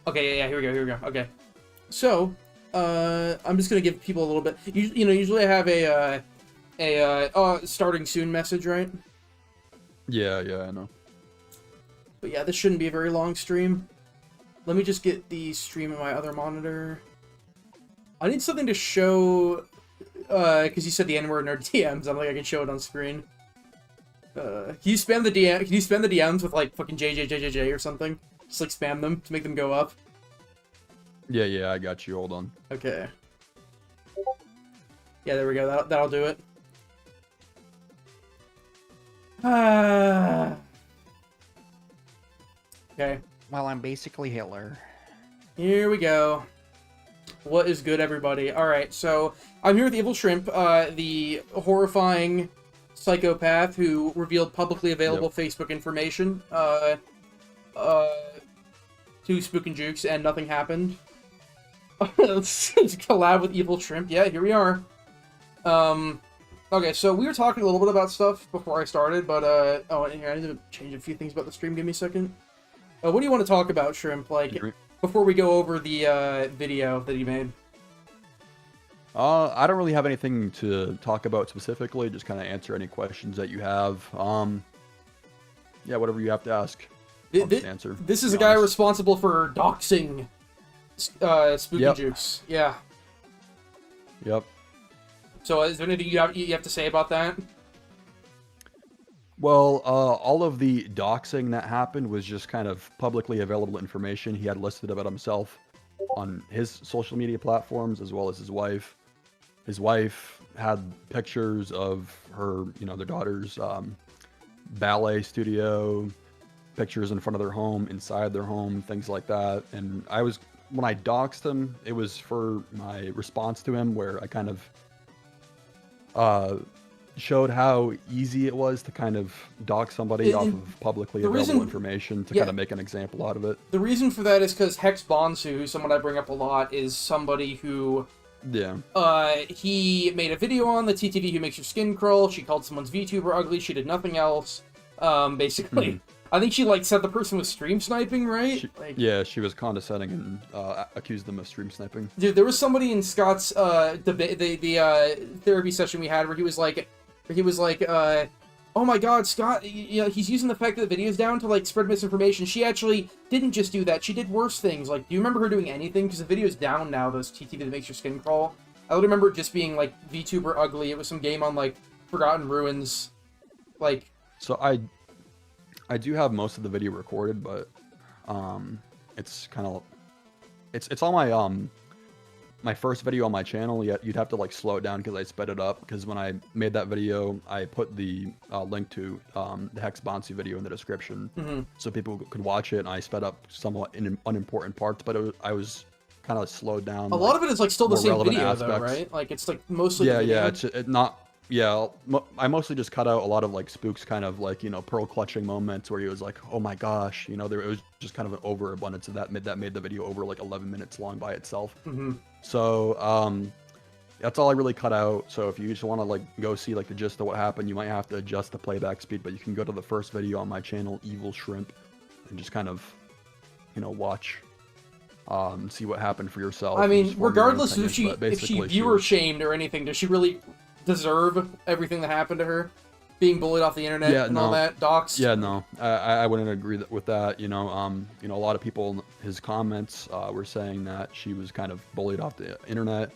Okay, yeah, here we go. Okay. So, I'm just gonna give people a little bit. Usually I have a starting soon message, right? Yeah, I know. But yeah, this shouldn't be a very long stream. Let me just get the stream on my other monitor. I need something to show, because you said the N-word in our DMs. I don't think I can show it on screen. Can you spam the DM? Can you spam the DMs with like fucking JJJJJ or something? Just like spam them to make them go up. Yeah, I got you. Hold on. Okay. Yeah, there we go. That'll do it. Okay. Well, I'm basically Hitler. Here we go. What is good, everybody? Alright, so I'm here with Evil Shrimp, the horrifying psychopath who revealed publicly available Facebook information to Spook and Jukes, and nothing happened. Let's collab with Evil Shrimp. Yeah, here we are. Okay, so we were talking a little bit about stuff before I started, but, oh, and here, I need to change a few things about the stream. Give me a second. What do you want to talk about, Shrimp? Like, before we go over the video that he made. I don't really have anything to talk about specifically. Just kind of answer any questions that you have. Yeah, whatever you have to ask, I'll just answer. This is a guy responsible for doxing Spook and Jukes. Yeah. Yep. So, is there anything you have to say about that? Well, all of the doxing that happened was just kind of publicly available information he had listed about himself on his social media platforms, as well as his wife. His wife had pictures of her, their daughter's ballet studio, pictures in front of their home, inside their home, things like that. And when I doxed him, it was for my response to him, where I kind of showed how easy it was to kind of dox somebody off of publicly available information to kind of make an example out of it. The reason for that is because Hex Bonsu, who's someone I bring up a lot, is somebody who... Yeah. He made a video on the TTV who makes your skin crawl. She called someone's VTuber ugly. She did nothing else. Basically. I think she, said the person was stream sniping, right? Yeah, she was condescending and accused them of stream sniping. Dude, there was somebody in Scott's debate, the therapy session we had where he was like, oh my god, Scott, he's using the fact that the video's down to, spread misinformation. She actually didn't just do that. She did worse things. Do you remember her doing anything? Because the video's down now, those TTV that makes your skin crawl. I would remember it just being, VTuber ugly. It was some game on, Forgotten Ruins. So I do have most of the video recorded, but, it's kind of... It's on my first video on my channel. You'd have to slow it down because I sped it up, because when I made that video I put the link to the Hex Bonsu video in the description, so people could watch it, and I sped up somewhat in unimportant parts, but I was kind of slowed down. A lot of it is still the same video though, right? It's mostly it's not. Yeah, I mostly just cut out a lot of Spook's kind of pearl clutching moments where he was like, oh my gosh, it was just kind of an overabundance of that made the video over 11 minutes long by itself. So that's all I really cut out. So if you just want to go see the gist of what happened, you might have to adjust the playback speed, but you can go to the first video on my channel, Evil Shrimp, and just kind of watch see what happened for yourself. I mean, regardless if she viewer shamed or anything, does she really deserve everything that happened to her, being bullied off the internet all that, doxed? Yeah, no, I wouldn't agree with that. A lot of people in his comments were saying that she was kind of bullied off the internet.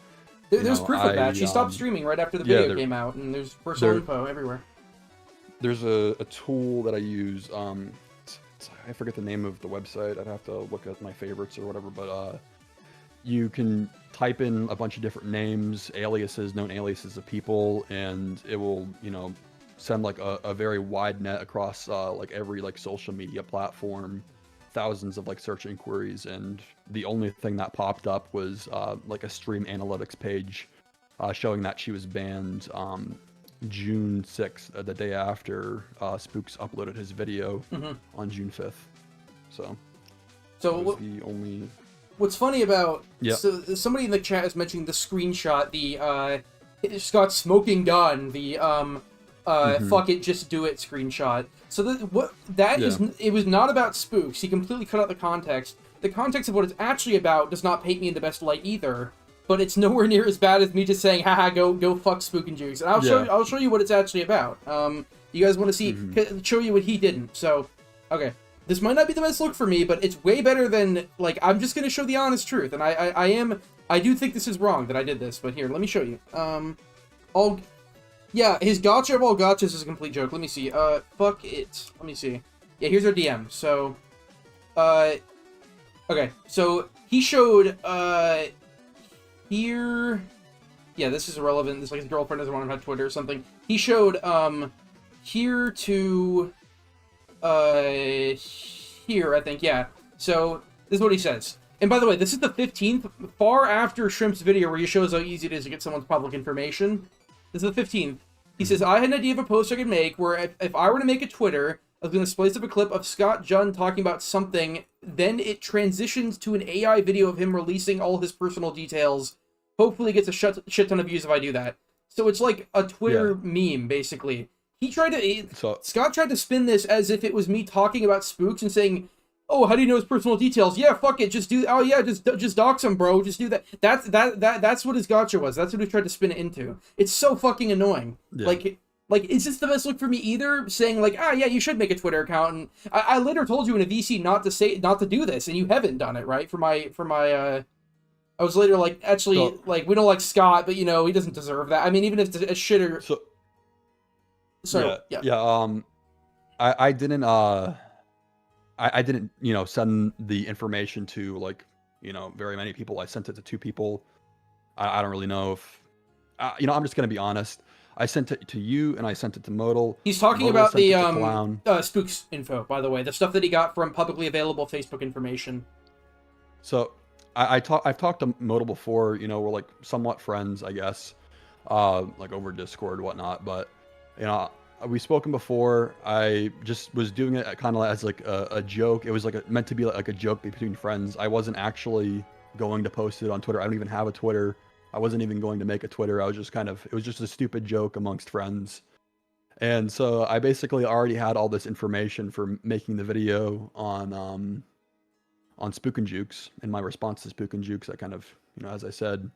There's proof of that. She stopped streaming right after the video came out, and there's personal info everywhere. There's a tool that I use. I forget the name of the website. I'd have to look at my favorites or whatever, but you can type in a bunch of different names, aliases, known aliases of people, and it will, send a very wide net across every social media platform, thousands of search inquiries, and the only thing that popped up was a stream analytics page showing that she was banned June 6th, the day after Spooks uploaded his video on June 5th. So that was the only... What's funny about so somebody in the chat is mentioning the screenshot, the Scott smoking gun, the fuck it, just do it screenshot. So it was not about Spooks. He completely cut out the context. the context of what it's actually about does not paint me in the best light either. But it's nowhere near as bad as me just saying, haha, go fuck Spook and Jukes. And I'll show you what it's actually about. You guys want to see, show you what he didn't. So, okay. This might not be the best look for me, but it's way better than, like, I'm just going to show the honest truth. And I do think this is wrong that I did this, but here, let me show you. Yeah, his gotcha of all gotchas is a complete joke. Let me see. Fuck it. Let me see. Yeah, here's our DM. So, okay. So, he showed, here... Yeah, this is irrelevant. This, like, his girlfriend doesn't want him to have Twitter or something. He showed, here to... here, I think, yeah. So, this is what he says. And by the way, this is the 15th, far after Shrimp's video where he shows how easy it is to get someone's public information. This is the 15th. He says, I had an idea of a post I could make where if I were to make a Twitter, I was going to splice up a clip of Scott Junn talking about something, then it transitions to an AI video of him releasing all his personal details. Hopefully gets a shit ton of views if I do that. So it's like a Twitter meme, basically. Scott tried to spin this as if it was me talking about spooks and saying, oh, how do you know his personal details? Yeah, fuck it, just dox him, bro. Just do that. That's what his gotcha was. That's what he tried to spin it into. It's so fucking annoying. Yeah. Like, is this the best look for me either? Saying like, yeah, you should make a Twitter account, and I later told you in a VC not to do this, and you haven't done it, right? For my I was later like, actually, like, we don't like Scott, but, you know, he doesn't deserve that. I mean, even if it's a shitter... I didn't, you know, send the information to, like, you know, very many people. I sent it to 2 people. I don't really know if... you know, I'm just going to be honest. I sent it to you, and I sent it to Modal. He's talking about the Spooks info, by the way. The stuff that he got from publicly available Facebook information. So... I've talked to Modal before, you know, we're like somewhat friends, I guess, like over Discord and whatnot, but, you know, we've spoken before. I just was doing it kind of as like a joke. It was like meant to be like a joke between friends. I wasn't actually going to post it on Twitter. I don't even have a Twitter. I wasn't even going to make a Twitter. I was just it was just a stupid joke amongst friends. And so I basically already had all this information for making the video on Spook and Jukes. In my response to Spook and Jukes, I kind of, you know, as I said,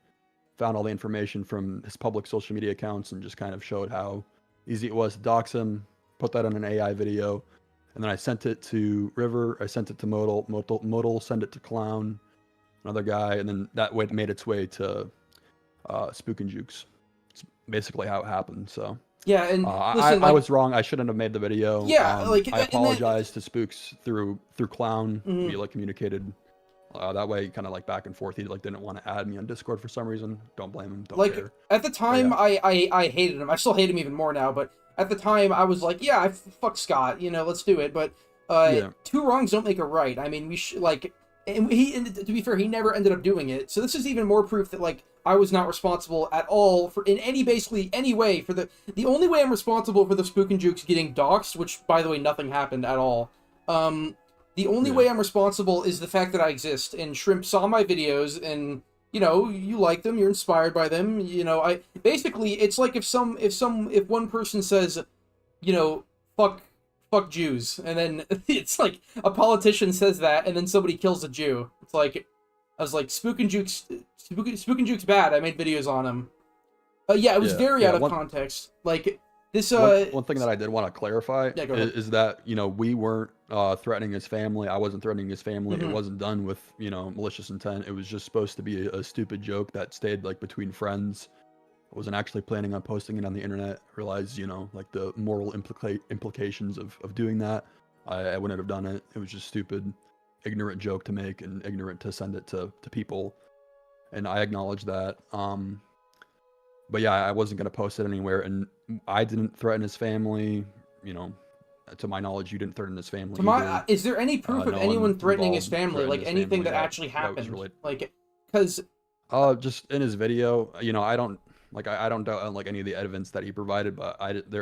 found all the information from his public social media accounts and just kind of showed how easy it was to dox him, put that on an AI video, and then I sent it to River, I sent it to Modal sent it to Clown, another guy, and then that way it made its way to Spook and Jukes. It's basically how it happened, so... Yeah, and listen, I was wrong. I shouldn't have made the video. Yeah, I apologize to Spooks through Clown. We like communicated that way, kind of like back and forth. He like didn't want to add me on Discord for some reason. Don't blame him. Don't care. At the time, I hated him. I still hate him even more now. But at the time, I was like, yeah, fuck Scott. You know, let's do it. But 2 wrongs don't make a right. I mean, we should like, and to be fair, he never ended up doing it. So this is even more proof that like. I was not responsible at all for in any way for the only way I'm responsible for the Spook and Jukes getting doxxed, which by the way nothing happened at all. The only way I'm responsible is the fact that I exist, and Shrimp saw my videos and, you know, you like them, you're inspired by them, you know, basically it's like if one person says, you know, fuck Jews, and then it's like a politician says that and then somebody kills a Jew. It's like I was like, Spook and Jukes bad. I made videos on him. Yeah, it was very out of context. Like, this, One thing that I did want to clarify is that, you know, we weren't threatening his family. I wasn't threatening his family. It wasn't done with, you know, malicious intent. It was just supposed to be a stupid joke that stayed, like, between friends. I wasn't actually planning on posting it on the internet. I realized, you know, like, the moral implications of doing that. I wouldn't have done it. It was just stupid. Ignorant joke to make and ignorant to send it to people, and I acknowledge that. But yeah, I wasn't going to post it anywhere, and I didn't threaten his family. You know, to my knowledge, you didn't threaten his family. Is there any proof of anyone threatening his family, like anything that actually happened? Like, because just in his video, you know, I don't doubt like any of the evidence that he provided, but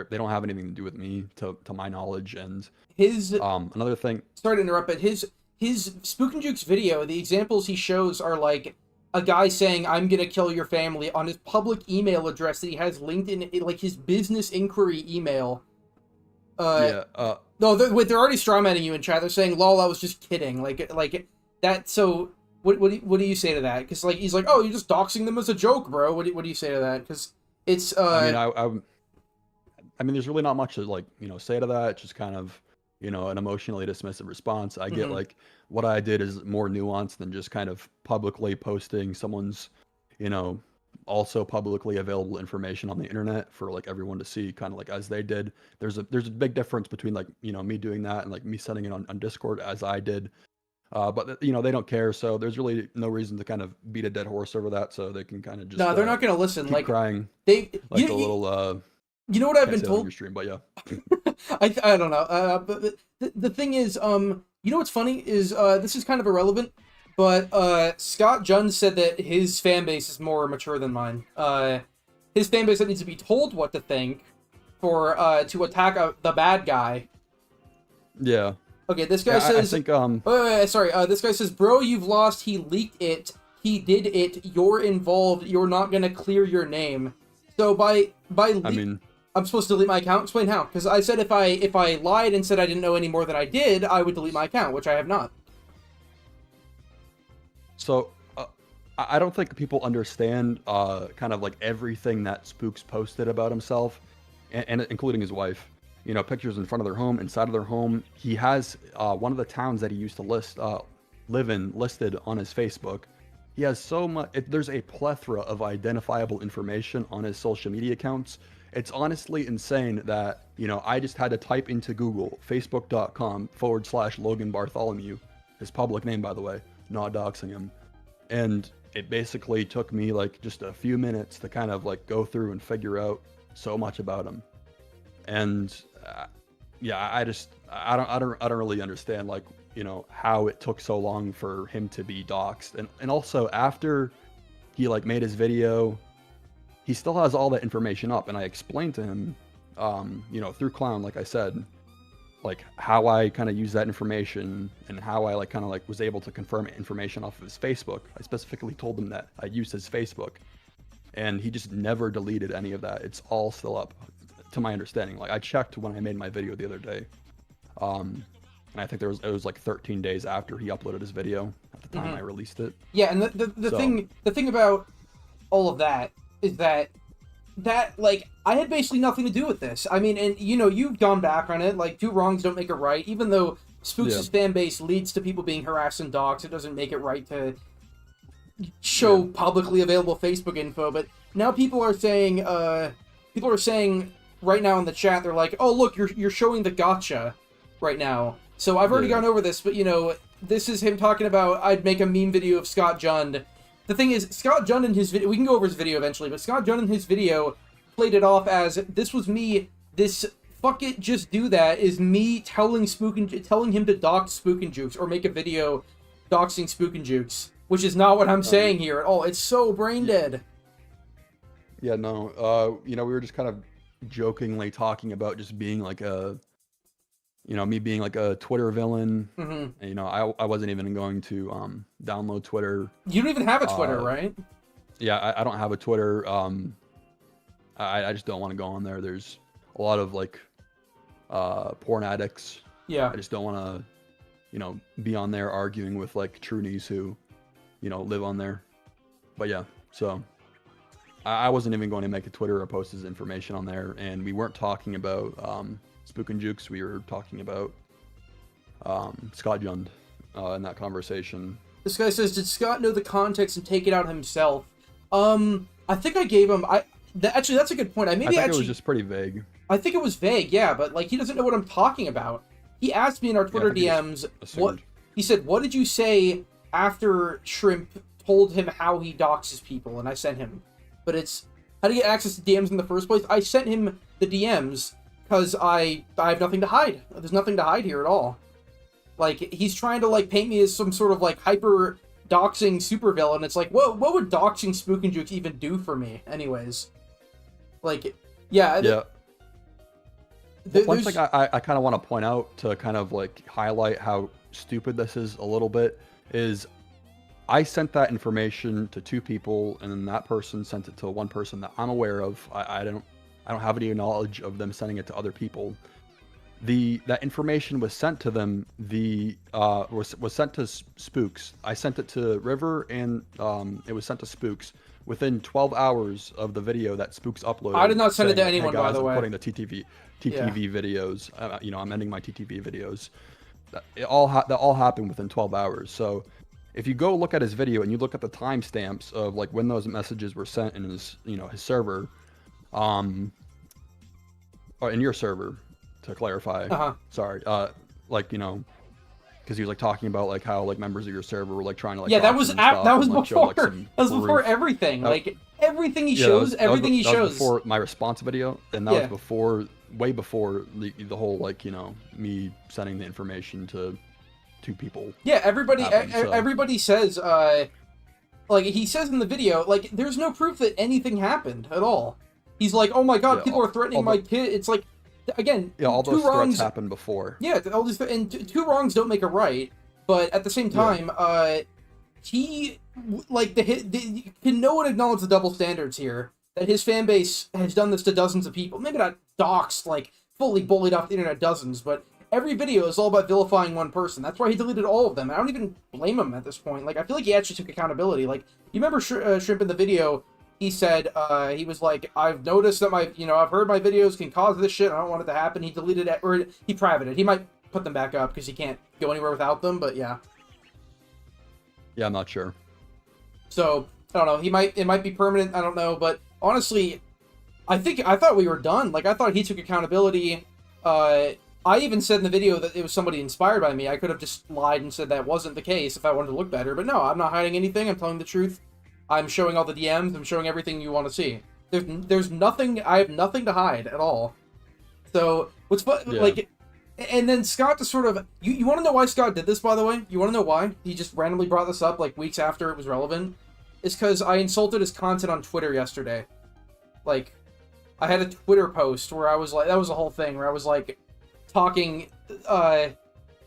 they don't have anything to do with me, to my knowledge. And his another thing. Sorry to interrupt, but his Spook and Jukes video, the examples he shows are like a guy saying, I'm gonna kill your family on his public email address that he has linked in, like, his business inquiry email. No, they're already strawmanning you in chat. They're saying, lol, I was just kidding. Like, So what do you say to that? Because like he's like, oh, you're just doxing them as a joke, bro. What do you say to that? Because it's I mean, there's really not much to like, say to that. It's just kind of, an emotionally dismissive response. I get like what I did is more nuanced than just kind of publicly posting someone's, also publicly available information on the internet for like everyone to see, kind of like as they did. There's a big difference between like, me doing that and like me sending it on Discord as I did. But they don't care, so there's really no reason to kind of beat a dead horse over that. So they can kind of just no, they're not gonna listen. keep Like crying, they, like a little. You know what I've Can't been say that on told? your stream, but yeah. I don't know. But the thing is, you know what's funny is this is kind of irrelevant, but Scott Junn said that his fan base is more mature than mine. His fan base that needs to be told what to think for to attack the bad guy. Yeah. Okay, this guy says. I think sorry. This guy says, "Bro, you've lost. He leaked it. He did it. You're involved. You're not gonna clear your name." So I'm supposed to delete my account? Explain how. Because I said if I lied and said I didn't know any more than I did, I would delete my account, which I have not. So, I don't think people understand kind of like everything that Spooks posted about himself, and including his wife. Pictures in front of their home, inside of their home. He has one of the towns that he used to live in listed on his Facebook. He has so much. There's a plethora of identifiable information on his social media accounts. It's honestly insane that, I just had to type into Google, facebook.com/Logan Bartholomew, his public name, by the way, not doxing him. And it basically took me like just a few minutes to kind of like go through and figure out so much about him. And yeah, I don't really understand like, how it took so long for him to be doxed. And also after he like made his video, he still has all that information up, and I explained to him, through Clown, like I said, like how I kind of use that information and how I like kind of like was able to confirm information off of his Facebook. I specifically told him that I used his Facebook, and he just never deleted any of that. It's all still up, to my understanding. Like I checked when I made my video the other day, and I think it was like 13 days after he uploaded his video at the time I released it. Yeah, and the thing about all of that is that like I had basically nothing to do with this. I mean, and you've gone back on it. Like, two wrongs don't make a right. Even though Spooks' fan base leads to people being harassed and doxxed, it doesn't make it right to show publicly available Facebook info. But now people are saying right now in the chat, they're like, "Oh, look, you're showing the gotcha right now." So I've already gone over this, but this is him talking about I'd make a meme video of Scott Junn. The thing is, Scott Junn in his video, we can go over his video eventually, but Scott Junn in his video played it off as, this was me, this fuck it, just do that, is me telling him to dox Spook and Jukes, or make a video doxing Spook and Jukes, which is not what I'm saying here at all. It's so brain dead. Yeah, no, we were just kind of jokingly talking about just being like me being like a Twitter villain. And, I wasn't even going to download Twitter. You don't even have a Twitter, right? Yeah, I don't have a Twitter. I just don't want to go on there. There's a lot of like porn addicts. Yeah. I just don't want to, be on there arguing with like Trunies who, live on there. But yeah, so I wasn't even going to make a Twitter or post his information on there, and we weren't talking about Spook and Jukes. We were talking about Scott Junn in that conversation. This guy says, did Scott know the context and take it out himself? I think I gave him... Actually, that's a good point. I think it was just pretty vague. I think it was vague, yeah, but like he doesn't know what I'm talking about. He asked me in our Twitter DMs, he said, what did you say after Shrimp told him how he doxes people? And I sent him. But it's, how to get access to DMs in the first place? I sent him the DMs because I have nothing to hide. There's nothing to hide here at all. Like, he's trying to like paint me as some sort of like hyper doxing supervillain. It's like, what would doxing Spook and Jukes even do for me anyways? Like, yeah. One thing I kind of want to point out to kind of like highlight how stupid this is a little bit is I sent that information to two people, and then that person sent it to one person that I'm aware of. I don't have any knowledge of them sending it to other people. that information was sent to them. Was sent to Spooks. I sent it to River, and it was sent to Spooks within 12 hours of the video that Spooks uploaded. I did not send it to saying, like, anyone, hey guys, by the I'm way. putting the TTV videos. I'm ending my TTV videos. That all happened within 12 hours. So if you go look at his video and you look at the timestamps of like when those messages were sent in his his server, or in your server, to clarify. Sorry, like because he was like talking about like how like members of your server were like trying to like that was before before everything. Like everything he shows, everything he shows. That was before my response video, and that was way before the whole like me sending the information to two people. Yeah, everybody says like he says in the video, like there's no proof that anything happened at all. He's like, oh my god, people are threatening my kid. It's like, again, all those threats happened before. Yeah, all these and two wrongs don't make a right. But at the same time, he like can no one acknowledge the double standards here? That his fan base has done this to dozens of people. Maybe not doxed, like fully bullied off the internet dozens, but every video is all about vilifying one person. That's why he deleted all of them. I don't even blame him at this point. Like, I feel like he actually took accountability. Like, you remember Shrimp in the video? He said, he was like, I've noticed that I've heard my videos can cause this shit. I don't want it to happen. He deleted it, or he privated. He might put them back up because he can't go anywhere without them, but yeah. Yeah, I'm not sure. So, I don't know. It might be permanent. I don't know, but honestly, I thought we were done. Like, I thought he took accountability. I even said in the video that it was somebody inspired by me. I could have just lied and said that wasn't the case if I wanted to look better, but no, I'm not hiding anything. I'm telling the truth. I'm showing all the DMs. I'm showing everything you want to see. There's nothing. I have nothing to hide at all. So what's fun? Yeah. Like, and then Scott just sort of. You want to know why Scott did this? By the way, you want to know why he just randomly brought this up like weeks after it was relevant? It's because I insulted his content on Twitter yesterday. Like, I had a Twitter post where I was like, that was the whole thing where I was like, talking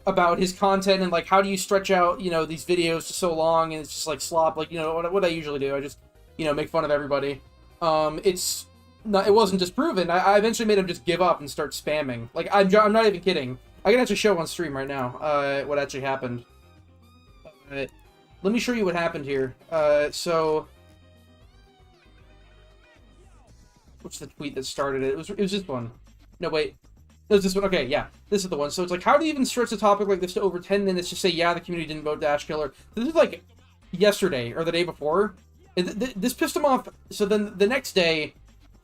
about his content and like how do you stretch out these videos to so long, and it's just like slop, like what I usually do. I just make fun of everybody. It wasn't disproven. I eventually made him just give up and start spamming. Like I'm not even kidding. I can actually show on stream right now what actually happened. Let me show you what happened here. So what's the tweet that started it? It was this one. No, wait. It was this one. Okay, yeah. This is the one. So it's like, how do you even stretch a topic like this to over 10 minutes? Just say, yeah, the community didn't vote Dash Killer. This is like yesterday or the day before. This pissed him off. So then the next day,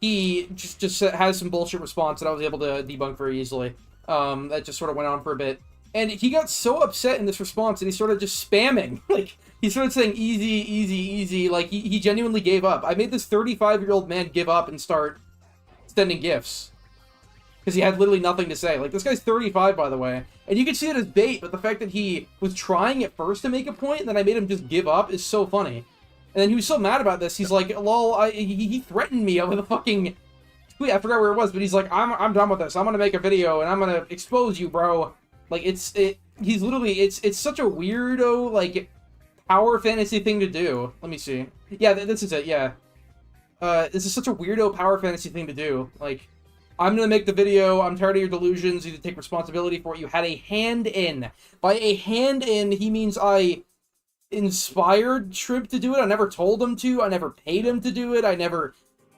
he just has some bullshit response that I was able to debunk very easily. That just sort of went on for a bit. And he got so upset in this response that he started just spamming. Like, he started saying easy, easy, easy. Like, he genuinely gave up. I made this 35-year-old man give up and start sending gifts. Because he had literally nothing to say. Like, this guy's 35, by the way. And you can see it as bait, but the fact that he was trying at first to make a point, and then I made him just give up, is so funny. And then he was so mad about this, he's like, lol, he threatened me over the fucking tweet. I forgot where it was, but he's like, I'm done with this. I'm gonna make a video, and I'm gonna expose you, bro. Like, he's literally, it's such a weirdo, like, power fantasy thing to do. Let me see. Yeah, this is it, yeah. This is such a weirdo power fantasy thing to do. Like, I'm gonna make the video, I'm tired of your delusions, you need to take responsibility for what you had a hand in. By a hand in, he means I inspired Shrimp to do it, I never told him to, I never paid him to do it, I never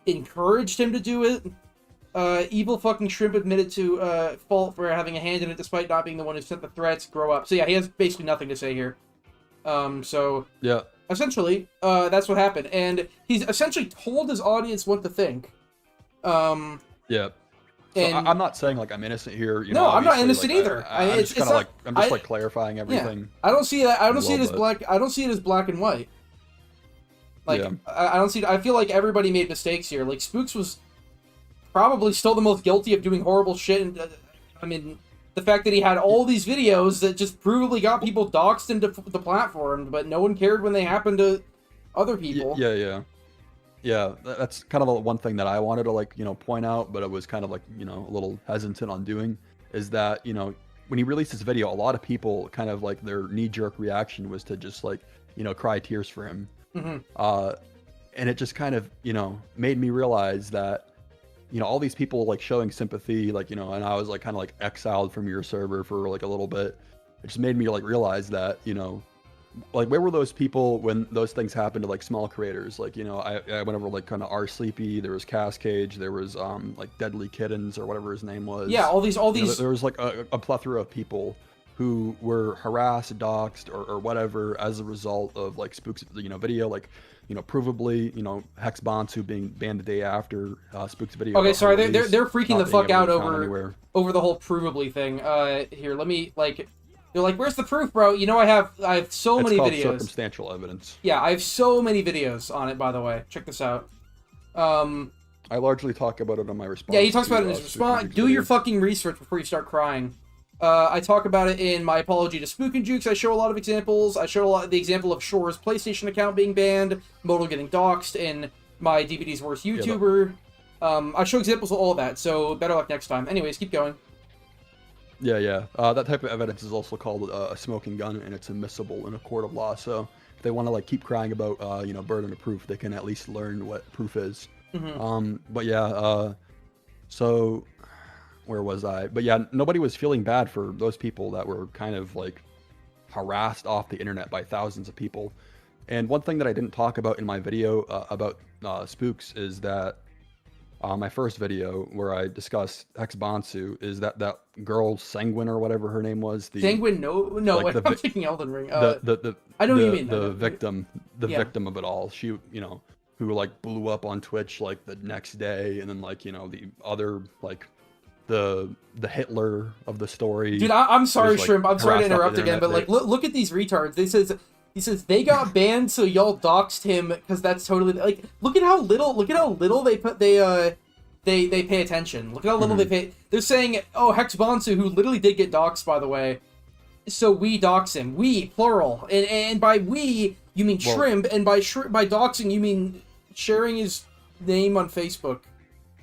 encouraged him to do it. Evil fucking Shrimp admitted to fault for having a hand in it despite not being the one who sent the threats, grow up. So yeah, he has basically nothing to say here. So... yeah. Essentially, that's what happened, and he's essentially told his audience what to think. Yeah. So I'm not saying like I'm innocent here. No, I'm not innocent like, either. I'm just kind of like like clarifying everything. Yeah. I don't see that. I don't see it as black. I don't see it as black and white. Like yeah. I don't see. I feel like everybody made mistakes here. Like Spooks was probably still the most guilty of doing horrible shit. And I mean, the fact that he had all these videos that just provably got people doxxed into the platform, but no one cared when they happened to other people. Yeah, that's kind of one thing that I wanted to like, point out, but it was kind of like, a little hesitant on doing, is that, when he released this video, a lot of people kind of like their knee-jerk reaction was to just like, cry tears for him. Mm-hmm. And it just kind of, made me realize that you know, all these people like showing sympathy, like, you know, and I was like kind of like exiled from your server for like a little bit. It just made me like realize that, you know, like where were those people when those things happened to like small creators? Like, you know, I went over like kind of R Sleepy, there was Cascage, there was like Deadly Kittens or whatever his name was. Yeah, all these You know, there was like a plethora of people who were harassed, doxxed, or whatever as a result of like Spook's, you know, video. Like, you know, provably, you know, Hex Bonsu being banned the day after Spook's video. Okay, sorry, release, they're freaking the not being fuck able out to be found anywhere. over the whole provably thing. Here, let me like. They're like, "Where's the proof, bro?" You know, I have so It's many called videos. circumstantial evidence. Yeah, I have so many videos on it. By the way, check this out. I largely talk about it on my response. Yeah, he talks to, about it in his response. Spook Do your video. fucking research before you start crying. I talk about it in my apology to Spook and Jukes. I show a lot of examples. I show a lot of the example of Shore's PlayStation account being banned, Modal getting doxxed, and my DVD's worst YouTuber. I show examples of all of that, so better luck next time. Anyways, keep going. Yeah. That type of evidence is also called a smoking gun, and it's admissible in a court of law. So if they want to like keep crying about you know, burden of proof, they can at least learn what proof is. But yeah, so where was I? But yeah, nobody was feeling bad for those people that were kind of like harassed off the internet by thousands of people. And one thing that I didn't talk about in my video about Spooks is that my first video where I discussed Hex Bonsu is that girl Sanguine or whatever her name was. Sanguine, no, like wait, I'm thinking Elden Ring. The I know what you mean. The victim, Yeah. victim of it all. She, you know, who like blew up on Twitch like the next day, and then like, you know, the other like the Hitler of the story. Dude, I'm sorry, was, like, Shrimp. I'm sorry to harassed off interrupt the again, but internet. like, look at these retards. He says they got banned, so y'all doxed him because that's totally like. Look at how little they pay attention. Look at how little they pay. They're saying, oh, Hex Bonsu, who literally did get doxed, by the way. So we dox him. We, plural. And by we, you mean Shrimp, and by doxing, you mean sharing his name on Facebook,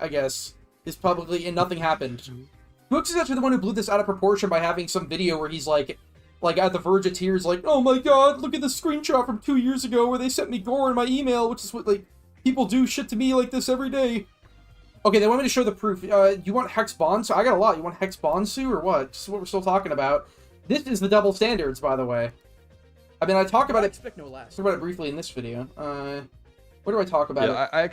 I guess, is publicly, and nothing happened. Brooks is actually the one who blew this out of proportion by having some video where he's like at the verge of tears, like, oh my god, look at the screenshot from 2 years ago where they sent me gore in my email, which is what, like, people do shit to me like this every day. Okay, they want me to show the proof. You want Hex Bonsu? I got a lot. You want Hex Bonsu or what? This is what we're still talking about. This is the double standards, by the way. I mean, I talk about it. Expect no less. Talk about it briefly in this video. What do I talk about? Yeah,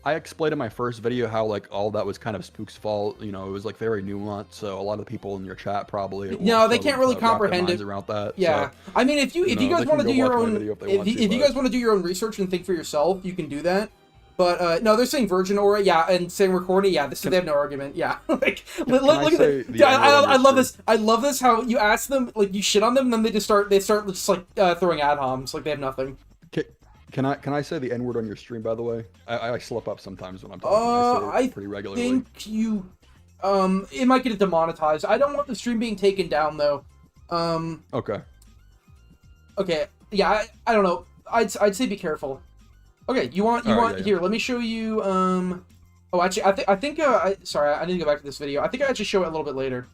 I explained in my first video how like all that was kind of Spook's fault. You know, it was like very nuanced. So a lot of the people in your chat probably No, they can't really comprehend it around that. Yeah, So, I mean, if you guys want to do your own, if you but- guys want to do your own research and think for yourself, you can do that. But no, they're saying Virgin Aura, yeah, and saying recording, yeah. They have no argument, yeah. Like, look at say that. the Yeah, I N-word love on your this. I love this. How you ask them, like, you shit on them, and then they start just like throwing ad homs, like they have nothing. Can I say the N-word on your stream, by the way? I slip up sometimes when I'm talking. I say it pretty regularly. Think you, it might get it demonetized. I don't want the stream being taken down though. Okay. Okay, yeah, I don't know. I'd say be careful. Okay, you want yeah. here, let me show you oh, actually sorry, I need to go back to this video. I think I actually show it a little bit later.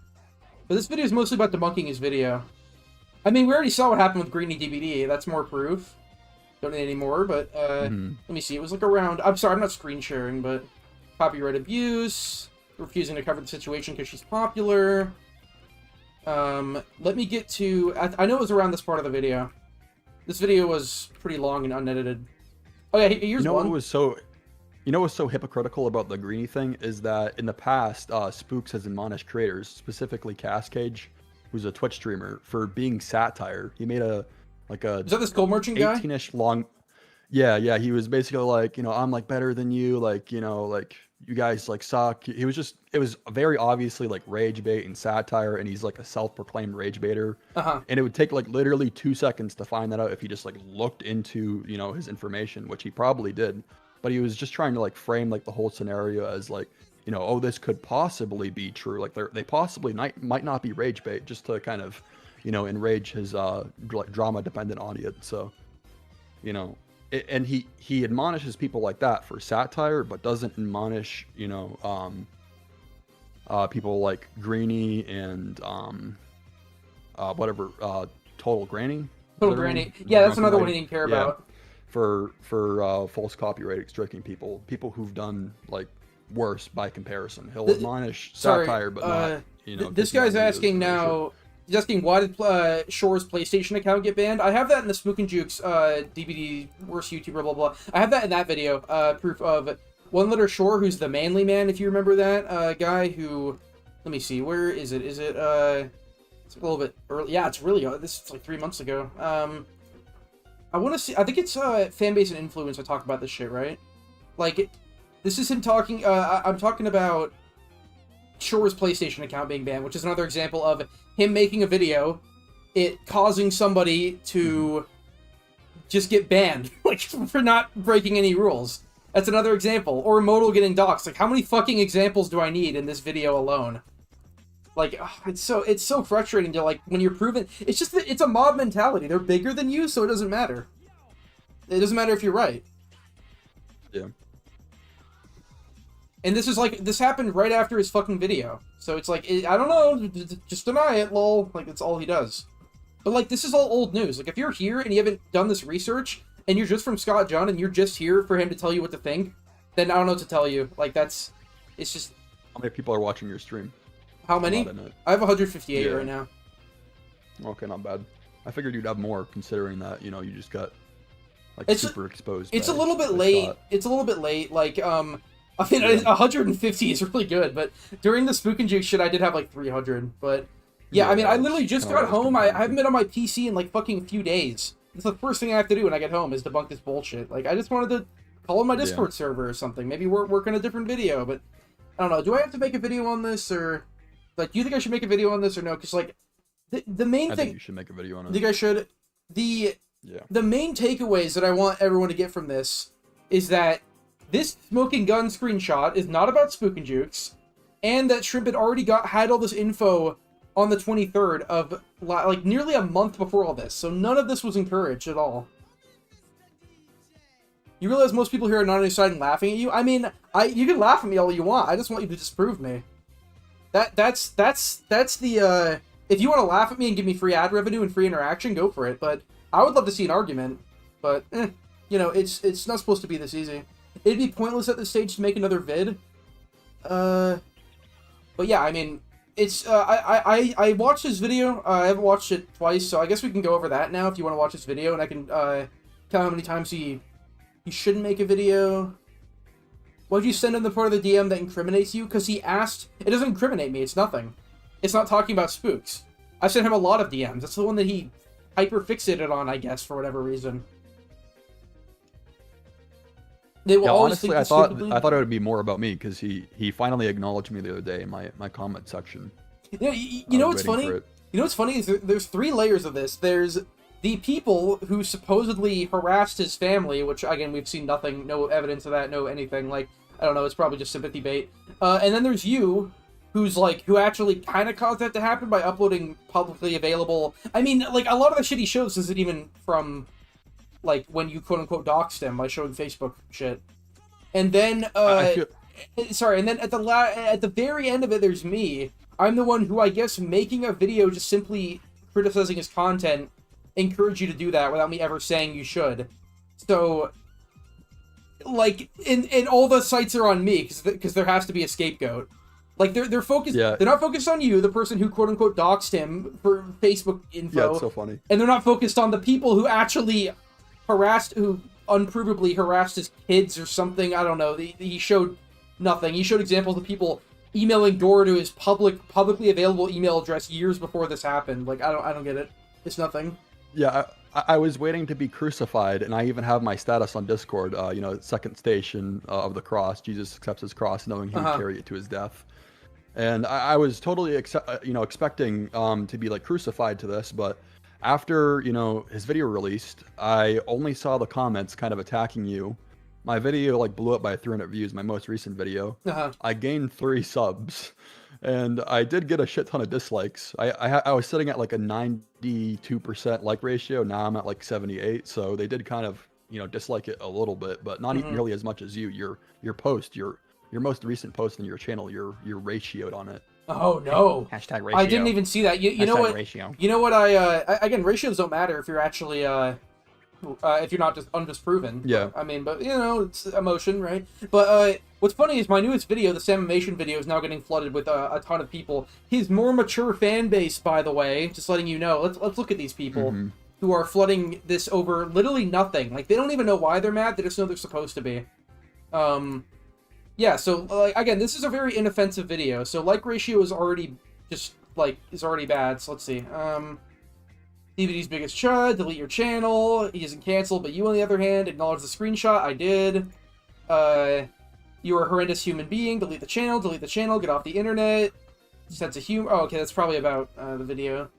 But this video is mostly about debunking his video. I mean, we already saw what happened with Greeny DVD. That's more proof. Don't need any more, but let me see. It was like around, I'm sorry, I'm not screen sharing, but copyright abuse, refusing to cover the situation because she's popular. Let me get to, I know it was around this part of the video. This video was pretty long and unedited. Oh yeah, here's one. What was so hypocritical about the Greeny thing is that in the past, Spooks has admonished creators, specifically Cascage, who's a Twitch streamer, for being satire. He made is that this gold merchant guy? 18-ish long. Yeah. He was basically like, you know, I'm like better than you, like, you know, like you guys like suck. It was very obviously like rage bait and satire, and he's like a self-proclaimed rage baiter. And it would take like literally 2 seconds to find that out if he just like looked into, you know, his information, which he probably did. But he was just trying to like frame like the whole scenario as like, you know, oh, this could possibly be true. Like they possibly might not be rage bait, just to kind of, you know, enrage his like drama dependent audience. So, you know, and he admonishes people like that for satire, but doesn't admonish, you know, people like Greeny and whatever, Total Granny. Total Granny. Yeah, that's another one he didn't care about. For false copyright striking people who've done like worse by comparison. He'll The- admonish sorry, satire, but not, this taking guy's ideas asking and other now. He's asking why did Shore's PlayStation account get banned? I have that in the Spook and Jukes DVD worst YouTuber blah blah. I have that in that video. Proof of One Letter Shore, who's the manly man, if you remember that guy who. Let me see, where is it? Is it it's a little bit early. Yeah, it's really this is like 3 months ago. I want to see. I think it's fan base and influence. I talk about this shit, right? Like, this is him talking. I'm talking about Shore's PlayStation account being banned, which is another example of him making a video, it causing somebody to just get banned, like, for not breaking any rules. That's another example. Or Modal getting doxxed. Like, how many fucking examples do I need in this video alone? Like, it's so frustrating to, like, when you're proven... It's just that it's a mob mentality. They're bigger than you, so it doesn't matter. It doesn't matter if you're right. Yeah. And this is, like, this happened right after his fucking video. So it's like, I don't know, just deny it, lol. Like, that's all he does. But, like, this is all old news. Like, if you're here and you haven't done this research, and you're just from Scott John, and you're just here for him to tell you what to think, then I don't know what to tell you. Like, it's just... How many people are watching your stream? How many? I have 158 right now. Okay, not bad. I figured you'd have more, considering that, you just got, like, It's super exposed. It's by, a little bit by late. Scott. It's a little bit late. Like, I mean, 150 is really good, but during the Spook and Juke shit, I did have, like, 300, but... Yeah, I mean, I literally just got home. I haven't been on my PC in, like, fucking few days. It's the first thing I have to do when I get home is debunk this bullshit. Like, I just wanted to call in my Discord server or something. Maybe work on a different video, but... I don't know. Do I have to make a video on this, or... Like, do you think I should make a video on this or no? Because, like, the main thing... I think you should make a video on it. I think I should. The main takeaways that I want everyone to get from this is that this smoking gun screenshot is not about Spook and Jukes, and that Shrimp had all this info on the 23rd of, like, nearly a month before all this. So none of this was encouraged at all. You realize most people here are not on your side and laughing at you? I mean, you can laugh at me all you want. I just want you to disprove me. That's the, if you want to laugh at me and give me free ad revenue and free interaction, go for it. But I would love to see an argument. But, it's not supposed to be this easy. It'd be pointless at this stage to make another vid. But yeah, I mean, it's, I watched this video. I haven't watched it twice, so I guess we can go over that now if you want to watch this video, and I can, count how many times he shouldn't make a video. Why'd you send him the part of the DM that incriminates you? Because he asked... It doesn't incriminate me, it's nothing. It's not talking about spooks. I sent him a lot of DMs. That's the one that he hyper-fixated on, I guess, for whatever reason. They will always honestly, think I thought stupidly. it would be more about me, because he finally acknowledged me the other day in my comment section. You know what's funny? You know what's funny is there's 3 layers of this. There's the people who supposedly harassed his family, which, again, we've seen nothing, no evidence of that, no anything. Like, I don't know, it's probably just sympathy bait. And then there's you, who actually kind of caused that to happen by uploading publicly available... I mean, like, a lot of the shit he shows isn't even from, like, when you quote-unquote doxed him by showing Facebook shit. And then, sorry, and then at the very end of it, there's me. I'm the one who, I guess, making a video just simply criticizing his content encourage you to do that without me ever saying you should. So, like, and all the sites are on me because there has to be a scapegoat. Like, they're focused. Yeah. They're not focused on you, the person who quote unquote doxed him for Facebook info. Yeah, it's so funny. And they're not focused on the people who actually who unprovably harassed his kids or something. I don't know. He showed nothing. He showed examples of people emailing Dora to his publicly available email address years before this happened. Like, I don't get it. It's nothing. Yeah, I was waiting to be crucified, and I even have my status on Discord, second station of the cross. Jesus accepts his cross, knowing he would carry it to his death. And I was totally, expecting to be, like, crucified to this, but after, his video released, I only saw the comments kind of attacking you. My video, like, blew up by 300 views, my most recent video. I gained 3 subs. And I did get a shit ton of dislikes. I was sitting at like a 92% like ratio. Now I'm at like 78. So they did kind of, dislike it a little bit, but not even nearly as much as you. Your post, your most recent post on your channel, you're ratioed on it. Oh no! Hashtag ratio. I didn't even see that. You know what? Ratio. You know what? Again, ratios don't matter if you're actually if you're not just undisproven. Yeah. I mean, but, you know, it's emotion, right? But what's funny is my newest video, the Samimation video, is now getting flooded with a ton of people. His more mature fan base, by the way, just letting you know, let's look at these people who are flooding this over literally nothing. Like, they don't even know why they're mad, they just know they're supposed to be. Yeah, so, again, this is a very inoffensive video, so like ratio is already just, is already bad, so let's see. DVD's biggest chud, delete your channel, he isn't canceled, but you, on the other hand, acknowledge the screenshot, I did. You are a horrendous human being, delete the channel, get off the internet. Sense of humor, oh, okay, that's probably about, the video.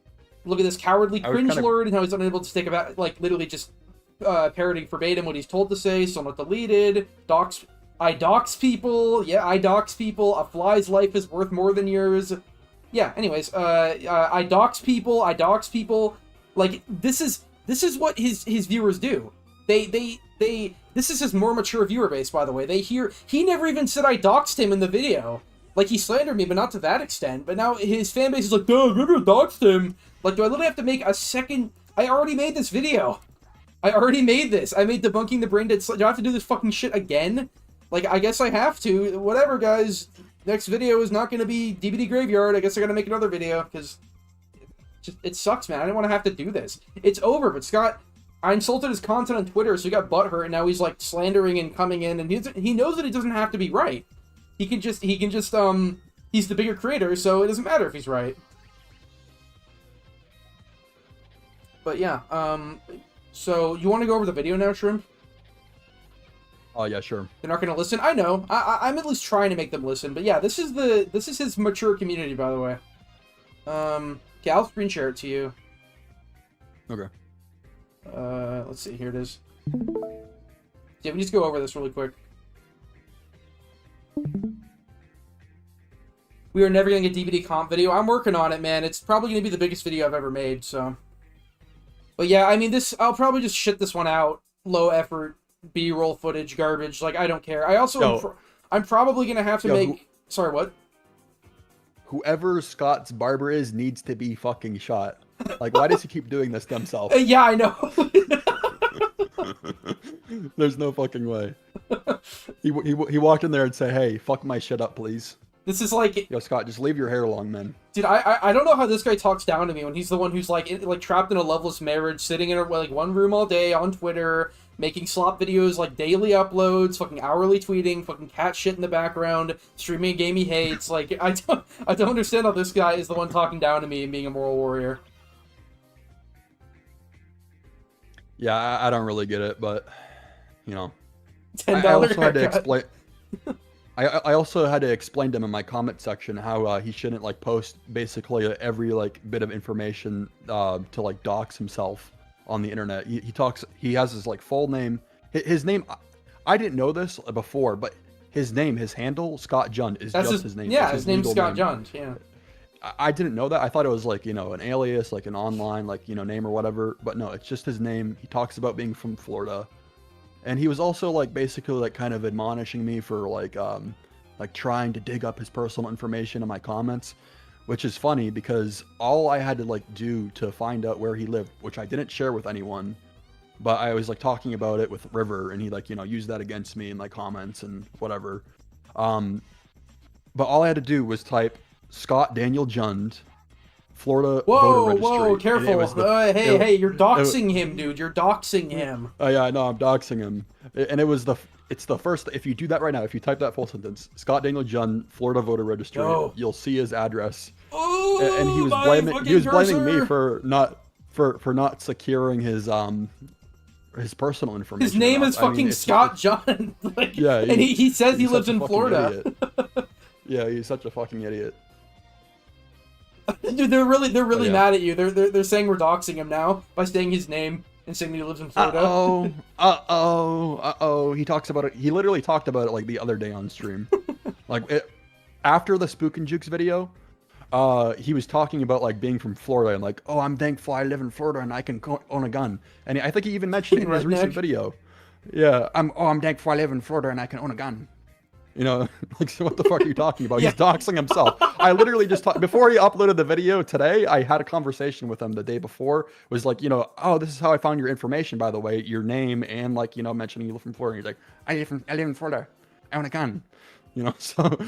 Look at this cowardly cringe lord, and how he's unable to stick about, literally just, parroting verbatim what he's told to say, so not deleted. I dox people, yeah, I dox people, a fly's life is worth more than yours. Yeah, anyways, I dox people, like, this is what his viewers do. This is his more mature viewer base, by the way. He never even said I doxed him in the video. Like, he slandered me, but not to that extent. But now his fan base is like, duh, remember doxed him? Like, do I literally have to make a second? I already made this video. I already made this. I made Debunking the Brain Dead. Do I have to do this fucking shit again? Like, I guess I have to. Whatever, guys. Next video is not going to be DVD Graveyard. I guess I got to make another video, because it sucks, man. I didn't want to have to do this. It's over, but Scott, I insulted his content on Twitter, so he got butthurt, and now he's, like, slandering and coming in, and he knows that it doesn't have to be right. He can just, he's the bigger creator, so it doesn't matter if he's right. But yeah, so you want to go over the video now, Shrimp? Oh, yeah, sure. They're not going to listen? I know. I'm at least trying to make them listen, but yeah, this is his mature community, by the way. Okay, I'll screen share it to you. Okay. Let's see, here it is. Yeah, we just go over this really quick. We are never going to get DVD comp video. I'm working on it, man. It's probably going to be the biggest video I've ever made, so. But yeah, I mean, I'll probably just shit this one out. Low effort, B-roll footage, garbage. Like, I don't care. I also, I'm probably going to have to make... Sorry, what? Whoever Scott's barber is needs to be fucking shot. Like, why does he keep doing this to himself? Yeah, I know. There's no fucking way. He walked in there and said, hey, fuck my shit up, please. This is like... Yo, Scott, just leave your hair along, man. Dude, I don't know how this guy talks down to me when he's the one who's, like trapped in a loveless marriage, sitting in, like, one room all day on Twitter, making slop videos, like, daily uploads, fucking hourly tweeting, fucking cat shit in the background, streaming a game he hates. Like, I don't understand how this guy is the one talking down to me and being a moral warrior. Yeah, I don't really get it, but, you know. $10 I also had to haircut. explain... I also had to explain to him in my comment section how he shouldn't, like, post basically every, like, bit of information to, like, dox himself on the internet. He has his, like, full name. His name, I didn't know this before, but his name, his handle, Scott Jund, is just his name. Yeah, his name's Scott Jund, yeah. I didn't know that. I thought it was, like, you know, an alias, like an online, like, you know, name or whatever. But no, it's just his name. He talks about being from Florida. And he was also, like, basically, like, kind of admonishing me for, like, trying to dig up his personal information in my comments, which is funny because all I had to, like, do to find out where he lived, which I didn't share with anyone, but I was, like, talking about it with River, and he, like, you know, used that against me in, like, comments and whatever. But all I had to do was type Scott Daniel Jund, Florida voter registry. Whoa, careful. Hey, you're doxing him, dude. You're doxing him. Oh, yeah, I know, I'm doxing him. And it's the first, if you do that right now, if you type that full sentence, Scott Daniel Jund, Florida voter registry, you'll see his address. Oh, and he was blaming me for not securing his personal information. His name is fucking Scott Jund. Like, yeah, and he says he lives in Florida. Yeah, he's such a fucking idiot. Dude, they're really mad at you. They're saying we're doxing him now by saying his name and saying that he lives in Florida. He talks about it. He literally talked about it, like, the other day on stream. After the Spook and Jukes video, he was talking about, like, being from Florida and, like, oh, I'm thankful I live in Florida and I can own a gun. And I think he even mentioned it in his recent video. Yeah, I'm thankful I live in Florida and I can own a gun. You know, like, so what the fuck are you talking about? Yeah. He's doxing himself. I literally just before he uploaded the video today, I had a conversation with him the day before. It was like, you know, oh, this is how I found your information, by the way, your name, and like, you know, mentioning you live from Florida. And he's like, I live in Florida. I want a gun. You know, so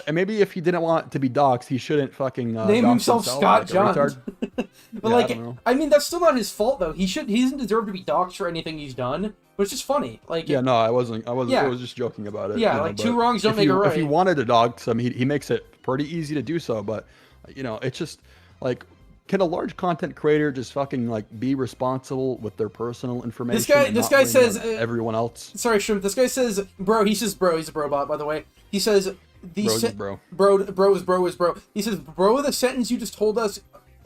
and maybe if he didn't want to be doxed, he shouldn't fucking name dox himself Scott like a John. retard. But Yeah, like, I don't know. I mean, that's still not his fault though. He doesn't deserve to be doxxed for anything he's done. But it's just funny. Like, Yeah, no, I wasn't. Yeah. I was just joking about it. Yeah, you know, like, but two wrongs don't make a If he right. wanted to dox him, he makes it pretty easy to do so. But you know, it's just like, can a large content creator just fucking like be responsible with their personal information? This guy says everyone else. Sorry, Shrimp. This guy says, bro. He says, bro. He's a bro bot, by the way. He says, Bro. bro is bro. He says, bro. The sentence you just told us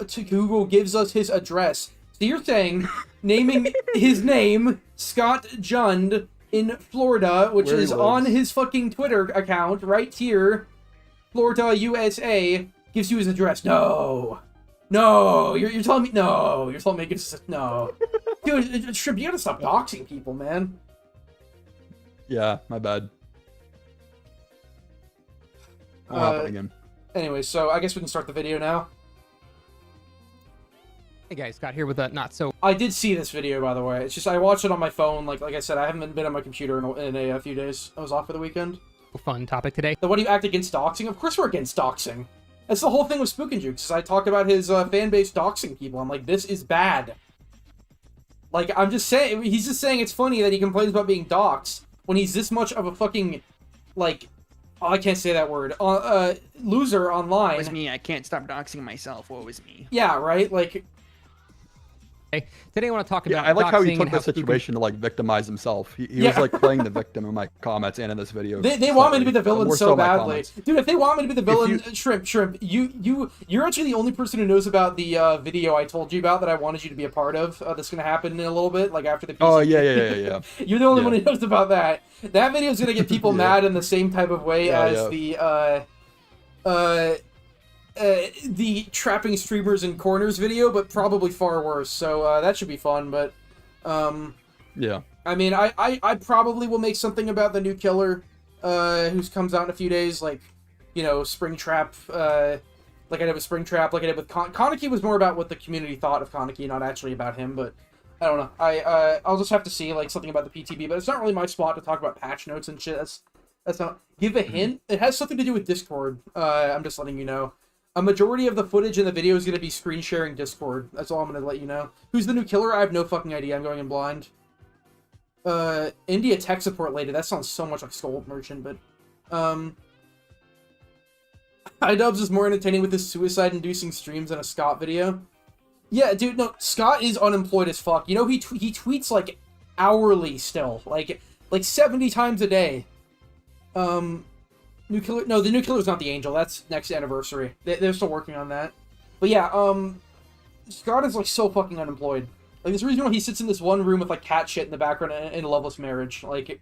to Google gives us his address. So you're saying naming his name Scott Jund in Florida, which Where he is lives. on his fucking Twitter account right here, Florida, USA, gives you his address. No, you're telling me no. You're telling me it's no, dude. Shrimp, you gotta stop doxing people, man. Yeah, my bad. Won't happen again. Anyway, so I guess we can start the video now. Hey guys, Scott here with a not so I did see this video, by the way. It's just I watched it on my phone. Like I said, I haven't been on my computer in a few days. I was off for the weekend. fun topic today. So what do you act against doxing? Of course we're against doxing. That's the whole thing with Spook and Jukes. Is I talk about his fan base doxing people. I'm like, this is bad. Like, I'm just saying, he's just saying it's funny that he complains about being doxed when he's this much of a fucking, like, oh, I can't say that word, loser online. It was me. I can't stop doxing myself. What was me? Yeah, right? Like, Today I want to talk Yeah, about I like how he doxing took and the Spook and- situation to like victimize himself. He Yeah. was like playing the victim in my comments and in this video. They want me to be the villain More so my badly. comments. Dude, if they want me to be the villain, you- Shrimp, you're actually the only person who knows about the video I told you about that I wanted you to be a part of. That's gonna happen in a little bit, like after the PC. Oh yeah. You're the only Yeah. one who knows about that. That video is gonna get people Yeah. mad in the same type of way Yeah, as the trapping streamers in corners video, but probably far worse. So that should be fun. But Yeah. I mean, I probably will make something about the new killer, who comes out in a few days, like, you know, Springtrap, like I did with Springtrap, like I did with Koniki was more about what the community thought of Koniki, not actually about him, but I don't know. I'll just have to see, like, something about the PTB, but it's not really my spot to talk about patch notes and shit. That's not... Give a hint? It has something to do with Discord. I'm just letting you know. A majority of the footage in the video is going to be screen sharing Discord. That's all I'm going to let you know. Who's the new killer? I have no fucking idea. I'm going in blind. India tech support lady. That sounds so much like Scold Merchant, but, iDubbbz is more entertaining with his suicide-inducing streams than a Scott video. Yeah, dude, no, Scott is unemployed as fuck. You know, he tweets, like, hourly still. Like 70 times a day. New killer... No, the new killer's not the Angel. That's next anniversary. They're still working on that. But yeah, Scott is, like, so fucking unemployed. Like, there's a reason why he sits in this one room with, like, cat shit in the background in a loveless marriage. Like,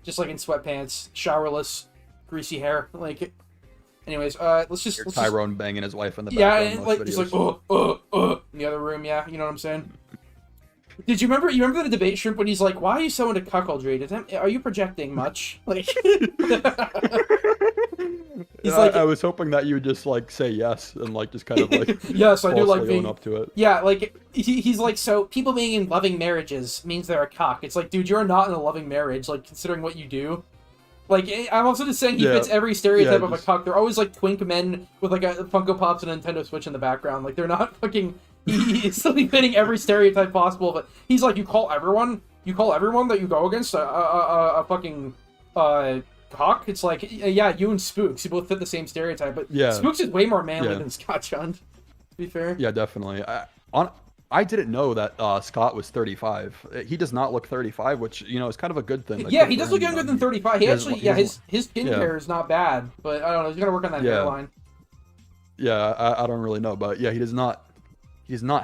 just, like, in sweatpants, showerless, greasy hair. Like, anyways, let's just... Tyrone banging his wife in the Yeah, background. and, in like, most just videos. like, in the other room, yeah, you know what I'm saying? Did you remember the debate, Shrimp, when he's like, why are you so into cuckoldry? Are you projecting much? Like... He's like, I was hoping that you would just like say yes and like just kind of like yes, I do like falsely being own up to it. Yeah, like he's like, so people being in loving marriages means they're a cuck. It's like, dude, you're not in a loving marriage, like considering what you do. Like, I'm also just saying he Yeah. fits every stereotype Yeah, of a cuck. They're always like twink men with like a Funko Pops and a Nintendo Switch in the background. Like, they're not fucking. He's still fitting every stereotype possible. But he's like, you call everyone that you go against a fucking cuck. It's like, yeah, you and Spooks, you both fit the same stereotype. But Yeah. Spooks is way more manly Yeah. than Scott Jund, to be fair. Yeah, definitely. I didn't know that Scott was 35. He does not look 35, which you know is kind of a good thing. Like, Yeah, good he for does him, look you younger know, than 35. He doesn't actually, look- his skin Yeah. care is not bad, but I don't know. He's gotta work on that Yeah. hairline. Yeah, I don't really know, but yeah, he does not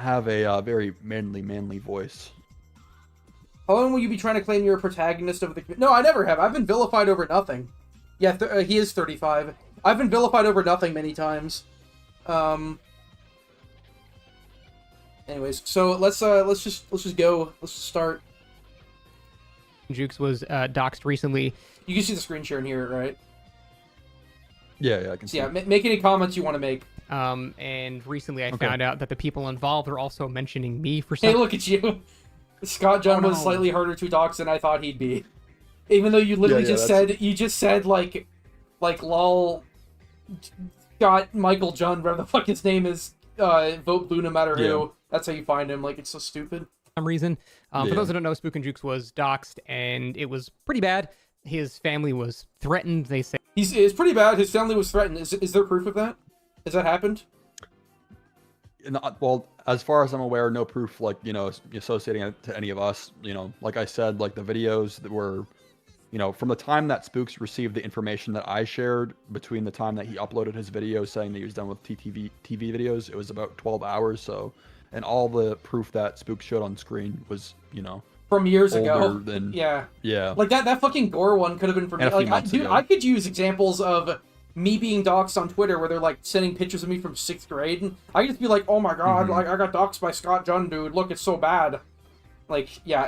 have a very manly voice. How long will you be trying to claim you're a protagonist of the... No, I never have. I've been vilified over nothing. Yeah, he is 35. I've been vilified over nothing many times. Anyways, so let's just go. Let's just start. Jukes was doxxed recently. You can see the screen share in here, right? Yeah, I can So see. yeah, make any comments you want to make. And recently I found out that the people involved are also mentioning me for Hey, some. look at you. Scott John was slightly harder to dox than I thought he'd be. Even though you literally just said like lol Scott Michael John, whatever the fuck his name is, vote blue no matter who. That's how you find him. Like, it's so stupid. Some reason. For those who don't know, Spook and Jukes was doxxed, and it was pretty bad. His family was threatened. They say It's pretty bad. His family was threatened. Is there proof of that? Has that happened? Well, as far as I'm aware, no proof, like, associating it to any of us. Like I said, like the videos that were, from the time that Spooks received the information that I shared between the time that he uploaded his video saying that he was done with TV videos, it was about 12 hours. So, and all the proof that Spooks showed on screen was, from years older ago. Than, yeah. Like that fucking gore one could have been for me. Like, I could use examples of me being doxxed on Twitter where they're like sending pictures of me from 6th grade, and I could just be like, oh my god, like I got doxxed by Scott John, dude. Look, it's so bad. Like, yeah,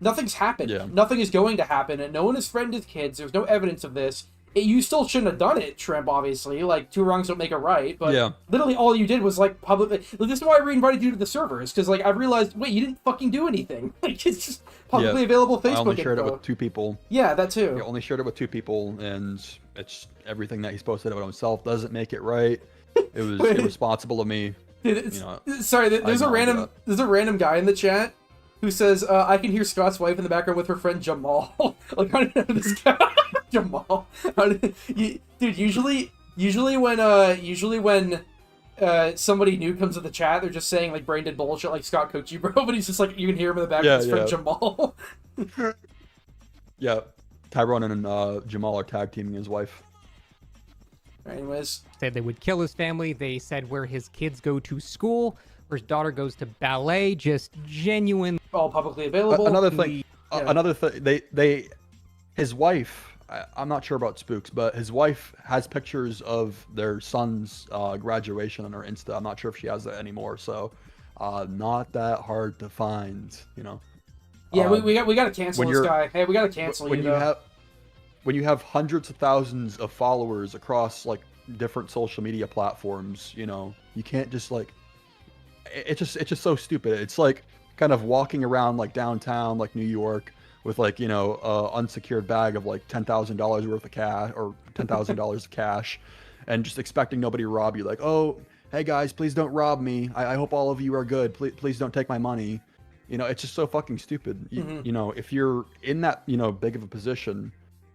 nothing's happened. Yeah. Nothing is going to happen, and no one has threatened his kids. There's no evidence of this. You still shouldn't have done it, Shrimp, obviously. Like, 2 wrongs don't make a right, but literally all you did was, like, publicly... This is why I re-invited you to the servers, because, like, I realized, wait, you didn't fucking do anything. Like, it's just publicly available Facebook I only shared info. it with 2 people. Yeah, that too. I only shared it with 2 people, and it's everything that he's posted about himself doesn't make it right. It was irresponsible of me. Dude, sorry, there's a random guy in the chat who says, I can hear Scott's wife in the background with her friend Jamal. Like, how did I know this guy? Jamal. Dude, usually when somebody new comes to the chat, they're just saying, like, brain dead bullshit, like, Scott cooked you, bro, but he's just, like, you can hear him in the background with his friend Jamal. Yeah, Tyrone and Jamal are tag teaming his wife. Anyways. Said they would kill his family. They said where his kids go to school, where his daughter goes to ballet, just genuine. All publicly available. Another thing, his wife, I'm not sure about Spooks, but his wife has pictures of their son's graduation on her Insta. I'm not sure if she has that anymore, so not that hard to find, Yeah, we got to cancel this guy. Hey, we got to cancel when you have hundreds of thousands of followers across, like, different social media platforms, you can't just, like, it's just so stupid. It's like kind of walking around, like, downtown, like New York, with, like, unsecured bag of, like, $10,000 worth of cash or $10,000 of cash, and just expecting nobody to rob you. Like, oh, hey guys, please don't rob me. I hope all of you are good. Please don't take my money. It's just so fucking stupid. If you're in that, big of a position,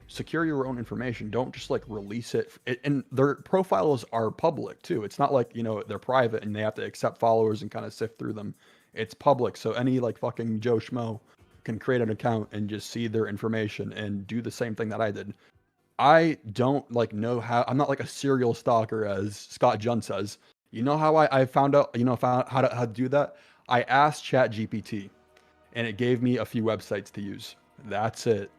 secure your own information. Don't just, like, release it. And their profiles are public too. It's not like, they're private and they have to accept followers and kind of sift through them. It's public. So any, like, fucking Joe Schmo can create an account and just see their information and do the same thing that I did. I don't, like, know how. I'm not like a serial stalker, as Scott Junn says. You know how I found out, how to do that? I asked ChatGPT and it gave me a few websites to use. That's it.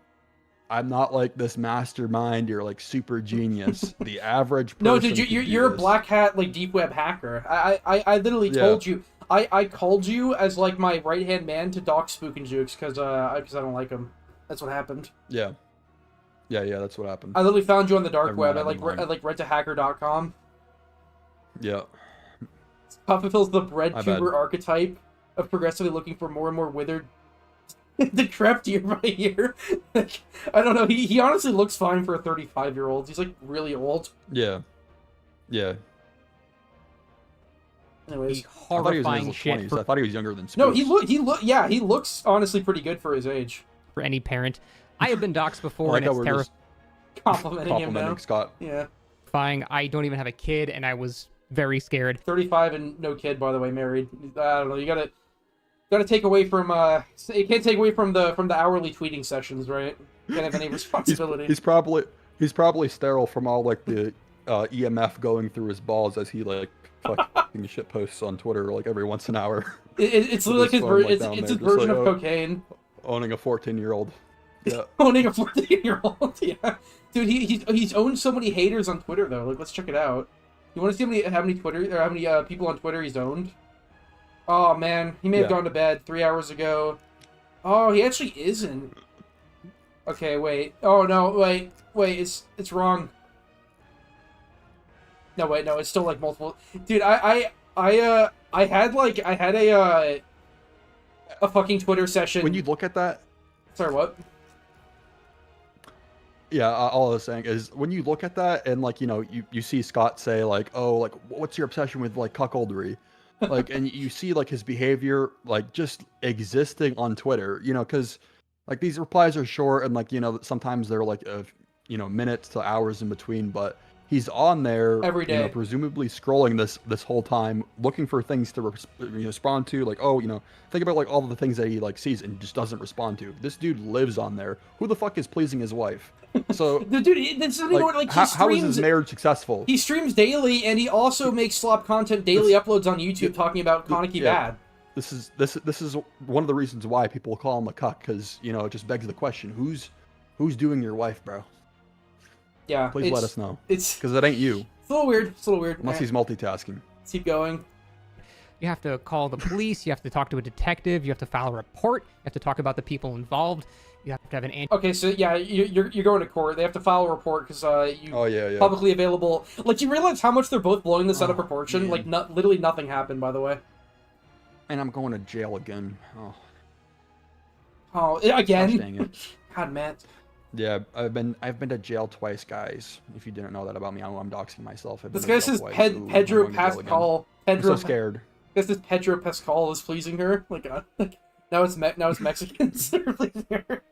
I'm not like this mastermind or, like, super genius. The average person. No, dude, you're a black hat, like, deep web hacker. I literally told you. I called you as, like, my right hand man to dox Spook and Jukes because I don't like him. That's what happened. Yeah, that's what happened. I literally found you on the dark web at renttohacker.com. Yeah. Papa Phil's the bread tuber archetype of progressively looking for more and more withered, decrepit year by year. Like, I don't know. He honestly looks fine for a 35-year-old. He's, like, really old. Yeah. Anyways, horrifying shit. I thought he was younger than Spooks. No, he looks honestly pretty good for his age. For any parent. I have been doxxed before, and it's terrifying. Complimenting him now. Scott. Yeah. I don't even have a kid, and I was very scared. 35 and no kid, by the way, married. I don't know. You gotta take away from you can't take away from the hourly tweeting sessions, right? You can't have any responsibility. He's probably sterile from all, like, the EMF going through his balls as he, like, fucking shit posts on Twitter, like, every once an hour. It's literally like his version of cocaine. Owning a 14-year-old. Yeah. Owning a 14-year-old. Yeah. Dude, he's owned so many haters on Twitter though. Like, let's check it out. You want to see how many people on Twitter he's owned? Oh man, he may have gone to bed 3 hours ago. Oh, he actually isn't. Okay, wait. Oh no, wait, it's wrong. No, wait, no, it's still like multiple. Dude, I had a fucking Twitter session. When you look at that, Sorry, what? yeah, all I was saying is when you look at that and like, you know, you see Scott say like, oh, like what's your obsession with like cuckoldry? Like, and you see like his behavior like just existing on Twitter, you know, because like these replies are short and like, you know, sometimes they're like, you know, minutes to hours in between, but he's on there every day, you know, presumably scrolling this whole time, looking for things to respond to. Like, oh, you know, think about like all of the things that he like sees and just doesn't respond to. This dude lives on there. Who the fuck is pleasing his wife? So, the dude, this isn't like he streams. How is his marriage successful? He streams daily, and he also makes slop content daily uploads on YouTube talking about Kaneki bad. This is one of the reasons why people call him a cuck, because you know it just begs the question: who's doing your wife, bro? Yeah, please let us know. It's because it ain't you. It's a little weird. It's a little weird. Unless he's multitasking. Let's keep going. You have to call the police. You have to talk to a detective. You have to file a report. You have to talk about the people involved. You have to have an Okay, so yeah, you're going to court. They have to file a report because you publicly available. Like, you realize how much they're both blowing this out of proportion? Man. Like, literally nothing happened, by the way. And I'm going to jail again. Oh, again? Gosh, dang it. God, Matt. Yeah, I've been to jail twice, guys. If you didn't know that about me, I know I'm doxing myself. This guy says Pedro Pascal. I'm so scared. This is Pedro Pascal is pleasing her. Like, now it's Mexicans that are pleasing her.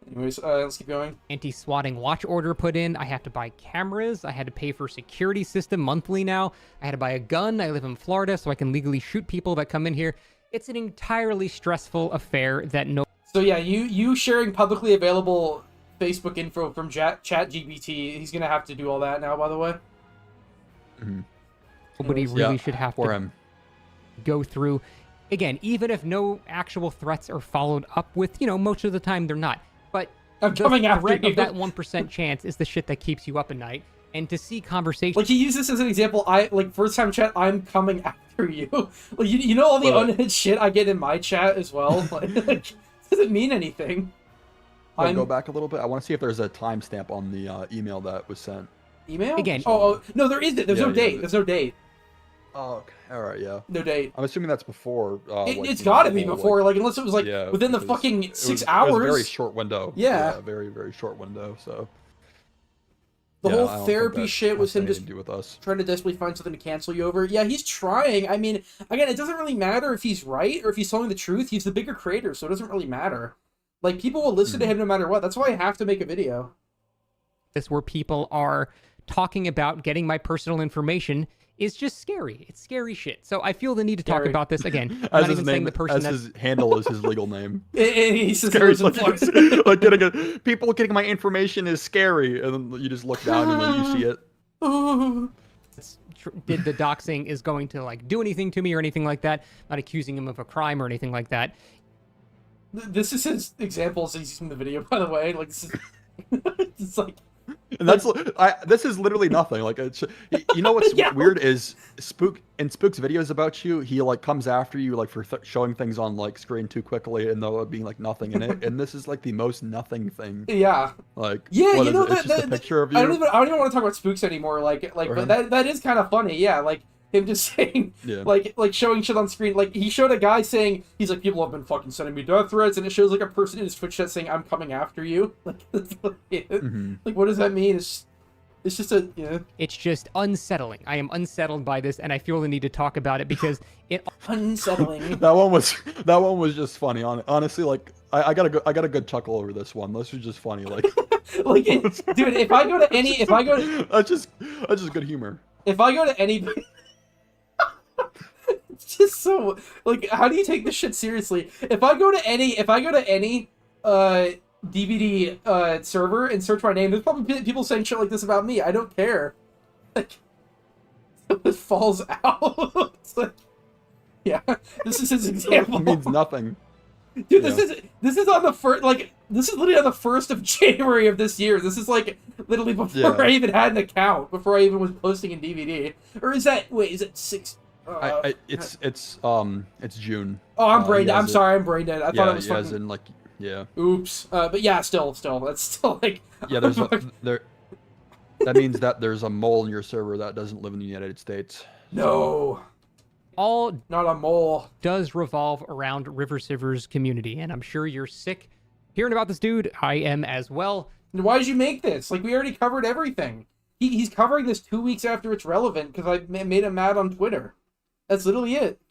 Anyways, let's keep going. Anti-swatting watch order put in. I have to buy cameras. I had to pay for a security system monthly now. I had to buy a gun. I live in Florida, so I can legally shoot people that come in here. It's an entirely stressful affair that no... So yeah, you sharing publicly available Facebook info from ChatGPT, he's gonna have to do all that now, by the way. Mm-hmm. Nobody really should have to go through. Again, even if no actual threats are followed up with, you know, most of the time they're not. But I'm coming after you. Of that 1% chance is the shit that keeps you up at night. And to see conversations... Like, he used this as an example. First time chat, I'm coming after you. Like, you know all the unhinged shit I get in my chat as well? Like, doesn't mean anything. Go back a little bit. I want to see if there's a timestamp on the email that was sent. Email? Again. Oh, no, there isn't. There's no date. There's no date. Oh, okay. All right, yeah. No date. I'm assuming that's before. It's got to be before, like, unless it was, like, within the fucking 6 hours. It was a very short window. Yeah. Very, very short window, so. The whole therapy shit was him just do with us. trying to desperately find something to cancel you over. Yeah, he's trying. I mean, again, it doesn't really matter if he's right or if he's telling the truth. He's the bigger creator, so it doesn't really matter. Like, people will listen to him no matter what. That's why I have to make a video. This where people are talking about getting my personal information is just scary. It's scary shit. So I feel the need to talk about this again. As his name, as his handle is his legal name. He's scary. Like people getting my information is scary, and then you just look down and then you see it. Did the doxing is going to like do anything to me or anything like that? Not accusing him of a crime or anything like that. This is his examples he's using in the video, by the way. Like, this is, it's like. And that's this is literally nothing. Like, it's, you know what's weird is Spook's videos about you. He like comes after you like for showing things on like screen too quickly, and there being like nothing in it. And this is like the most nothing thing. Yeah. Like you know it's just a picture of you. I don't even want to talk about Spooks anymore. But that is kind of funny. Yeah. Like him just saying like showing shit on screen. Like he showed a guy saying he's like, people have been fucking sending me death threats, and it shows like a person in his Twitch chat saying I'm coming after you. Like, like what does that mean? It's just It's just unsettling. I am unsettled by this, and I feel the need to talk about it because it unsettling. that one was just funny. Honestly, like I got a good chuckle over this one. This was just funny. Like, dude, if I go to that's just good humor. If I go to any. It's just so like, how do you take this shit seriously? If I go to any DVD server and search my name, there's probably people saying shit like this about me. I don't care. Like, it falls out. It's like, yeah, this is his example. It means nothing. Dude, this is on the first, like, this is literally on the 1st of January of this year. This is like literally before I even had an account, before I even was posting in DVD. Or is that, wait, is it 6? It's June. Oh, I'm brain dead. I'm sorry, I'm brain dead. I thought it was fucking... as in, like, Yeah. Oops. But yeah, still, that's still like. Yeah, there's a, there. That means that there's a mole in your server that doesn't live in the United States. No, All not a mole. does revolve around River Siver's community, and I'm sure you're sick hearing about this dude. I am as well. Why did you make this? Like, we already covered everything. He's covering this 2 weeks after it's relevant because I made him mad on Twitter. That's literally it.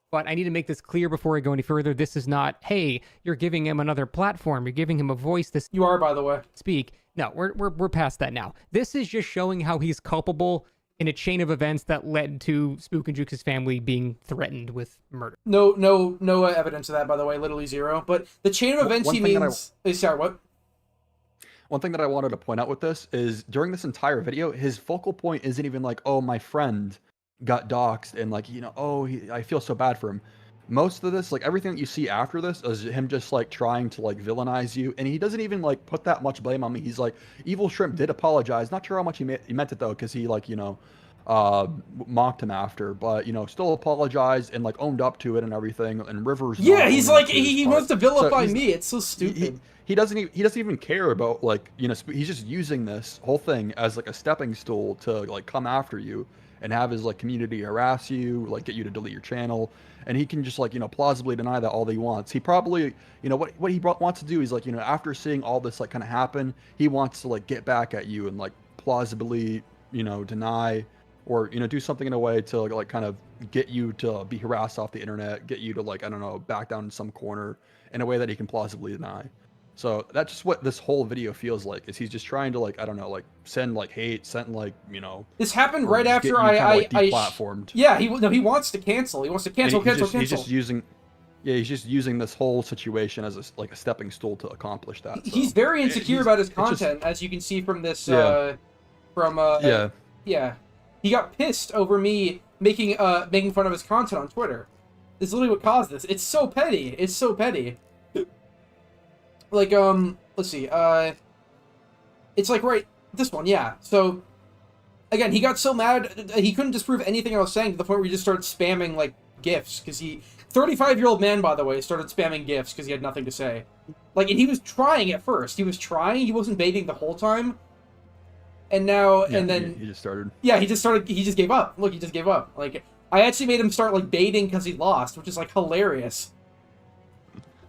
But I need to make this clear before I go any further. This is not, hey, you're giving him another platform. You're giving him a voice to You are, by the way. speak. No, we're past that now. This is just showing how he's culpable in a chain of events that led to Spook and Juke's family being threatened with murder. No evidence of that, by the way. Literally zero. But the chain of events he means... Sorry, what? One thing that I wanted to point out with this is during this entire video, his focal point isn't even like, oh, my friend got doxxed and like, you know, oh, I feel so bad for him. Most of this, like everything that you see after this is him just like trying to like villainize you. And he doesn't even like put that much blame on me. He's like, Evil Shrimp did apologize. Not sure how much he meant it though, because he like, you know, mocked him after, but you know, still apologized and like owned up to it and everything. And Rivers, yeah, he's like he wants to vilify me. It's so stupid. He doesn't even care about like, you know, he's just using this whole thing as like a stepping stool to like come after you and have his like community harass you, like get you to delete your channel. And he can just like, you know, plausibly deny that all that he wants. He probably, you know, what he wants to do is like, you know, after seeing all this like kind of happen, he wants to like get back at you and like plausibly, you know, deny or, you know, do something in a way to like kind of get you to be harassed off the internet, get you to like, I don't know, back down in some corner in a way that he can plausibly deny. So that's just what this whole video feels like, is he's just trying to like, I don't know, like send like hate, send like, you know. This happened right after I deplatformed. Yeah, he wants to cancel. He wants to cancel. He's just using this whole situation as a stepping stool to accomplish that. So. He's very insecure about his content, as you can see from this. Yeah. Yeah. He got pissed over me making fun of his content on Twitter. This is literally what caused this. It's so petty. It's so petty. Like, let's see, it's like, right, this one, yeah, so, again, he got so mad, he couldn't disprove anything I was saying to the point where he just started spamming, like, GIFs, because 35-year-old man, by the way, started spamming GIFs because he had nothing to say. Like, and he was trying at first, he wasn't baiting the whole time, and now, yeah, and then... He just started. Yeah, he just gave up. Look, he just gave up. Like, I actually made him start, like, baiting because he lost, which is, like, hilarious.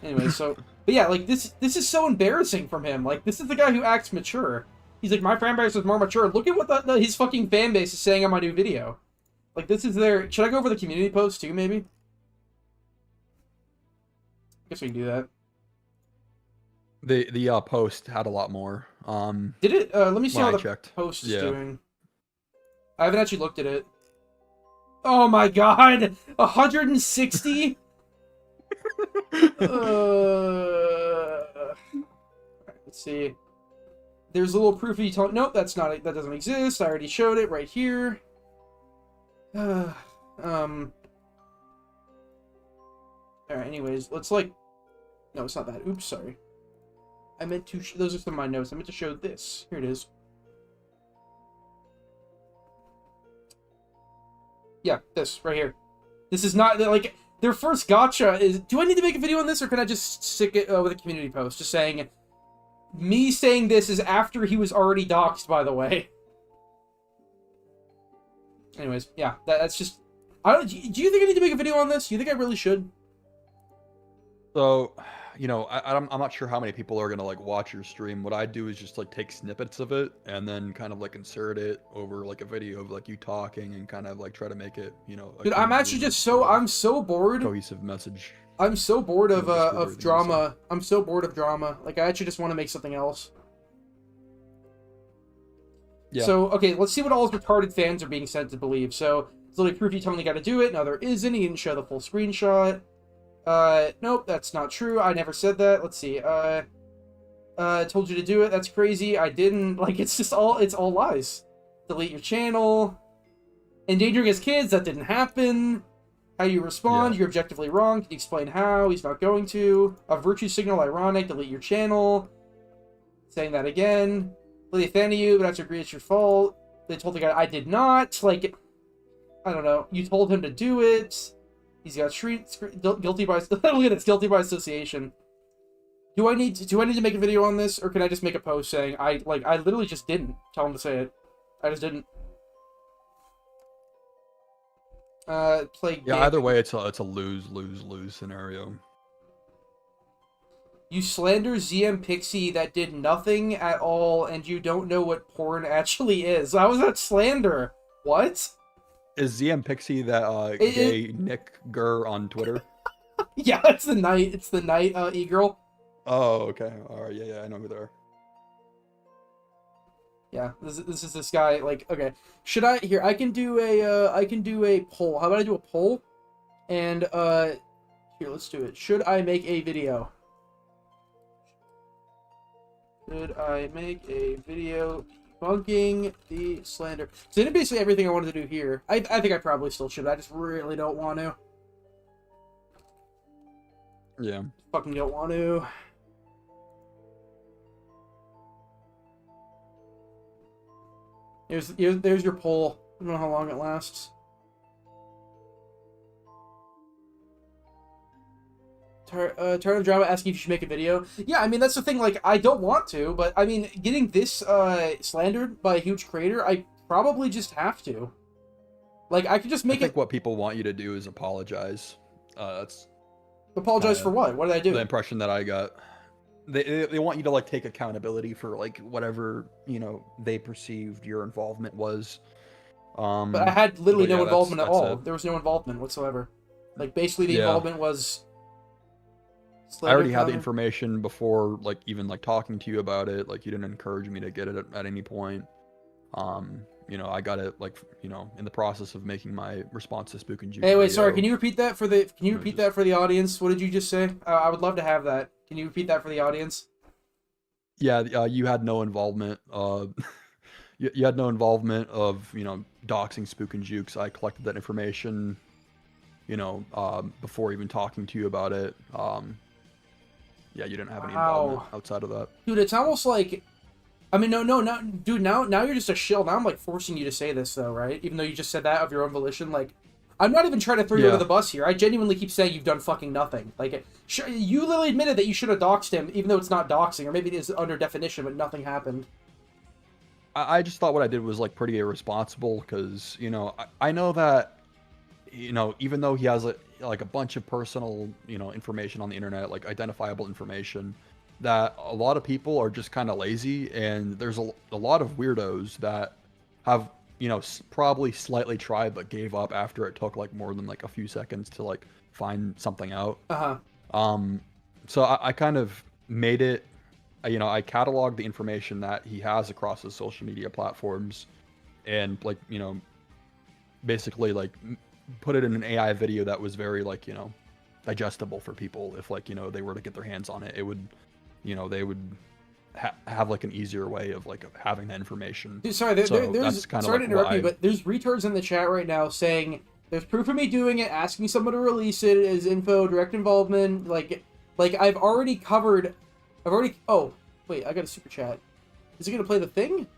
Anyway, so... But yeah, like, this is so embarrassing from him. Like, this is the guy who acts mature. He's like, my fan base is more mature. Look at what his fucking fan base is saying on my new video. Like, this is their... Should I go over the community post, too, maybe? Guess we can do that. The post had a lot more. Did it? Let me see how the checked. post is doing. I haven't actually looked at it. Oh my god! 160? Let's see. There's a little proof. Nope, that's not it. That doesn't exist. I already showed it right here. Alright, anyways, let's like... No, it's not that. Oops, sorry. I meant to... Those are some of my notes. I meant to show this. Here it is. Yeah, this, right here. This is not, like... Their first gotcha is... Do I need to make a video on this, or can I just stick it with a community post? Just saying... Me saying this is after he was already doxxed, by the way. Anyways, yeah, that's just... do you think I need to make a video on this? Do you think I really should? So, you know, I'm not sure how many people are gonna like watch your stream. What I do is just like take snippets of it and then kind of like insert it over like a video of like you talking and kind of like try to make it, you know. Dude, I'm actually just so... I'm so bored. Cohesive message. I'm so bored of drama. I'm so bored of drama. Like, I actually just want to make something else. Yeah. So, okay, let's see what all his retarded fans are being sent to believe. So, it's literally proof you tell me you gotta do it. No, there isn't. He didn't show the full screenshot. Nope, that's not true. I never said that. Let's see. Told you to do it. That's crazy. I didn't. Like, it's all lies. Delete your channel. Endangering his kids. That didn't happen. How you respond, You're objectively wrong. Can you explain how? He's not going to. A virtue signal, ironic. Delete your channel. Saying that again. Really a fan of you, but I have to agree it's your fault. They told the guy, I did not. Like, I don't know. You told him to do it. He's got guilty by... Look at this. Guilty by association. Do I need to make a video on this, or can I just make a post saying I literally just didn't tell him to say it. I just didn't. Play. Yeah, either way, it's a lose scenario. You slander ZM Pixie that did nothing at all, and you don't know what porn actually is. How is that slander? What? Is ZM Pixie that gay Nick Gurr on Twitter? Yeah, it's the night. It's the night e-girl. Oh, okay. All right. Yeah, I know who they are. Yeah, this is this guy. Like, okay, should I here? I can do a poll. How about I do a poll? And here, let's do it. Should I make a video? Should I make a video debunking the slander? So that's basically everything I wanted to do here. I think I probably still should. I just really don't want to. Yeah. Fucking don't want to. There's your poll. I don't know how long it lasts. Tired of drama asking if you should make a video. Yeah, I mean, that's the thing, like, I don't want to, but, I mean, getting this, slandered by a huge creator, I probably just have to. Like, I could just make I think what people want you to do is apologize. That's... Apologize for what? What did I do? The impression that I got. They want you to, like, take accountability for, like, whatever, you know, they perceived your involvement was. But I had literally no involvement at all. it. There was no involvement whatsoever. Like, basically the involvement was... I already had the information before, like, even, like, talking to you about it. Like, you didn't encourage me to get it at any point. You know, I got it, like, you know, in the process of making my response to Spook and Juke. Hey, wait, sorry, can you repeat that for the audience? What did you just say? I would love to have that. Can you repeat that for the audience? Yeah, you had no involvement. You had no involvement of, you know, doxing Spook and Jukes. I collected that information, you know, before even talking to you about it. Yeah, you didn't have any involvement outside of that. Dude, it's almost like... I mean, no, dude, now you're just a shill. Now I'm, like, forcing you to say this, though, right? Even though you just said that of your own volition, like... I'm not even trying to throw you under the bus here. I genuinely keep saying you've done fucking nothing. Like, you literally admitted that you should have doxed him, even though it's not doxing, or maybe it is under definition, but nothing happened. I just thought what I did was, like, pretty irresponsible, because, you know, I know that, you know, even though he has, like, a bunch of personal, you know, information on the internet, like, identifiable information, that a lot of people are just kind of lazy, and there's a lot of weirdos that have, you know, probably slightly tried but gave up after it took, like, more than, like, a few seconds to, like, find something out. So I kind of made it, you know, I cataloged the information that he has across his social media platforms, and, like, you know, basically, like, put it in an AI video that was very, like, you know, digestible for people. If, like, you know, they were to get their hands on it, it would, you know, they would have, like, an easier way of, like, having that information. Dude, sorry, there's sorry to interrupt you, but there's retards in the chat right now saying there's proof of me doing it, asking someone to release it as info, direct involvement. Like I've already. Oh, wait, I got a super chat. Is it gonna play the thing?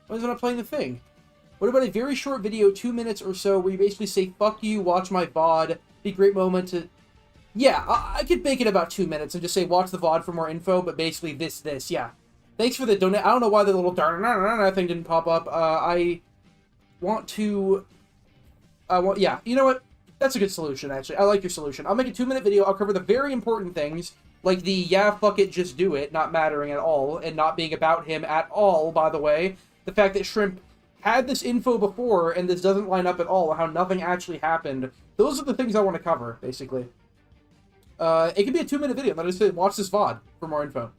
Why is it not playing the thing? What about a very short video, 2 minutes or so, where you basically say "fuck you," watch my VOD, be a great moment to. Yeah, I could make it about 2 minutes and just say, watch the VOD for more info, but basically this, yeah. Thanks for the donate. I don't know why the little thing didn't pop up. Yeah, you know what? That's a good solution, actually. I like your solution. I'll make a 2-minute video. I'll cover the very important things, like the, yeah, fuck it, just do it, not mattering at all, and not being about him at all, by the way. The fact that Shrimp had this info before, and this doesn't line up at all, how nothing actually happened. Those are the things I want to cover, basically. It could be a 2-minute video. That is to watch this VOD for more info.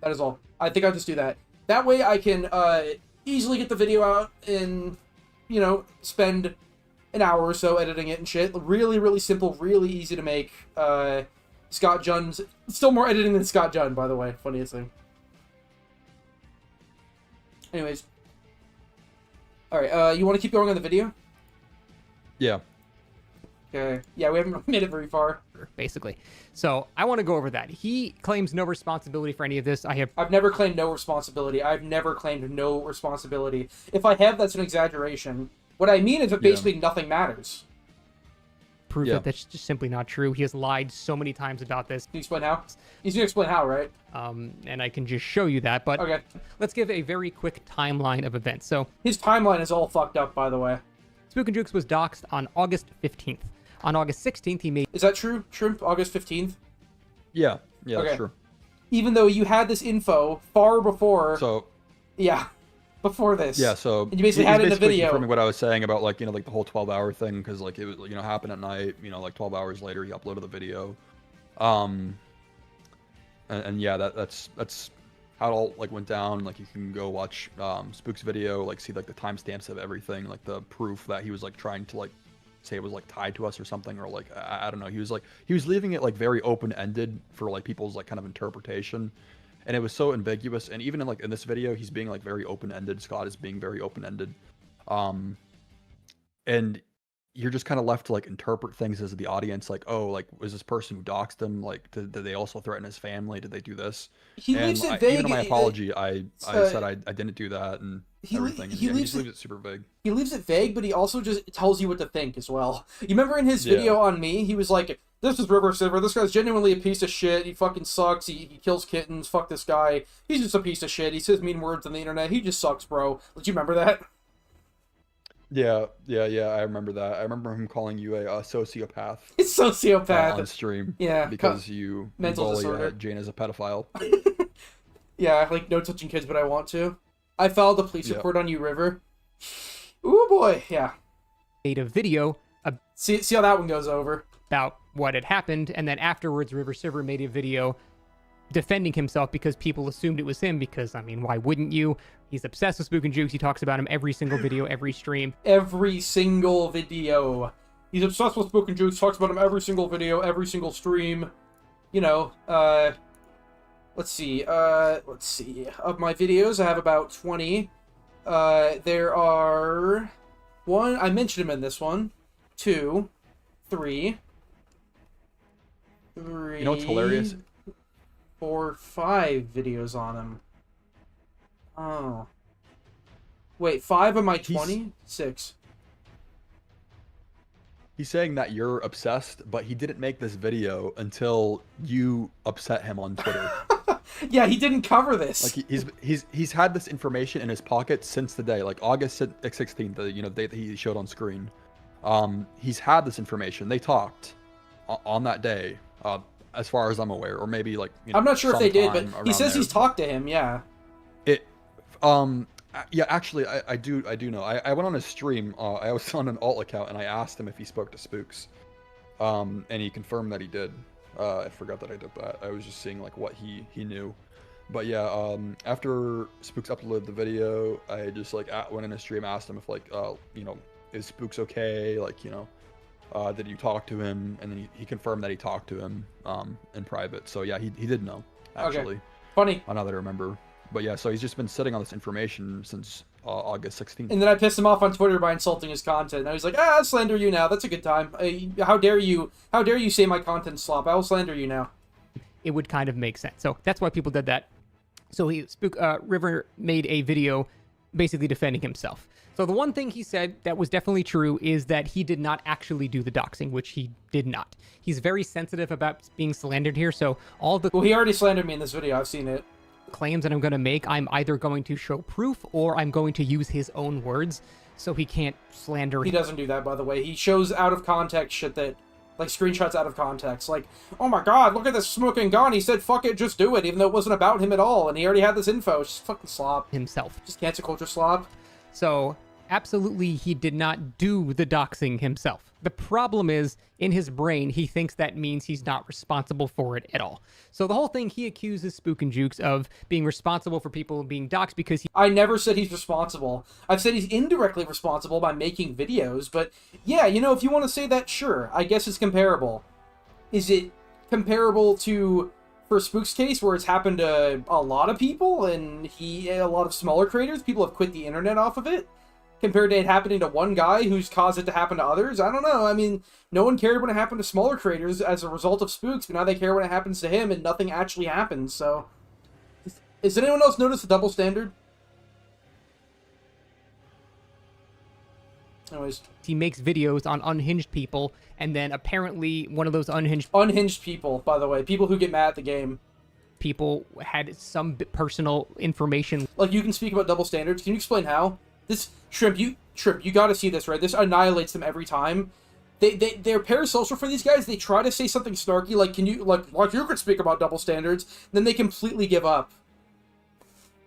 That is all. I think I'll just do that. That way I can easily get the video out and, you know, spend an hour or so editing it and shit. Really, really simple, really easy to make. Scott Junn's still more editing than Scott Junn, by the way. Funniest thing. Anyways. Alright, you want to keep going on the video? Yeah. Okay. Yeah, we haven't made it very far. Basically. So I want to go over that. He claims no responsibility for any of this. I've never claimed no responsibility. I've never claimed no responsibility. If I have, that's an exaggeration. What I mean is that basically nothing matters. prove Yeah. that that's just simply not true. He has lied so many times about this, Can you explain how? He's gonna explain how, right? and I can just show you that. But Okay. let's give a very quick timeline of events. So His timeline is all fucked up, by the way. Spook and Jukes was doxxed on August 15th. On August 16th, he made Is that true, Shrimp? August 15th? Yeah, Okay. that's true. Even though you had this info far before... So Yeah. Before this. yeah, so And you basically he's had it in a basically video. confirming what I was saying about like like the whole 12-hour thing, because like it was happened at night. Like 12 hours later, he uploaded the video. And yeah, that's how it all like went down. Like you can go watch Spook's video, like see like the timestamps of everything, like the proof that he was like trying to like say it was like tied to us or something, or like I don't know. He was leaving it like very open-ended for like people's like kind of interpretation, and it was so ambiguous. And even in this video, he's being like very open-ended. Scott is being very open-ended, and you're just kind of left to like interpret things as the audience, like, oh, like was this person who doxed him, like did they also threaten his family, did they do this? He And leaves it vague. even in my apology, I said I didn't do that and everything. he And leaves just leaves it super vague. He leaves it vague, but he also just tells you what to think as well. You remember in his video on me, he was like, this is River Silver, this guy's genuinely a piece of shit, he fucking sucks, he kills kittens, fuck this guy, he's just a piece of shit, he says mean words on the internet, he just sucks, bro. Did you remember that? Yeah, I remember that. I remember him calling you a sociopath It's sociopath. on stream. Yeah, because you mental bully disorder. Jane as a pedophile. Yeah, like no touching kids, but I want to. I filed a police Yeah. report on you, River. Ooh boy, yeah. made a video See how that one goes over. about what had happened, and then afterwards, River Silver made a video defending himself because people assumed it was him. Because I mean, why wouldn't you? He's obsessed with Spook and Jukes. He talks about him every single video, every stream. Every single video. He's obsessed with Spook and Jukes, talks about him every single video, every single stream. You know, let's see. Of my videos, I have about 20. There are... 1, I mentioned him in this one. 2, 3. You know what's hilarious? 4, 5 videos on him. Oh. Wait, 5 of my 20? 6. He's saying that you're obsessed, but he didn't make this video until you upset him on Twitter. Yeah, he didn't cover this. Like he's had this information in his pocket since the day, like August 16th, the day that he showed on screen. He's had this information. They talked on that day, as far as I'm aware, or maybe like I'm not sure if they did, but sometime he around says there. he's talked to him. Yeah. Yeah, actually, I do know. I went on his stream. I was on an alt account, and I asked him if he spoke to Spooks, and he confirmed that he did. I forgot that I did that. I was just seeing like what he knew. But yeah, after Spooks uploaded the video, I just like went in his stream, asked him if like is Spooks okay? Like did you talk to him? And then he confirmed that he talked to him in private. So yeah, he did know actually. Okay. Funny. Now that I remember. But yeah, so he's just been sitting on this information since August 16th. And then I pissed him off on Twitter by insulting his content. Now he's like, I'll slander you now. That's a good time. How dare you? How dare you say my content's slop? I will slander you now. It would kind of make sense. So that's why people did that. So River made a video basically defending himself. So the one thing he said that was definitely true is that he did not actually do the doxing, which he did not. He's very sensitive about being slandered here. So all the Well, he already slandered me in this video. I've seen it. claims that I'm going to make, I'm either going to show proof or I'm going to use his own words, so he can't slander. He doesn't do that, by the way. He shows out of context shit that, like, screenshots out of context. Like, oh my god, look at this smoking gun. He said, fuck it, just do it, even though it wasn't about him at all. And he already had this info. It's just fucking slop. himself. Just cancel culture slop. So absolutely, he did not do the doxing himself. The problem is, in his brain, he thinks that means he's not responsible for it at all. So the whole thing, he accuses Spook and Jukes of being responsible for people being doxed because I never said he's responsible. I've said he's indirectly responsible by making videos, but yeah, if you want to say that, sure. I guess it's comparable. Is it comparable to, for Spook's case, where it's happened to a lot of people, and a lot of smaller creators, people have quit the internet off of it? Compared to it happening to one guy who's caused it to happen to others? I don't know. I mean, no one cared when it happened to smaller creators as a result of Spooks, but now they care when it happens to him, and nothing actually happens, so... Has anyone else noticed the double standard? Anyways, he makes videos on unhinged people, and then apparently one of those unhinged people, by the way, people who get mad at the game. people had some personal information. Like, you can speak about double standards. Can you explain how? This Shrimp, you gotta see this, right? This annihilates them every time. They're parasocial for these guys. They try to say something snarky, like, can you, like you could speak about double standards, then they completely give up.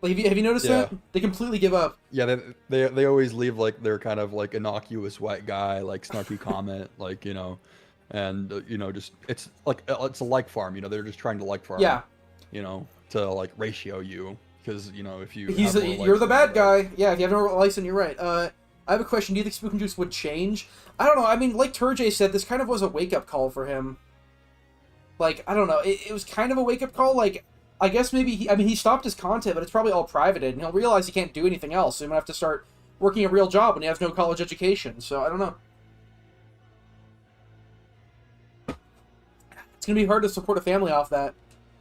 Like, have you noticed that? They completely give up. Yeah, they always leave, like, their kind of, like, innocuous white guy, like, snarky comment, like, you know, and, you know, just, it's, like, it's a like farm, you know, they're just trying to like farm. Yeah. You know, to, like, ratio you, because, you know, if you you're the bad guy. Yeah, if you have no likes, then you're right. I have a question. Do you think Spook and Juice would change? I don't know. I mean, like Turjay said, this kind of was a wake-up call for him. Like, I don't know. It was kind of a wake-up call. Like, I guess maybe he stopped his content, but it's probably all privated, and he'll realize he can't do anything else, so he might have to start working a real job when he has no college education. So, I don't know. It's going to be hard to support a family off that.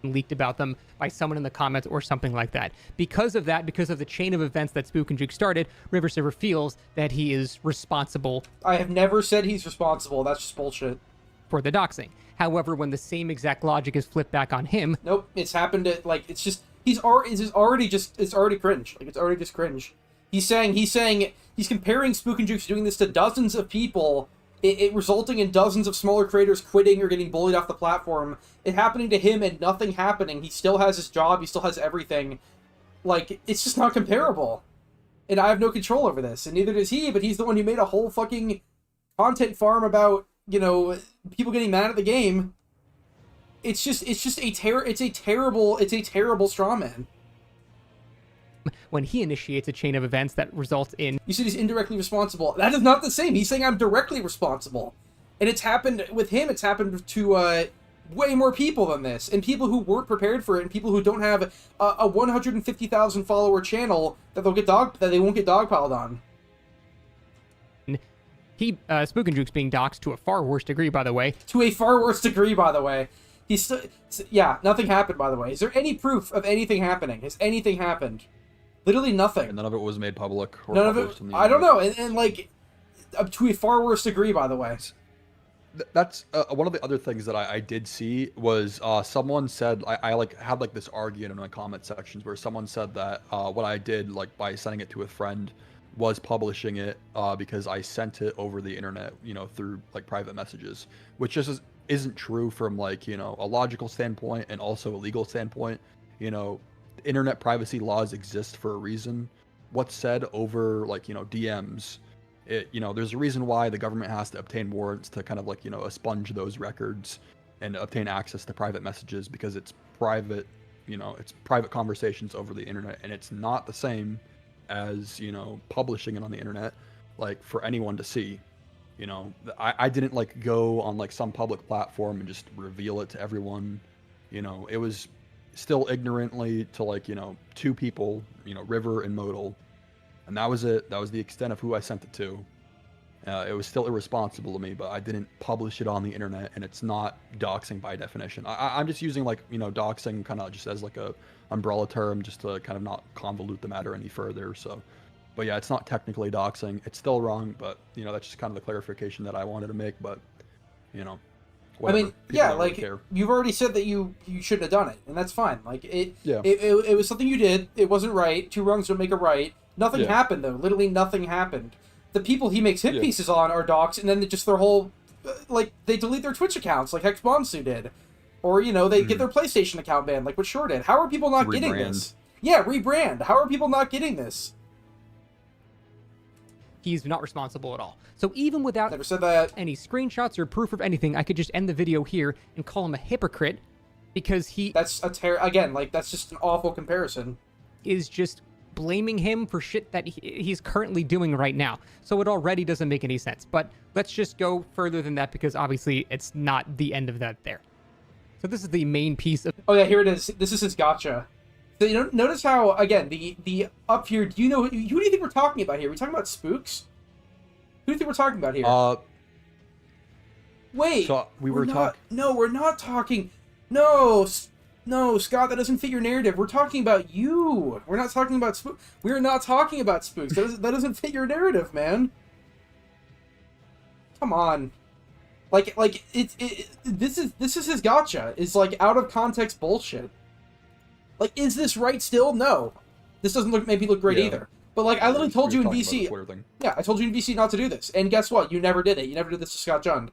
Leaked about them by someone in the comments or something like that. Because of that, because of the chain of events that Spook and Juke started, River Server feels that he is responsible. I have never said he's responsible. That's just bullshit. For the doxing. However, when the same exact logic is flipped back on him... Nope, it's happened at, like, it's just, it's already cringe. Like, it's already just cringe. He's comparing Spook and Juke doing this to dozens of people, it resulting in dozens of smaller creators quitting or getting bullied off the platform. It happening to him and nothing happening. He still has his job. He still has everything. Like, it's just not comparable. And I have no control over this. And neither does he, but he's the one who made a whole fucking content farm about, you know, people getting mad at the game. It's a terrible straw man. When he initiates a chain of events that results in... You said he's indirectly responsible. That is not the same. He's saying I'm directly responsible. And it's happened with him. It's happened to way more people than this. And people who weren't prepared for it, and people who don't have a 150,000 follower channel that they won't get dogpiled on. Spook and Juke's being doxxed to a far worse degree, by the way. To a far worse degree, by the way. He's still... Yeah, nothing happened, by the way. Is there any proof of anything happening? Has anything happened? Literally nothing. And none of it was made public. Or none of it. I don't know. And like, to a far worse degree, by the way. That's one of the other things that I did see was someone said I like had like this argument in my comment sections where someone said that what I did like by sending it to a friend was publishing it because I sent it over the internet, you know, through like private messages, which just isn't true from like, you know, a logical standpoint and also a legal standpoint. You know, internet privacy laws exist for a reason. What's said over like, you know, DMs, you know, there's a reason why the government has to obtain warrants to kind of like, you know, expunge those records and obtain access to private messages because it's private, you know, it's private conversations over the internet, and it's not the same as, you know, publishing it on the internet, like for anyone to see. You know, I didn't like go on like some public platform and just reveal it to everyone. You know, it was still ignorantly to like, you know, two people, you know, River and Modal, and that was it. That was the extent of who I sent it to. It was still irresponsible of me, but I didn't publish it on the internet, and it's not doxing by definition. I'm just using like, you know, doxing kind of just as like a umbrella term just to kind of not convolute the matter any further. So, but yeah, it's not technically doxing. It's still wrong, but you know, that's just kind of the clarification that I wanted to make. But you know, whatever. I mean, People yeah, don't like really care. you've already said that you shouldn't have done it, and that's fine. Like it was something you did. It wasn't right. Two wrongs don't make a right. Nothing happened though. Literally nothing happened. The people he makes hit pieces on are doxed, and then just their whole, like, they delete their Twitch accounts, like Hexbonsu did. Or, you know, they get their PlayStation account banned, like what Shore did. How are people not getting this? Yeah, rebrand. How are people not getting this? He's not responsible at all. So even without Never said that. any screenshots or proof of anything, I could just end the video here and call him a hypocrite because he That's again, like, that's just an awful comparison. is just blaming him for shit that he's currently doing right now. So it already doesn't make any sense. But let's just go further than that because obviously it's not the end of that there. So this is the main piece of... Oh yeah, here it is. This is his gotcha. So you know, notice how, again, the up here, do you know, who do you think we're talking about here? Are we talking about Spooks? Who do you think we're talking about here? Wait. So we were talking... No, we're not talking... No, Scott, that doesn't fit your narrative. We're talking about you. We're not talking about Spooks. We're not talking about Spooks. That doesn't fit your narrative, man. Come on. Like this is his gotcha. It's like out of context bullshit. Like, is this right still? No. This doesn't maybe look great either. But like, I literally told you in VC. Yeah, I told you in VC not to do this, and guess what? You never did it. You never did this to Scott Jund.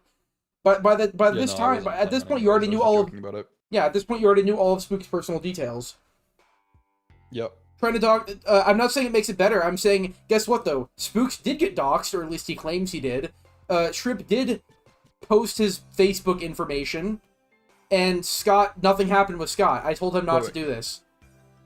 But at this point, you already knew all of. Yeah, at this point, you already knew all of Spook's personal details. Yep. Trying to dox. I'm not saying it makes it better. I'm saying, guess what though? Spooks did get doxed, or at least he claims he did. Shrimp did post his Facebook information, and Scott, nothing happened with Scott. I told him not to do this.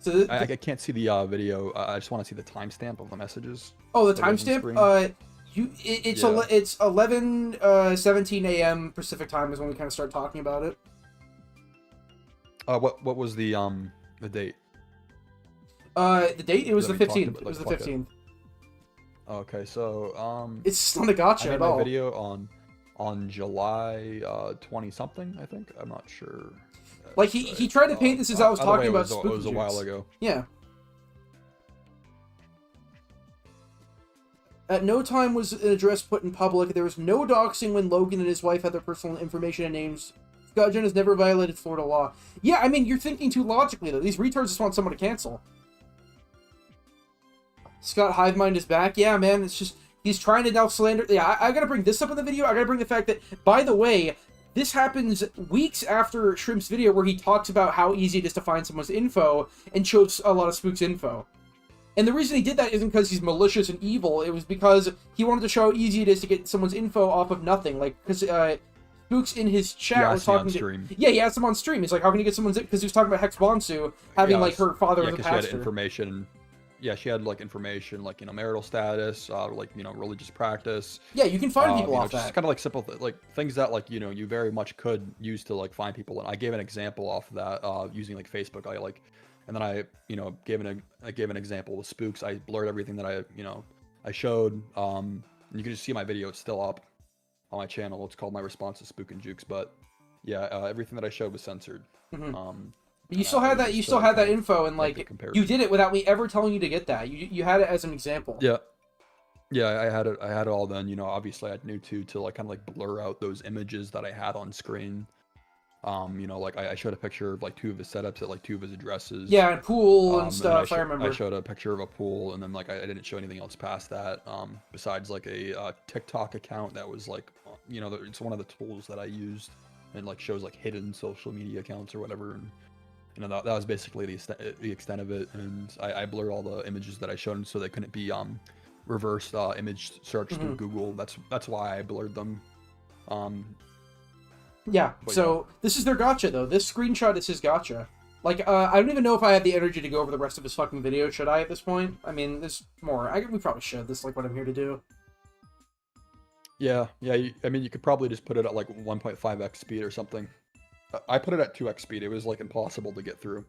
So I can't see the video. I just want to see the timestamp of the messages. Oh, the timestamp. It's 11:17 a.m. Pacific time is when we kind of start talking about it. What was the date? The date, it was the 15th. It was the 15th. Okay, so it's not a gotcha at all. I made my video on July 20 something, I think. I'm not sure. Like he tried to paint this as I was talking about Spook. It was a while ago. Yeah. At no time was an address put in public. There was no doxing when Logan and his wife had their personal information and names. Scott Jund has never violated Florida law. Yeah, I mean, you're thinking too logically, though. These retards just want someone to cancel. Scott Hivemind is back. Yeah, man, it's just... He's trying to now slander... Yeah, I gotta bring this up in the video. I gotta bring the fact that, by the way, this happens weeks after Shrimp's video where he talks about how easy it is to find someone's info and shows a lot of Spook's info. And the reason he did that isn't because he's malicious and evil. It was because he wanted to show how easy it is to get someone's info off of nothing. Like, because Spook's in his chat was talking to... Stream. Yeah, he asked him on stream. He's like, how can you get someone's... Because he was talking about Hex Bonsu having, like, her father as a pastor. She had information... Yeah, she had, like, information, like, marital status, like, religious practice. Yeah, you can find people off that. Just kind of, like, simple, like, things that, like, you very much could use to, like, find people. And I gave an example off of that using, like, Facebook. And then I gave an example with Spooks. I blurred everything that I showed. And you can just see my video. It's still up on my channel. It's called My Response to Spook and Jukes. But, yeah, everything that I showed was censored. Mm-hmm. You still had that. You still had that info, and like you did it without me ever telling you to get that. You had it as an example. Yeah, I had it. I had it all done. Obviously I knew to like kind of like blur out those images that I had on screen. Like I showed a picture of like two of his setups at like two of his addresses. Yeah, and pool and stuff. I remember. I showed a picture of a pool, and then like I didn't show anything else past that. Besides like a TikTok account that was like, it's one of the tools that I used, and like shows like hidden social media accounts or whatever. And that was basically the extent of it, and I blurred all the images that I showed them so they couldn't be reverse image search through Google. That's why I blurred them. Yeah. So this is their gotcha though. This screenshot is his gotcha. Like I don't even know if I have the energy to go over the rest of his fucking video. Should I at this point? I mean, there's more. We probably should. This is like what I'm here to do. Yeah. I mean, you could probably just put it at like 1.5x speed or something. I put it at 2x speed. It was like impossible to get through.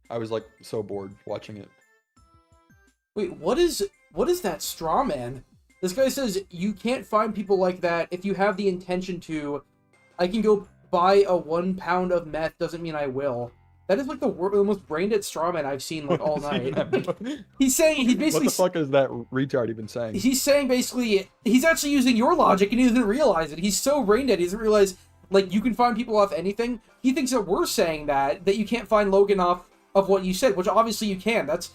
I was like so bored watching it. Wait, what is that straw man? This guy says you can't find people like that if you have the intention to. I can go buy a 1 pound of meth doesn't mean I will. That is like the most brain dead straw man I've seen like all night. He's basically. What the fuck is that retard even saying? He's saying basically he's actually using your logic and he doesn't realize it. He's so brain dead he doesn't realize. Like, you can find people off anything. He thinks that we're saying that you can't find Logan off of what you said, which obviously you can. That's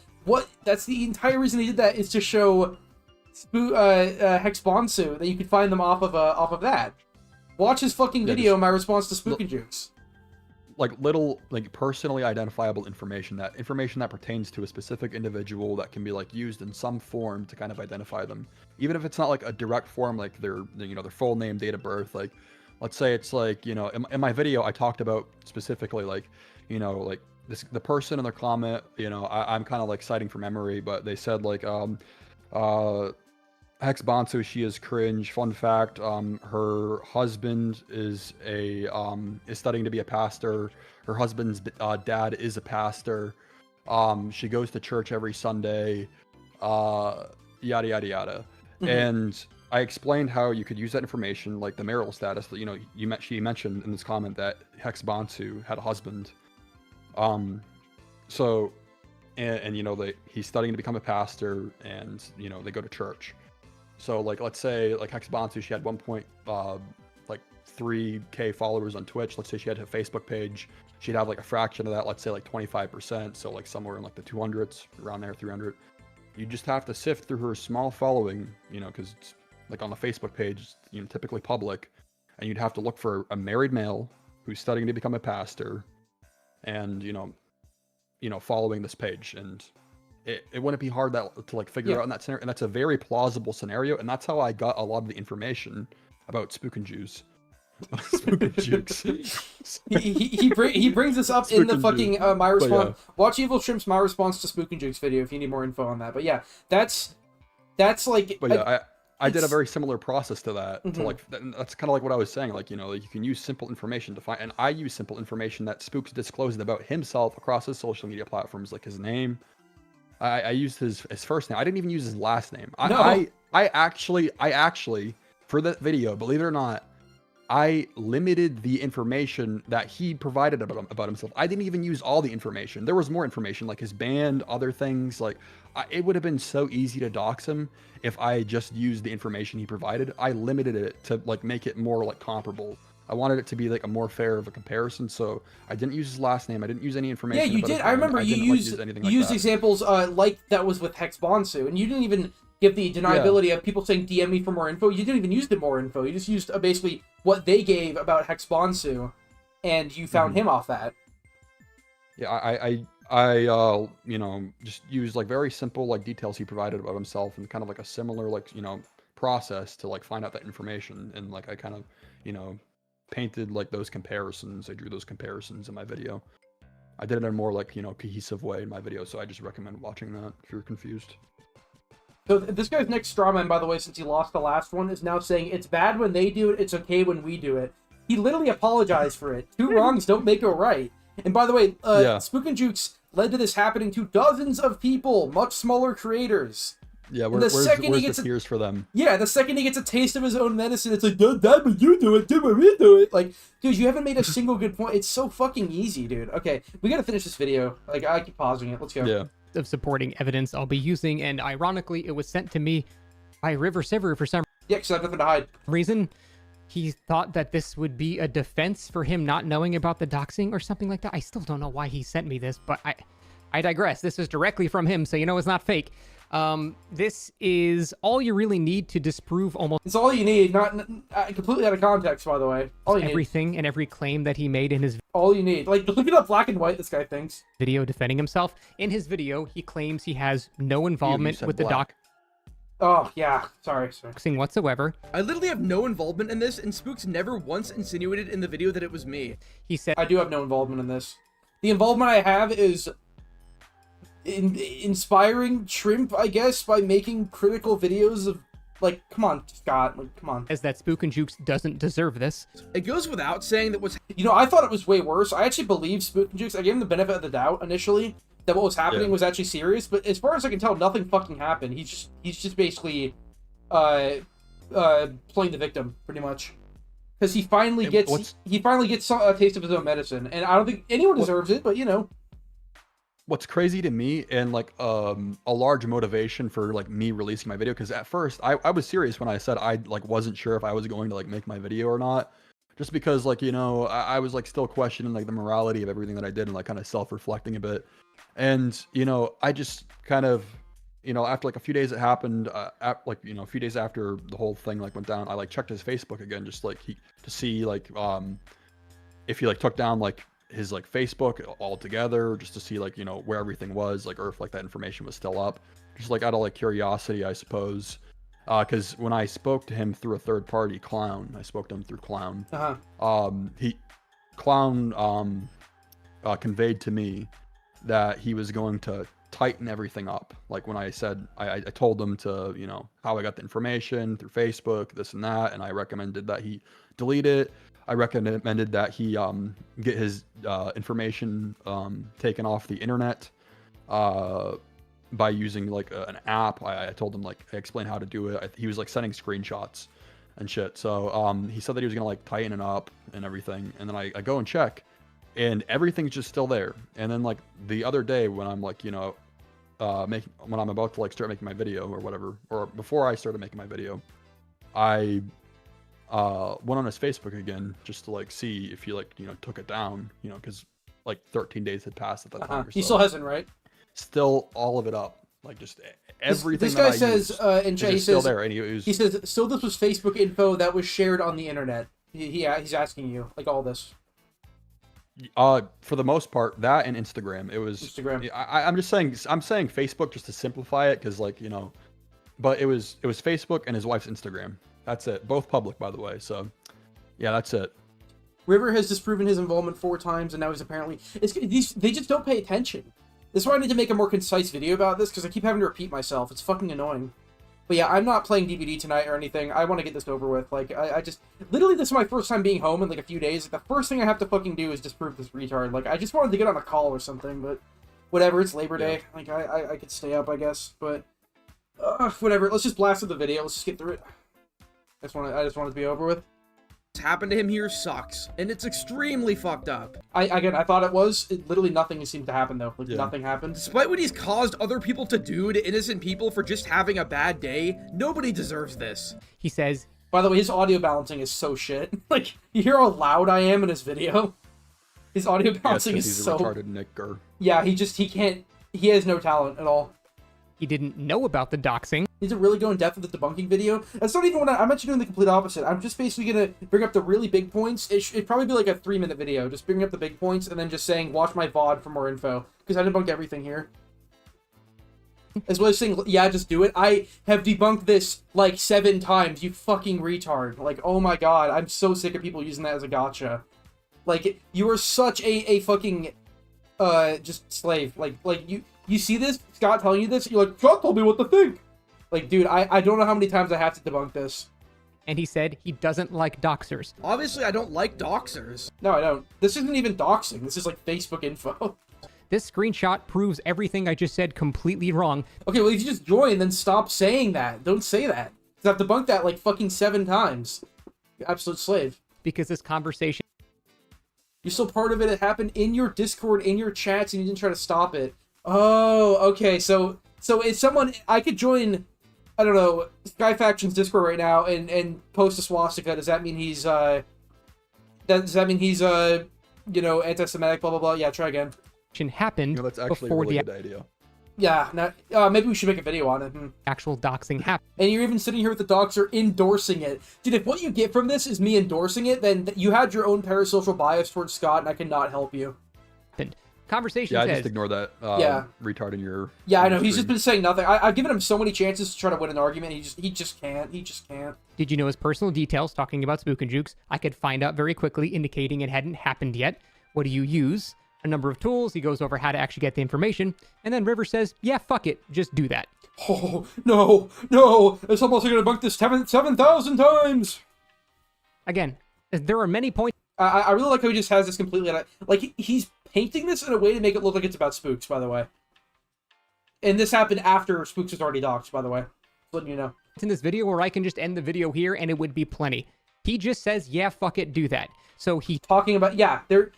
the entire reason he did that, is to show Hex Bonsu that you could find them off of that. Watch his fucking video, My Response to Spook and Jukes. Like little, like personally identifiable information that pertains to a specific individual that can be like used in some form to kind of identify them. Even if it's not like a direct form, like their full name, date of birth, like let's say it's like, in my video, I talked about specifically like, like the person in their comment, I'm kind of like citing from memory, but they said like, Hex Bonsu, she is cringe. Fun fact, her husband is studying to be a pastor. Her husband's dad is a pastor. She goes to church every Sunday, yada, yada, yada. Mm-hmm. And I explained how you could use that information, like the marital status that, she mentioned in this comment that Hex Bonsu had a husband. So, and he's studying to become a pastor, and, they go to church. So like, let's say like Hexbonsu, she had 1.3K followers on Twitch. Let's say she had a Facebook page. She'd have like a fraction of that, let's say like 25%. So like somewhere in like the 200s, around there, 300. You just have to sift through her small following, you know, because like on the Facebook page, it's, you know, typically public, and you'd have to look for a married male who's studying to become a pastor, and you know, following this page, and it wouldn't be hard to like figure out in that scenario, and that's a very plausible scenario, and that's how I got a lot of the information about Spook and Jews. Spook and Jukes. he brings this up in the fucking my response. Yeah. Watch Evil Shrimp's my response to Spook and Jukes video if you need more info on that. But yeah, that's like. But yeah, I did a very similar process to that. To like, that's kind of like what I was saying. Like, you know, like you can use simple information to find, and I use simple information that Spook's disclosed about himself across his social media platforms, like his name. I used his first name. I didn't even use his last name. I actually for that video, believe it or not, I limited the information that he provided about himself. I didn't even use all the information. There was more information, like his band, other things. Like, it would have been so easy to dox him if I just used the information he provided. I limited it to like make it more like comparable. I wanted it to be like a more fair of a comparison, so I didn't use his last name. I didn't use any information. Yeah, you did. I remember you used examples like that was with Hexbonsu, and you didn't even give the deniability of people saying DM me for more info. You didn't even use the more info. You just used basically what they gave about Hexbonsu, and you found him off that. Yeah, I you know, just used like very simple like details he provided about himself, and kind of like a similar like, you know, process to like find out that information, and like I kind of, you know, painted like those comparisons. I drew those comparisons in my video. I did it in a more like, you know, cohesive way in my video, so I just recommend watching that if you're confused. So this guy's next strawman, by the way, since he lost the last one, is now saying it's bad when they do it, it's okay when we do it. He literally apologized for it. Two wrongs don't make a right. And by the way, Spook and Jukes led to this happening to dozens of people, much smaller creators. Yeah, where's the tears for them? Yeah, the second he gets a taste of his own medicine, it's like, Dad, when you do it, when we do it. Like, dude, you haven't made a single good point. It's so fucking easy, dude. Okay, we gotta finish this video. Like, I keep pausing it. Let's go. Yeah. Of supporting evidence I'll be using, and ironically, it was sent to me by River Siver for some Yeah, because I have nothing to hide. reason. He thought that this would be a defense for him not knowing about the doxing or something like that. I still don't know why he sent me this, but I digress. This is directly from him, so you know it's not fake. This is all you really need to disprove almost It's all you need, not completely out of context, by the way. All you everything and every claim that he made in his all you need. Like, look at how black and white this guy thinks. video defending himself. In his video, he claims he has no involvement with the Oh, yeah. Sorry. doxing whatsoever. I literally have no involvement in this, and Spooks never once insinuated in the video that it was me. He said I do have no involvement in this. The involvement I have is inspiring Shrimp, I guess, by making critical videos of, like, come on, Scott, like, come on. as that Spook and Jukes doesn't deserve this. It goes without saying that what's You know, I thought it was way worse. I actually believe Spook and Jukes. I gave him the benefit of the doubt initially that what was happening was actually serious, but as far as I can tell, nothing fucking happened. He's just basically playing the victim, pretty much. Because he finally gets a taste of his own medicine, and I don't think anyone deserves it, but you know. What's crazy to me, and like a large motivation for like me releasing my video, because at first I was serious when I said I like wasn't sure if I was going to like make my video or not, just because like, you know, I was like still questioning like the morality of everything that I did, and like kind of self-reflecting a bit. And you know, I just kind of, you know, after like a few days it happened, like, you know, a few days after the whole thing like went down, I like checked his Facebook again, just like to see like if he like took down like his like Facebook altogether, just to see like, you know, where everything was, like, or if like that information was still up, just like out of like curiosity, I suppose. Because when I spoke to him through a third party, Clown, I spoke to him through Clown. Clown conveyed to me that he was going to tighten everything up. Like when I said, I told him to, you know, how I got the information through Facebook, this and that, and I recommended that he delete it. I recommended that he get his information taken off the internet by using like an app. I told him, like, I explained how to do it. He was like sending screenshots and shit. So he said that he was gonna like tighten it up and everything. And then I go and check, and everything's just still there. And then like the other day when I'm like, you know, when I'm about to like start making my video or whatever, or before I started making my video, I went on his Facebook again just to like see if he like took it down, because like 13 days had passed at that time. Or He so. still hasn't, right? Still all of it up, like just everything. This guy that I says used in chat, is he still says there, and he says so this was Facebook info that was shared on the internet. He's asking you like all this. For the most part, that and Instagram. It was Instagram. I'm saying Facebook just to simplify it, because like but it was Facebook and his wife's Instagram. That's it. Both public, by the way. So yeah, that's it. River has disproven his involvement 4 times, and now he's apparently they just don't pay attention. This is why I need to make a more concise video about this, because I keep having to repeat myself. It's fucking annoying. But yeah, I'm not playing DVD tonight or anything. I want to get this over with. Like, I just... Literally, this is my first time being home in, like, a few days. The first thing I have to fucking do is disprove this retard. Like, I just wanted to get on a call or something, but... Whatever, it's Labor Day. Like, I could stay up, I guess, but... whatever, let's just blast through the video. Let's just get through it. I just want it to be over with. What's happened to him here sucks, and it's extremely fucked up. I thought it was. Literally nothing seemed to happen, though. Like, nothing happened. Despite what he's caused other people to do to innocent people for just having a bad day, nobody deserves this. He says, By the way, his audio balancing is so shit. Like, you hear how loud I am in his video? His audio balancing is so... He's a retarded nicker. Yeah, he has no talent at all. he didn't know about the doxing. Need to really go in depth with the debunking video. That's not even what I'm actually doing the complete opposite. I'm just basically gonna bring up the really big points. It'd probably be like a 3-minute video, just bringing up the big points and then just saying, watch my VOD for more info. Because I debunked everything here. As well as saying, yeah, just do it. I have debunked this like 7 times, you fucking retard. Like, oh my god, I'm so sick of people using that as a gotcha. Like, you are such a fucking, just slave. Like, you see this? Scott telling you this? You're like, Scott told me what to think. Like, dude, I don't know how many times I have to debunk this. And he said he doesn't like doxers. Obviously, I don't like doxers. No, I don't. This isn't even doxing. This is like Facebook info. This screenshot proves everything I just said completely wrong. Okay, well, if you just join, then stop saying that. Don't say that. Because I've debunked that like fucking 7 times. You absolute slave. Because this conversation... You're still part of it. It happened in your Discord, in your chats, and you didn't try to stop it. Oh, okay. So if someone... I could join, I don't know, Sky Faction's Discord right now and post a swastika. Does that mean he's, does that mean he's, you know, anti-Semitic, blah, blah, blah? Yeah, try again. happened You know, that's actually a before really the good idea. Yeah, now, maybe we should make a video on it. actual doxing happened. And you're even sitting here with the doxer endorsing it. Dude, if what you get from this is me endorsing it, then you had your own parasocial bias towards Scott, and I cannot help you. Conversation Yeah, I says... just ignore that. Yeah. Retard in your... Yeah, I know. your He's just screen. been saying nothing. I've given him so many chances to try to win an argument. He just can't. He just can't. Did you know his personal details talking about Spook and Jukes? I could find out very quickly, indicating it hadn't happened yet. What do you use? A number of tools. He goes over how to actually get the information. And then River says, yeah, fuck it. Just do that. Oh, no, no. It's almost like I'm going to debunk this 7,000 times. Again, there are many points I really like how he just has this completely... Like, he's painting this in a way to make it look like it's about Spooks, by the way. And this happened after Spooks was already doxed, by the way. Just letting you know. in this video where I can just end the video here and it would be plenty. He just says, yeah, fuck it, do that. So he... Talking about... Yeah, they're...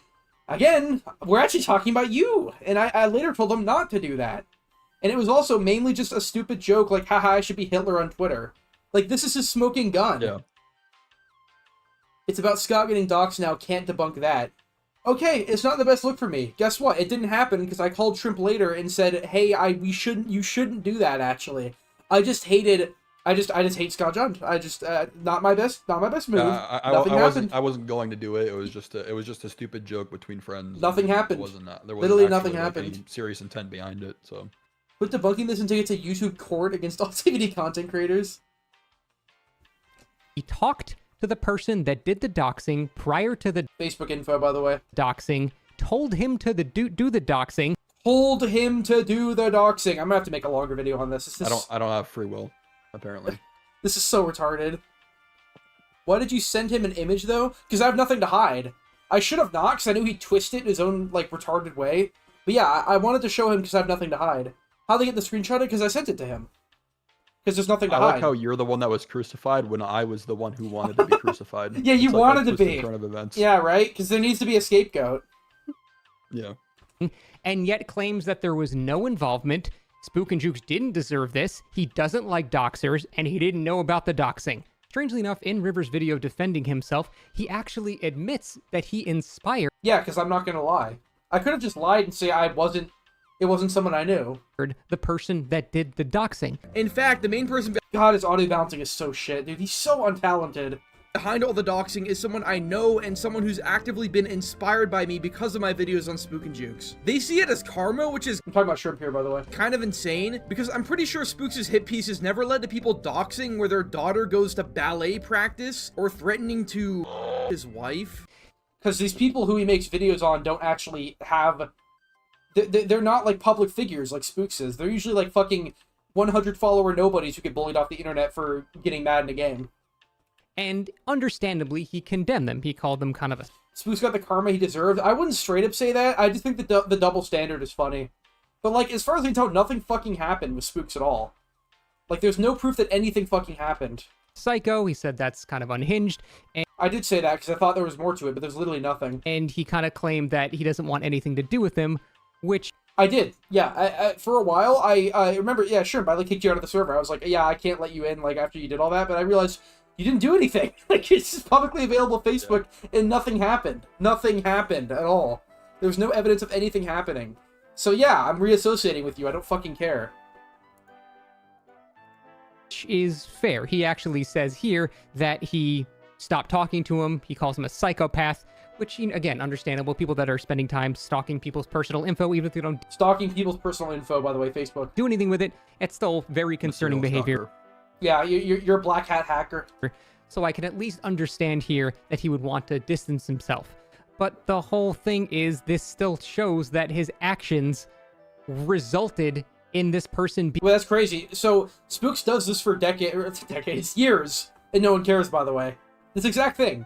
Again, we're actually talking about you. And I later told him not to do that. And it was also mainly just a stupid joke like, haha, I should be Hitler on Twitter. Like, this is his smoking gun. Yeah. It's about Scott getting doxxed now, can't debunk that. Okay, it's not the best look for me. Guess what? It didn't happen because I called Shrimp later and said, hey, you shouldn't do that, actually. I just hate Scott John. Not my best move. Nothing happened. I wasn't going to do it. It was just a stupid joke between friends. Nothing happened. There wasn't Literally nothing actually, like, happened. any serious intent behind it, so. Put debunking this and take it to YouTube court against all CBD content creators. He talked to the person that did the doxing prior to the Facebook info, by the way. doxing, told him to do the doxing. Told him to do the doxing. I'm gonna have to make a longer video on this. I don't have free will, apparently. This is so retarded. Why did you send him an image, though? Because I have nothing to hide. I should have not, because I knew he'd twist it in his own, like, retarded way. But yeah, I wanted to show him because I have nothing to hide. How'd they get the screenshot? Because I sent it to him. Because there's nothing to I hide. like how you're the one that was crucified when I was the one who wanted to be crucified. Yeah, you It's like wanted a to twisted be. turn of events. Yeah, right? Because there needs to be a scapegoat. Yeah. And yet claims that there was no involvement. Spook and Jukes didn't deserve this, he doesn't like doxers, and he didn't know about the doxing. Strangely enough, in River's video defending himself, he actually admits that he inspired Yeah, because I'm not gonna lie. I could have just lied and say it wasn't someone I knew. the person that did the doxing. In fact, the main person God, his audio balancing is so shit, dude. He's so untalented. behind all the doxing is someone I know and someone who's actively been inspired by me because of my videos on Spook and Jukes. They see it as karma, which is I'm talking about Shrimp here, by the way. kind of insane because I'm pretty sure Spooks' hit pieces never led to people doxing where their daughter goes to ballet practice or threatening to his wife. Because these people who he makes videos on don't actually have... They're not like public figures like Spooks is. They're usually like fucking 100 follower nobodies who get bullied off the internet for getting mad in a game. And understandably, he condemned them. He called them kind of a... Spook's got the karma he deserved. I wouldn't straight up say that. I just think the double standard is funny. But like, as far as I can tell, nothing fucking happened with Spooks at all. Like, there's no proof that anything fucking happened. psycho. He said that's kind of unhinged. I did say that because I thought there was more to it, but there's literally nothing. And he kind of claimed that he doesn't want anything to do with him, which... I did, yeah. I for a while, I remember, yeah, sure, I like kicked you out of the server. I was like, yeah, I can't let you in, like, after you did all that, but I realized you didn't do anything. Like, it's just publicly available Facebook, and nothing happened. Nothing happened at all. There was no evidence of anything happening. So yeah, I'm reassociating with you. I don't fucking care. Which is fair. He actually says here that he stopped talking to him. He calls him a psychopath, which, again, understandable. People that are spending time stalking people's personal info, even if they don't Stalking people's personal info, by the way, Facebook. do anything with it, it's still very concerning behavior. Yeah, you're a black hat hacker. So I can at least understand here that he would want to distance himself. But the whole thing is, this still shows that his actions resulted in this person being... Well, that's crazy. So, Spooks does this for decades, years, and no one cares, by the way. This exact thing.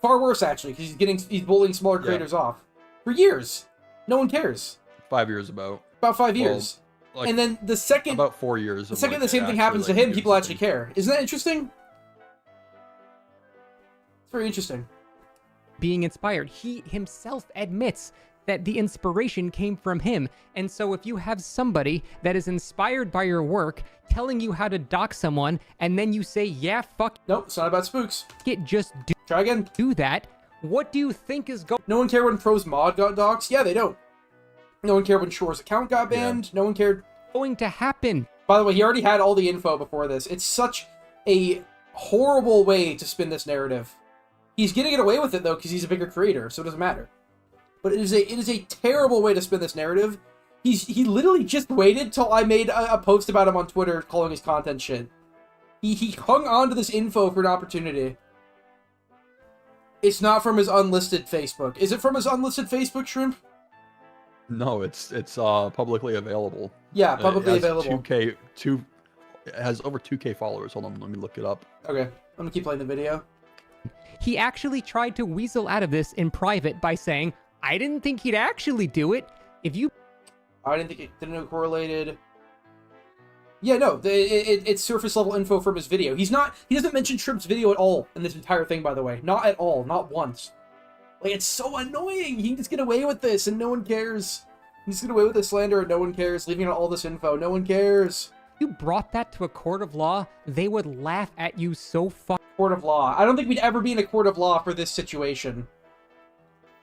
Far worse, actually, because he's bullying smaller creators off. For years. No one cares. 5 years about. About 5 years. Like, and then the second... About 4 years. The second the same thing happens to him, people actually care. Isn't that interesting? It's very interesting. being inspired. He himself admits that the inspiration came from him. And so if you have somebody that is inspired by your work telling you how to dox someone, and then you say, yeah, fuck Nope, it's not about Spooks. it, just Try again. do that, what do you think is going... No one cared when Pro's mod got doxxed? Yeah, they don't. No one cared when Shore's account got banned? No one cared. going to happen? By the way, he already had all the info before this. It's such a horrible way to spin this narrative. He's getting it away with it, though, because he's a bigger creator, so it doesn't matter. But it is a terrible way to spin this narrative. He literally just waited till I made a post about him on Twitter calling his content shit. He hung on to this info for an opportunity. It's not from his unlisted Facebook. Is it from his unlisted Facebook, Shrimp? No, it's publicly available. Yeah, publicly it has available. It has over 2K followers. Hold on, let me look it up. Okay, I'm gonna keep playing the video. He actually tried to weasel out of this in private by saying, I didn't think he'd actually do it. If you... I didn't think it didn't know correlated. Yeah, no, it's surface level info from his video. He doesn't mention Shrimp's video at all in this entire thing, by the way. Not at all, not once. Like, it's so annoying. He can just get away with this and no one cares. He can just get away with this slander and no one cares. Leaving out all this info, no one cares. you brought that to a court of law, they would laugh at you so Court of law. I don't think we'd ever be in a court of law for this situation.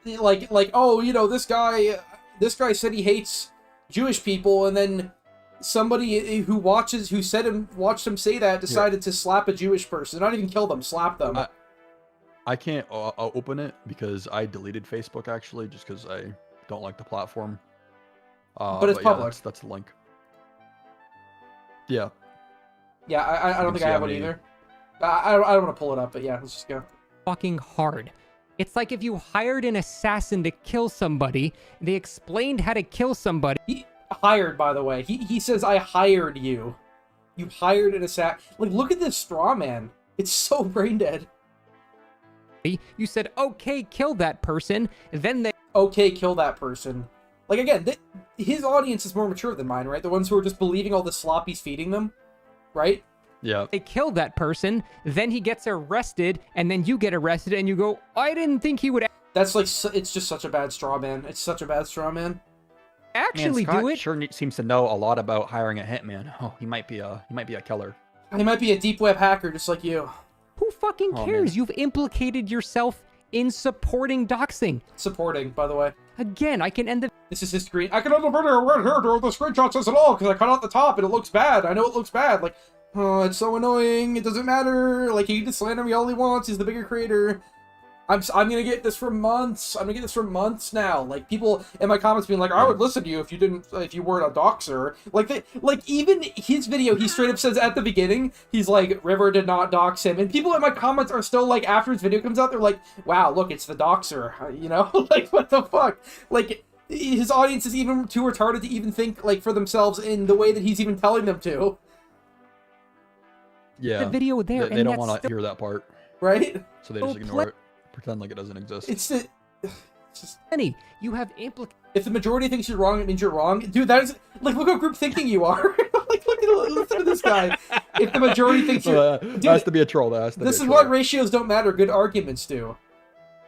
Like, oh, you know, this guy said he hates Jewish people, and then somebody who watched him say that decided to slap a Jewish person. Not even kill them, slap them. I can't open it because I deleted Facebook actually, just because I don't like the platform. But it's public. Yeah, that's the link. Yeah. Yeah, I don't think I have one either. I don't want to pull it up, but yeah, let's just go. fucking hard. It's like if you hired an assassin to kill somebody, they explained how to kill somebody. He hired, by the way. He says, I hired you. You hired an assassin. Like, look at this straw man. It's so brain dead. You said, okay, kill that person. Then they... Okay, kill that person. Like, again, his audience is more mature than mine, right? The ones who are just believing all the slop he's feeding them, right? Yeah. They killed that person, then he gets arrested, and then you get arrested, and you go, I didn't think he would That's like, it's just such a bad straw man. It's such a bad straw man. actually Scott do it. sure seems to know a lot about hiring a hitman. Oh, he might be a killer. He might be a deep web hacker just like you. Who fucking Oh, cares? man. You've implicated yourself in supporting doxing. Supporting, by the way. Again, I can end the This is his screen. I can end the video right here. The screenshot says it all because I cut out the top and it looks bad. I know it looks bad. Like, oh, it's so annoying. It doesn't matter. Like, he can just slander me all he wants. He's the bigger creator. I'm gonna get this for months. I'm gonna get this for months now. Like, people in my comments being like, I would listen to you if you weren't a doxer. Like even his video, he straight up says at the beginning, he's like, River did not dox him. And people in my comments are still like, after his video comes out, they're like, wow, look, it's the doxer. You know? Like, what the fuck? Like, his audience is even too retarded to even think, like, for themselves in the way that he's even telling them to. Yeah. video there. They and don't that's want to still hear that part, Right? so they just ignore it, pretend like it doesn't exist. It's just... plenty. You have implicated. If the majority thinks you're wrong, it means you're wrong. Dude, that is... Like, look how group thinking you are. Like, listen to this guy. If the majority thinks you're... That Dude, has to be a troll. That has to this be is a why troll. ratios don't matter. Good arguments do.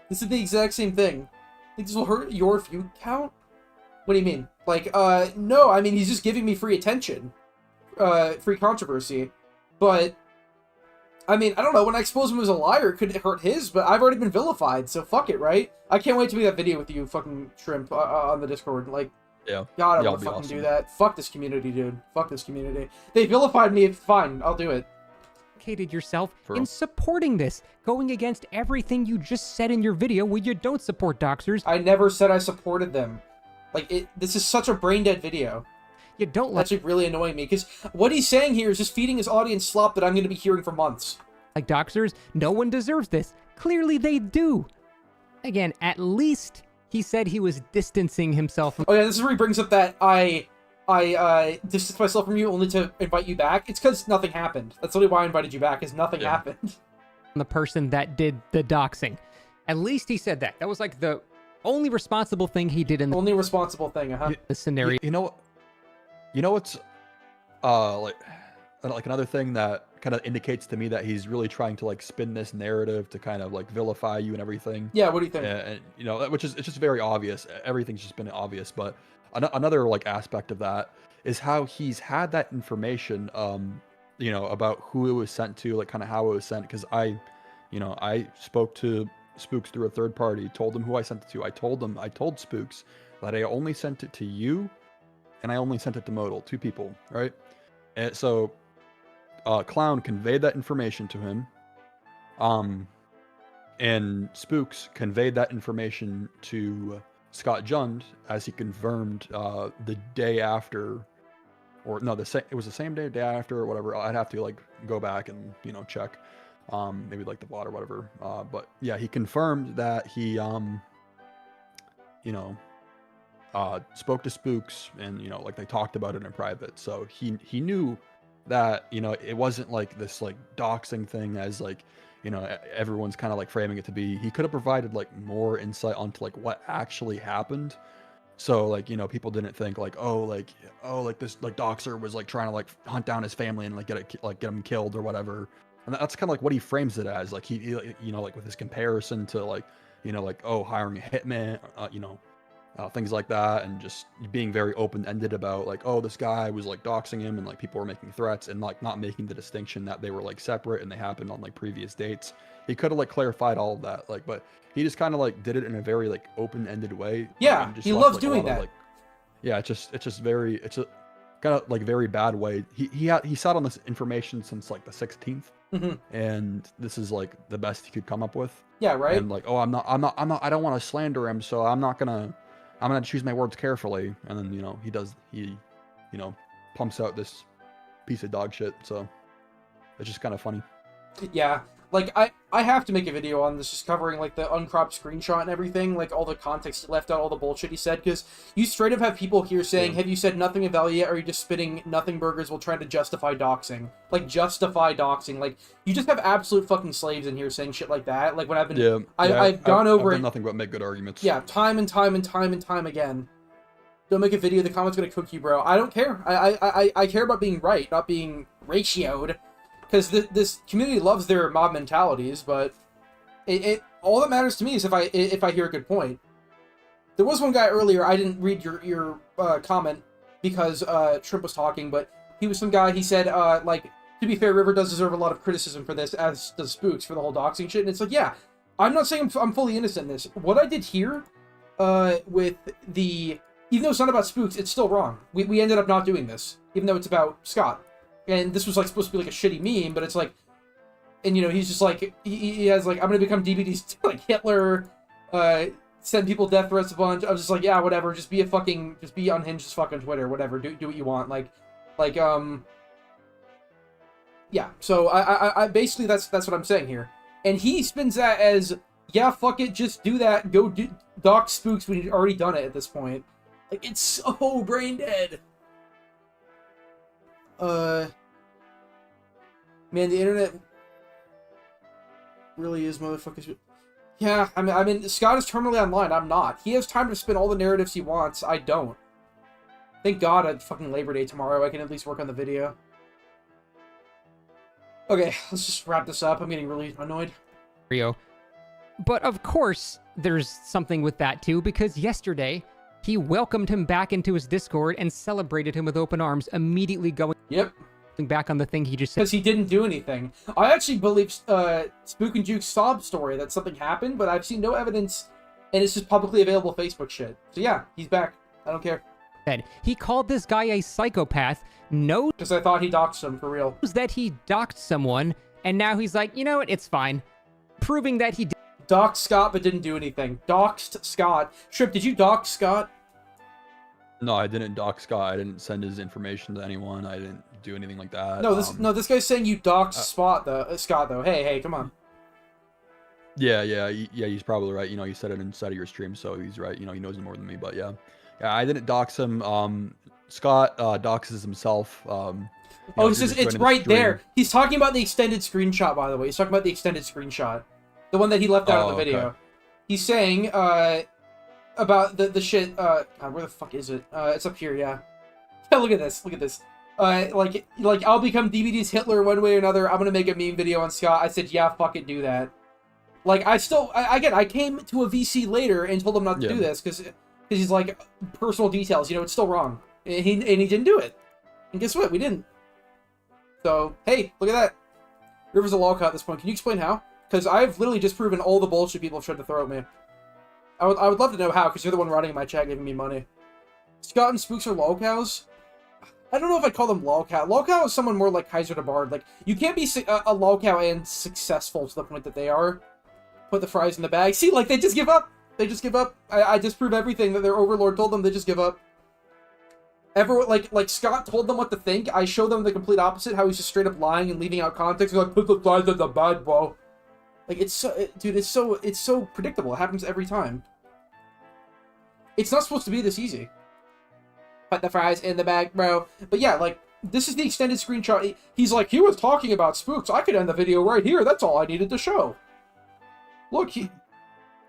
This is the exact same thing. Think this will hurt your view count? What do you mean? Like, no, I mean, he's just giving me free attention. Free controversy. But, I mean, I don't know, when I expose him as a liar, it could hurt his, but I've already been vilified, so fuck it, right? I can't wait to make that video with you, fucking Shrimp, on the Discord. Like, Yeah. God, I Yeah, want it'll to be fucking awesome. do that. Fuck this community, dude. Fuck this community. They vilified me, fine, I'll do it. Yourself For in real. supporting this, going against everything you just said in your video where you don't support doxers. I never said I supported them. Like, this is such a brain-dead video. You don't It's like actually really annoying me, because what he's saying here is just feeding his audience slop that I'm going to be hearing for months. doxers. No one deserves this. Clearly they do. Again, at least he said he was distancing himself from Oh yeah, this is where he brings up that I distanced myself from you only to invite you back. It's because nothing happened. That's only why I invited you back, is nothing Yeah. happened. the person that did the doxing. At least he said that. That was like the only responsible thing he did in Only responsible thing, the scenario. You know what's like another thing that kind of indicates to me that he's really trying to like spin this narrative to kind of like vilify you and everything. Yeah, what do you think? And you know, which is, it's just very obvious. Everything's just been obvious, but another like aspect of that is how he's had that information, you know, about who it was sent to, like kind of how it was sent. Because I spoke to Spooks through a third party, told them who I sent it to. I told Spooks that I only sent it to you, and I only sent it to Modal, 2 people, right? And so, Clown conveyed that information to him, and Spooks conveyed that information to Scott Jund as he confirmed the day after, or no, it was the same day after or whatever. I'd have to like go back and check, maybe like the VOD or whatever. But yeah, he confirmed that he spoke to Spooks and like they talked about it in private. So he knew that it wasn't like this like doxing thing as like everyone's kind of like framing it to be. He could have provided like more insight onto like what actually happened, so like people didn't think like this like doxer was like trying to like hunt down his family and like get him killed or whatever. And that's kind of like what he frames it as, like he like with his comparison to like hiring a hitman, things like that, and just being very open-ended about like, oh, this guy was like doxing him and like people were making threats, and like not making the distinction that they were like separate and they happened on like previous dates. He could have like clarified all of that, like, but he just kind of like did it in a very like open-ended way. Yeah, and just he left, loves like, a doing lot of, that. like, yeah, it's a kind of like very bad way. He sat on this information since like the 16th, and this is like the best he could come up with. Yeah, right. And like, oh, I'm not, I don't want to slander him, so I'm gonna choose my words carefully. And then he pumps out this piece of dog shit. So it's just kind of funny. Yeah, like I have to make a video on this, just covering like the uncropped screenshot and everything, like all the context he left out, all the bullshit he said, because you straight up have people here saying, have you said nothing of value yet, or are you just spitting nothing burgers while trying to justify doxing? Like, justify doxing. Like, you just have absolute fucking slaves in here saying shit like that. Like, when I've been, I've gone over I've it. done nothing but make good arguments. Yeah, time and time and time and time again. Don't make a video, the comments gonna cook you, bro. I don't care. I care about being right, not being ratioed. Because this community loves their mob mentalities, but it all that matters to me is if I hear a good point. There was one guy earlier, I didn't read your comment because Shrimp was talking, but he was some guy, he said, like, to be fair, River does deserve a lot of criticism for this, as does Spooks, for the whole doxing shit, and it's like, yeah, I'm not saying I'm fully innocent in this. What I did here, with the... Even though it's not about Spooks, it's still wrong. We ended up not doing this, even though it's about Scott. And this was, like, supposed to be, like, a shitty meme, but it's like... And, you know, he's just like... He has, like, I'm gonna become DBD's, like, Hitler, send people death threats a bunch. I was just like, yeah, whatever, just be unhinged as fuck on Twitter, whatever, do what you want, yeah, so I basically, that's what I'm saying here. And he spins that as, yeah, fuck it, just do that, go dox Spooks when you've already done it at this point. Like, it's so brain dead. Man, the internet really is motherfuckers. Yeah, I mean, Scott is terminally online, I'm not. He has time to spin all the narratives he wants, I don't. Thank God at fucking Labor Day tomorrow, I can at least work on the video. Okay, let's just wrap this up. I'm getting really annoyed. Rio. But of course, there's something with that too, because yesterday, he welcomed him back into his Discord and celebrated him with open arms, immediately going back on the thing he just said. Because he didn't do anything. I actually believe Spook and Juke's sob story that something happened, but I've seen no evidence, and it's just publicly available Facebook shit. So yeah, he's back. I don't care. He called this guy a psychopath, knows because I thought he doxed him for real. That he doxed someone, and now he's like, you know what, it's fine. Proving that he doxed Scott but didn't do anything. Doxed Scott. Trip, did you dox Scott? No, I didn't dox Scott. I didn't send his information to anyone. I didn't do anything like that. No, this guy's saying you doxed Scott though. Hey, come on. Yeah, he's probably right. You know, you said it inside of your stream, so he's right. You know, he knows more than me, but yeah. Yeah, I didn't dox him. Scott doxes himself. He says it's right there. He's talking about the extended screenshot, by the way. He's talking about the extended screenshot. The one that he left out of the video. Okay. He's saying, about the shit, God, where the fuck is it? It's up here, yeah. Look at this. Like, I'll become DBD's Hitler one way or another. I'm gonna make a meme video on Scott. I said, yeah, fuck it, do that. Like, I came to a VC later and told him not to do this, because he's like, personal details, you know, it's still wrong. And he didn't do it. And guess what? We didn't. So, hey, look at that. River's a lolcow at this point. Can you explain how? Because I've literally just proven all the bullshit people have tried to throw at me. I would love to know how, because you're the one running my chat giving me money. Scott and Spooks are lolcows? I don't know if I'd call them lolcow. Lolcow is someone more like Kaiser to Bard. Like, you can't be a lolcow and successful to the point that they are. Put the fries in the bag. See, like, they just give up. They just give up. I disprove everything that their overlord told them. They just give up. Like Scott told them what to think. I show them the complete opposite, how he's just straight up lying and leaving out context. They're like, put the fries in the bag, bro. Like, it's so predictable. It happens every time. It's not supposed to be this easy. Put the fries in the bag, bro. But yeah, like, this is the extended screenshot. He's like, he was talking about Spooks. I could end the video right here. That's all I needed to show. Look,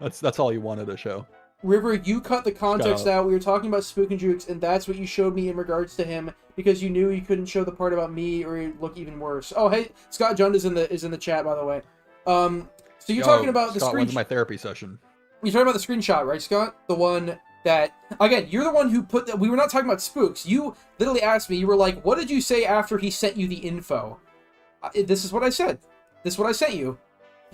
That's all you wanted to show. River, you cut the context out. We were talking about Spook and Jukes, and that's what you showed me in regards to him, because you knew you couldn't show the part about me, or it'd look even worse. Oh, hey, Scott Jund is in the chat, by the way. So you're talking about the Scott screenshot. went to my therapy session. You're talking about the screenshot, right, Scott? The one that, again, you're the one who put that. We were not talking about Spooks. You literally asked me. You were like, "What did you say after he sent you the info?" This is what I said. This is what I sent you.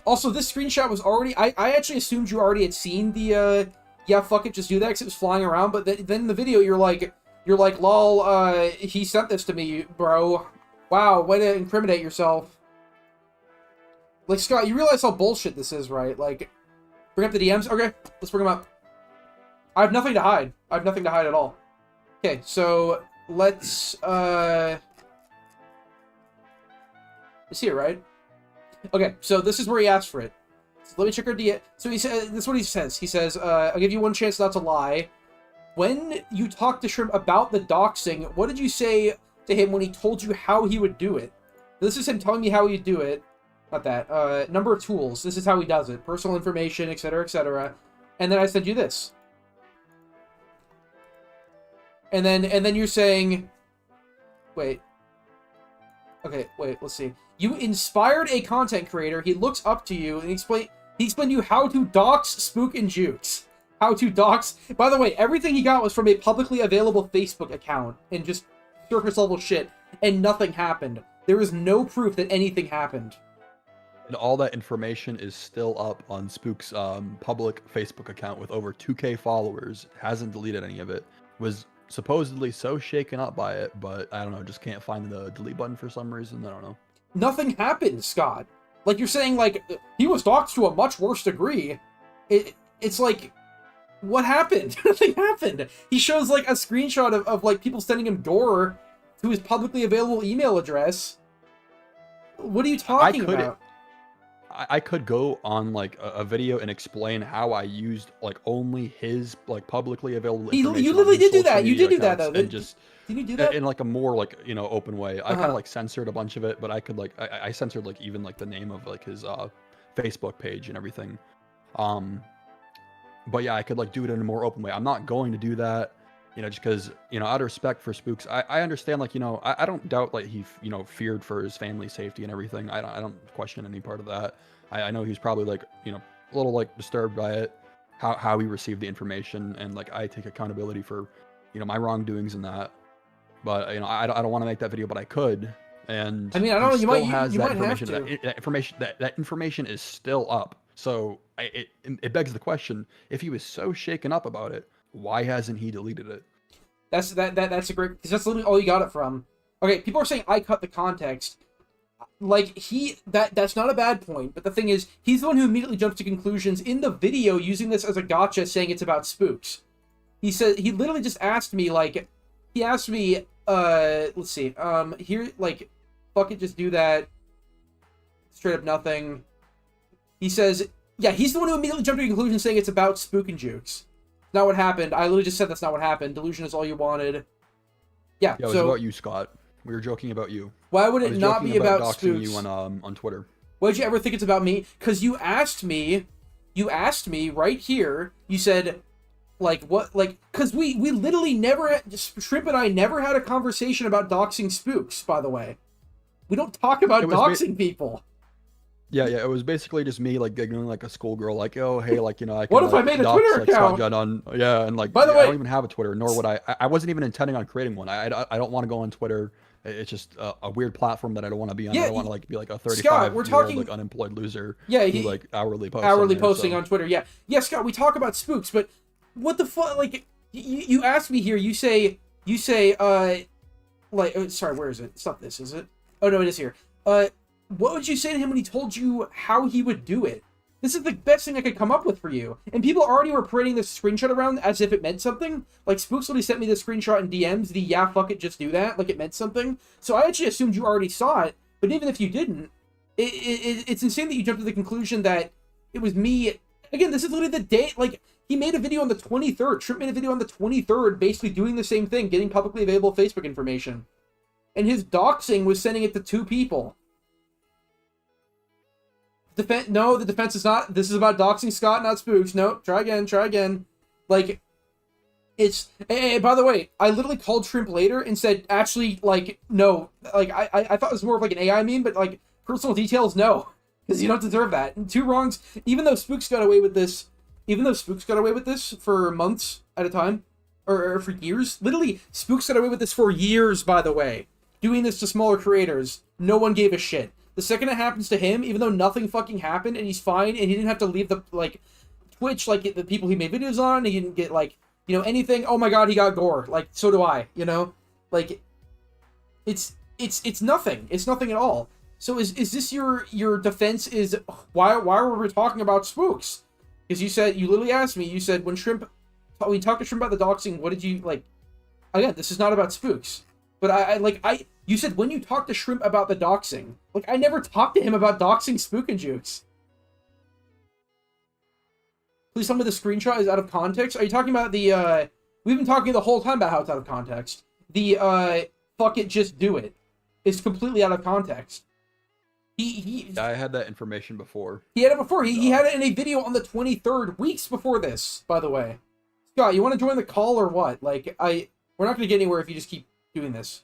Also, this screenshot was already... I actually assumed you already had seen the, yeah, fuck it, just do that, because it was flying around, but then in the video, you're like, lol, he sent this to me, bro. Wow, way to incriminate yourself. Like, Scott, you realize how bullshit this is, right? Like, bring up the DMs? Okay, let's bring them up. I have nothing to hide. I have nothing to hide at all. Okay, so, let's, it's here, right? Okay, so this is where he asked for it. So let me check our DM. So he said, this is what he says. He says, I'll give you one chance not to lie. When you talked to Shrimp about the doxing, what did you say to him when he told you how he would do it? This is him telling me how he'd do it. Not that. Number of tools. This is how he does it. Personal information, etc., etc. And then I send you this. And then you're saying, wait. Okay, wait, let's see. You inspired a content creator. He looks up to you and he explained to you how to dox Spook and Jukes. how to dox. By the way, everything he got was from a publicly available Facebook account and just surface level shit, and nothing happened. There is no proof that anything happened. And all that information is still up on Spook's public Facebook account with over 2K followers. Hasn't deleted any of it. Was supposedly so shaken up by it, but I don't know, just can't find the delete button for some reason. I don't know. Nothing happened, Scott. Like, you're saying, like, he was doxxed to a much worse degree. It's like, what happened? Nothing happened. He shows, like, a screenshot of like, people sending him door to his publicly available email address. What are you talking about? I could go on, like, a video and explain how I used, like, only his, like, publicly available information. You literally on his did do that. social You did media do that, though. accounts, and just Did you do that? in, like, a more, like, you know, open way. I kind of, like, censored a bunch of it, but I could, like, I censored, like, even, like, the name of, like, his Facebook page and everything. But yeah, I could, like, do it in a more open way. I'm not going to do that, you know, just because, you know, out of respect for Spooks, I understand, like, you know, I don't doubt, like, he, you know, feared for his family's safety and everything. I don't question any part of that. I know he's probably, like, you know, a little, like, disturbed by it, how he received the information, and, like, I take accountability for, you know, my wrongdoings in that. But, you know, I don't want to make that video, but I could. And I mean, I don't know. You might has you that might have information. to. That information is still up. So it begs the question: if he was so shaken up about it, why hasn't he deleted it? That's a great, because that's literally all you got it from. Okay, people are saying I cut the context. Like, that's not a bad point, but the thing is, he's the one who immediately jumps to conclusions in the video using this as a gotcha, saying it's about spooks. He said, he literally just asked me, like, he asked me, let's see, here, like, fuck it, just do that. Straight up nothing. He says, yeah, he's the one who immediately jumped to conclusions saying it's about spook and jukes. Not what happened. I literally just said that's not what happened. Delusion is all you wanted. Yeah, Yeah, it was about you, Scott. We were joking about you. Why would it not be about doxing spooks? you on Twitter. Why did you ever think it's about me? Because you asked me right here, you said, like, what, like, because we literally never had, Shrimp and I never had a conversation about doxing spooks, by the way. We don't talk about doxing people. Yeah, it was basically just me, like, giggling like a schoolgirl, like, oh, hey, like, you know, I can, What if like, I made a dox, Twitter like, account? Scott Judd on, yeah, and, like, By the I way, don't even have a Twitter, nor would I wasn't even intending on creating one. I don't want to go on Twitter. It's just a weird platform that I don't want to be on. Yeah, I don't want to, like, be like a 35-year-old, like, unemployed loser. Yeah, who, like, hourly posts posting on Twitter. Yeah, Scott, we talk about spooks, but what the fuck? Like, you asked me here. You say, like, oh, sorry, where is it? It's not this, is it? Oh no, it is here. What would you say to him when he told you how he would do it? This is the best thing I could come up with for you. And people already were parading this screenshot around as if it meant something. Like, Spooks literally sent me this screenshot in DMs, yeah, fuck it, just do that, like it meant something. So I actually assumed you already saw it, but even if you didn't, it's insane that you jumped to the conclusion that it was me. Again, this is literally the day, like, he made a video on the 23rd. Shrimp made a video on the 23rd, basically doing the same thing, getting publicly available Facebook information. And his doxing was sending it to 2 people. No, the defense is not. This is about doxing Scott, not Spooks. No, try again. Like, it's. Hey, by the way, I literally called Shrimp later and said, actually, like, no. Like, I thought it was more of like an AI meme, but, like, personal details, no. Because you don't deserve that. And 2 wrongs, even though Spooks got away with this for months at a time, or for years. Literally, Spooks got away with this for years, by the way. Doing this to smaller creators. No one gave a shit. The second it happens to him, even though nothing fucking happened and he's fine and he didn't have to leave the, like, Twitch, like, the people he made videos on, he didn't get, like, you know, anything. Oh my god, he got gore. Like, so do I, you know? Like, it's nothing. It's nothing at all. So is this your defense is, why were we talking about Spooks? Because you literally asked me, you said, when we talked to Shrimp about the doxing, what did you, like, again, this is not about Spooks. But you said when you talked to Shrimp about the doxing. Like, I never talked to him about doxing Spook and Jukes. Please tell me the screenshot is out of context. Are you talking about the, we've been talking the whole time about how it's out of context. The, fuck it, just do it. Is completely out of context. Yeah, I had that information before. He had it before. He had it in a video on the 23rd, weeks before this, by the way. Scott, you want to join the call or what? Like, we're not going to get anywhere if you just keep doing this.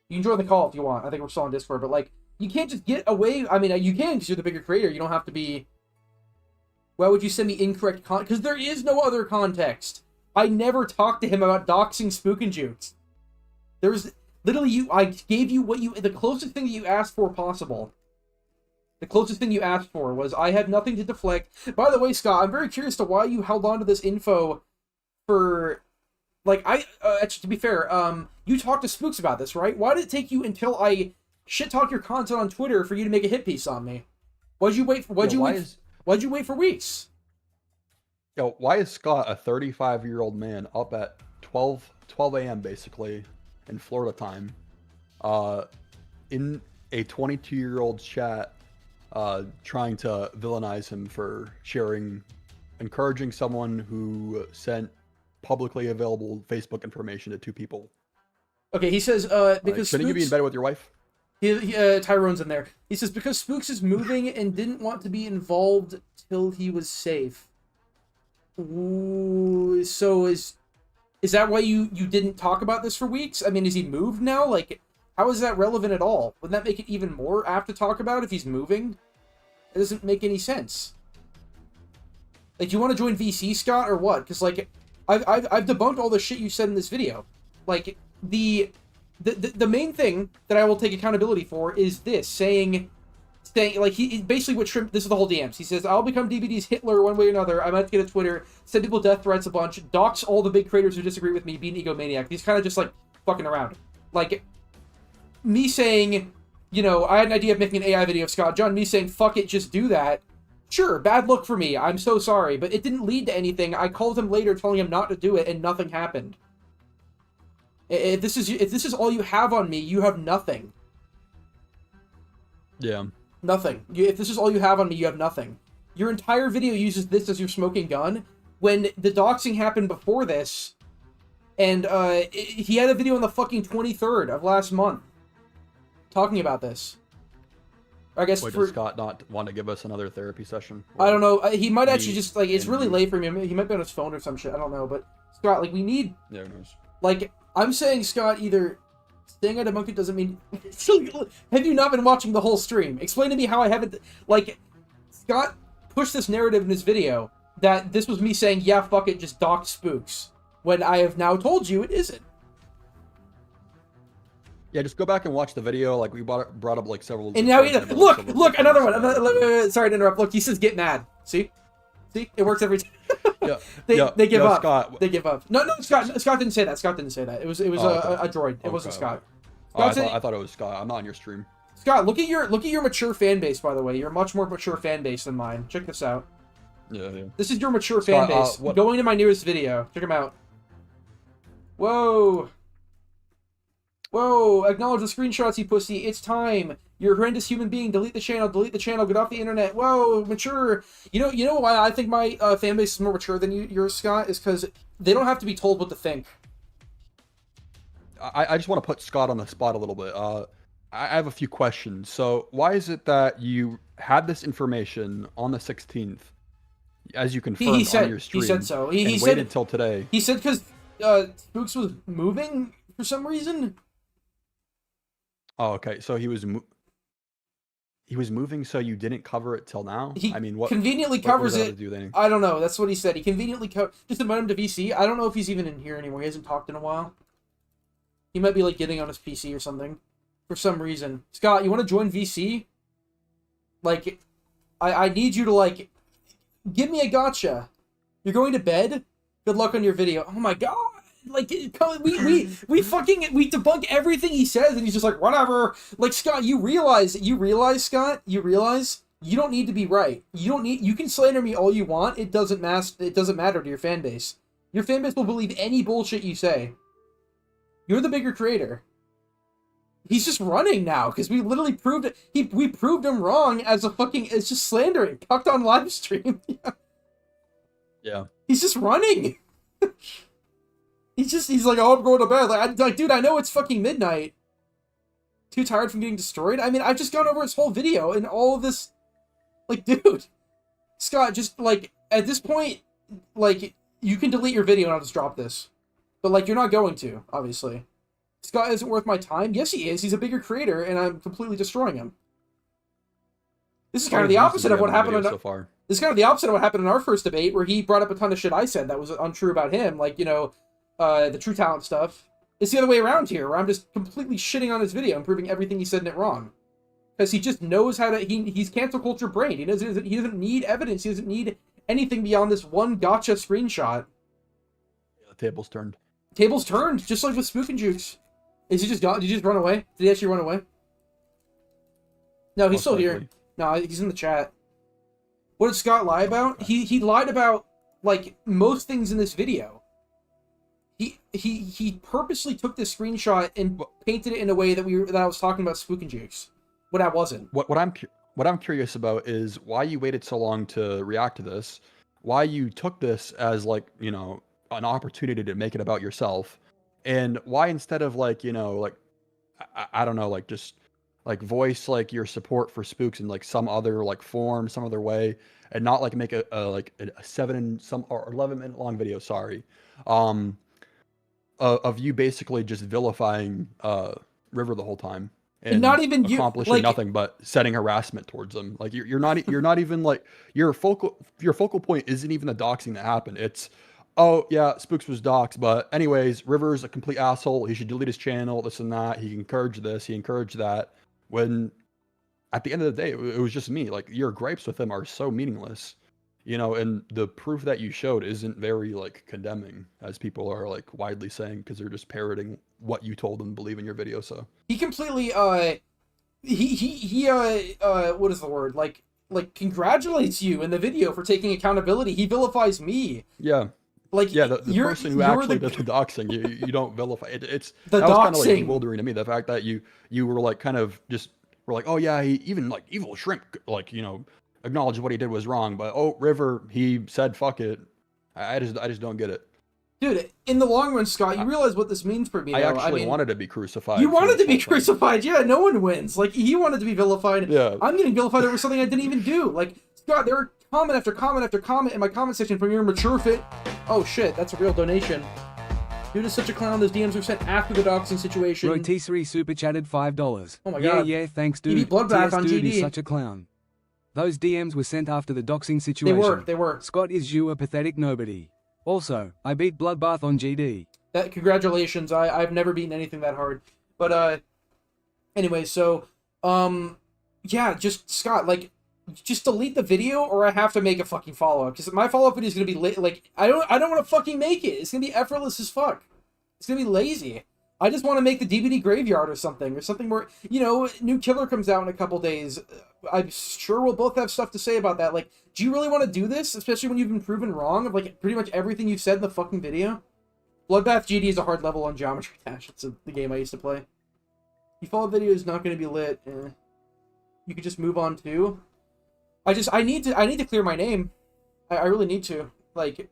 You can join the call if you want. I think we're still on Discord, but, like, you can't just get away. I mean, you can because you're the bigger creator. You don't have to be. Why would you send me incorrect context? Because there is no other context. I never talked to him about doxing Spook and Jukes. There's literally I gave you the closest thing that you asked for possible. The closest thing you asked for was I had nothing to deflect. By the way, Scott, I'm very curious to why you held on to this info for, like, actually, to be fair, you talked to Spooks about this, right? Why did it take you until I shit talk your content on Twitter for you to make a hit piece on me? Why'd you wait for weeks? Yo, why is Scott, a 35-year-old man, up at 12 a.m. basically in Florida time, in a 22-year-old's chat, trying to villainize him for encouraging someone who sent publicly available Facebook information to 2 people? Okay, he says, because shouldn't you be in bed with your wife? Tyrone's in there. He says, because Spooks is moving and didn't want to be involved till he was safe. Ooh, so is that why you didn't talk about this for weeks? I mean, is he moved now? Like, how is that relevant at all? Wouldn't that make it even more apt to talk about if he's moving? It doesn't make any sense. Like, do you want to join VC, Scott, or what? Because, like, I've debunked all the shit you said in this video. Like, the main thing that I will take accountability for is this, saying like, he basically what Shrimp, this is the whole DMs. He says, I'll become DBD's Hitler one way or another. I might get a Twitter, send people death threats a bunch, dox all the big creators who disagree with me, be an egomaniac. He's kind of just, like, fucking around. Like, me saying, you know, I had an idea of making an AI video of Scott John, me saying, fuck it, just do that. Sure, bad look for me, I'm so sorry, but it didn't lead to anything. I called him later telling him not to do it, and nothing happened. If this is all you have on me, you have nothing. Yeah. Nothing. If this is all you have on me, you have nothing. Your entire video uses this as your smoking gun, when the doxing happened before this, and he had a video on the fucking 23rd of last month talking about this. I guess Wait, does Scott not want to give us another therapy session? I don't know. He might actually just, like, it's really late for him. He might be on his phone or some shit. I don't know. But, Scott, like, we need... Yeah, who knows? Like, I'm saying, Scott, either staying at Debunking doesn't mean... Have you not been watching the whole stream? Explain to me how I haven't... Like, Scott pushed this narrative in his video that this was me saying, yeah, fuck it, just dox Spooks. When I have now told you it isn't. Yeah, just go back and watch the video. Like, we brought up like several. And now look, another one. Sorry to interrupt. Look, he says get mad. See, it works every time. They give up. Scott. They give up. No, Scott didn't say that. Scott didn't say that. It was a droid. It wasn't Scott. I thought it was Scott. I'm not on your stream. Scott, look at your mature fan base. By the way, you're a much more mature fan base than mine. Check this out. Yeah. This is your mature fan base. Going to my newest video. Check him out. Whoa. Acknowledge the screenshots, you pussy. It's time. You're a horrendous human being. Delete the channel. Get off the internet. Whoa, mature. You know why I think my fan base is more mature than yours, Scott? Is because they don't have to be told what to think. I just want to put Scott on the spot a little bit. I have a few questions. So why is it that you had this information on the 16th, as you confirmed on your stream? He said so. He waited until today. He said because Spooks was moving for some reason. Oh, okay. So he was moving, so you didn't cover it till now? I mean, what conveniently covers it. I don't know. That's what he said. He conveniently just invite him to VC. I don't know if he's even in here anymore. He hasn't talked in a while. He might be, like, getting on his PC or something for some reason. Scott, you want to join VC? Like, I need you to, like, give me a gotcha. You're going to bed? Good luck on your video. Oh my god. Like, we debunk everything he says, and he's just like, whatever. Like, Scott, you realize, Scott, you don't need to be right. You can slander me all you want. It doesn't matter to your fan base. Your fan base will believe any bullshit you say. You're the bigger creator. He's just running now, because we literally proved it. We proved him wrong as it's just slandering. Cucked on live stream. Yeah. He's just running. He's like, oh, I'm going to bed. Like, dude, I know it's fucking midnight. Too tired from getting destroyed? I mean, I've just gone over his whole video and all of this. Like, dude. Scott, just, like, at this point, like, you can delete your video and I'll just drop this. But, like, you're not going to, obviously. Scott isn't worth my time? Yes, he is. He's a bigger creator, and I'm completely destroying him. This is kind of the opposite of what happened on... so far. This is kind of the opposite of what happened in our first debate, where he brought up a ton of shit I said that was untrue about him, like, you know, the true talent stuff. It's the other way around here, where I'm just completely shitting on his video and proving everything he said in it wrong. Because he just knows how to, he's cancel culture brained. He doesn't need evidence, he doesn't need anything beyond this one gotcha screenshot. The table's turned. Tables turned, just like with Spook and Jukes. Is he just gone? Did he just run away? Did he actually run away? No, he's Most still here. likely. No, he's in the chat. What did Scott lie about? He lied about, like, most things in this video. He purposely took this screenshot and painted it in a way that I was talking about Spook and Jukes, when I wasn't. What I'm curious about is why you waited so long to react to this, why you took this as, like, you know, an opportunity to make it about yourself, and why instead of, like, you know, like, I don't know, like, just like voice like your support for Spooks in like some other like form, some other way, and not like make a 11-minute long video, sorry, of you basically just vilifying River the whole time and not even accomplishing like, nothing but setting harassment towards them. Like you're not even like your focal point isn't even the doxing that happened. It's, oh yeah, Spooks was doxed, but anyways, River's a complete asshole. He should delete his channel, this and that. He encouraged this, he encouraged that. When at the end of the day, it was just me. Like, your gripes with him are so meaningless, you know, and the proof that you showed isn't very like condemning, as people are like widely saying, because they're just parroting what you told them to believe in your video. So he completely what is the word, like congratulates you in the video for taking accountability. He vilifies me. yeah. Like, yeah, the person who actually did the doxing, you don't vilify it. The that was kind of like doxing. bewildering to me. The fact that you were like kind of just were like, oh yeah, he even like Evil Shrimp, like, you know, acknowledged what he did was wrong, but oh, River, he said fuck it. I just don't get it. Dude, in the long run, Scott, you realize what this means for me. I though. actually mean, wanted to be crucified. you for wanted this to be whole thing. crucified. Yeah, no one wins. Like, he wanted to be vilified. Yeah. I'm getting vilified over something I didn't even do. Like, Scott, there are comment after comment after comment in my comment section from your mature fit. Oh shit, that's a real donation. Dude is such a clown. Those DMs were sent after the doxing situation. Rotisserie super chatted $5. Oh my god. Yeah, thanks, dude. He beat Bloodbath TS on dude GD. is such a clown. Those DMs were sent after the doxing situation. They were. Scott, is you a pathetic nobody? Also, I beat Bloodbath on GD. Congratulations. I've never beaten anything that hard. But anyway, so yeah, just Scott, like, just delete the video, or I have to make a fucking follow-up, because my follow-up video is gonna be like, I don't want to fucking make it. It's gonna be effortless as fuck. It's gonna be lazy. I just want to make the DVD graveyard or something more, you know. New Killer comes out in a couple days. I'm sure we'll both have stuff to say about that. Like, do you really want to do this, especially when you've been proven wrong of like pretty much everything you've said in the fucking video? Bloodbath GD is a hard level on Geometry Dash. It's the game I used to play. You follow video is not going to be lit. You could just move on too. I need to clear my name. I really need to. Like,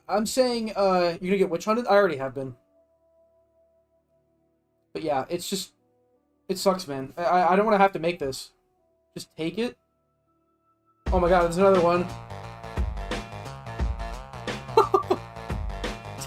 I'm saying, you're gonna get witch hunted? I already have been. But yeah, it's just, it sucks, man. I don't want to have to make this. Just take it. Oh my god, there's another one.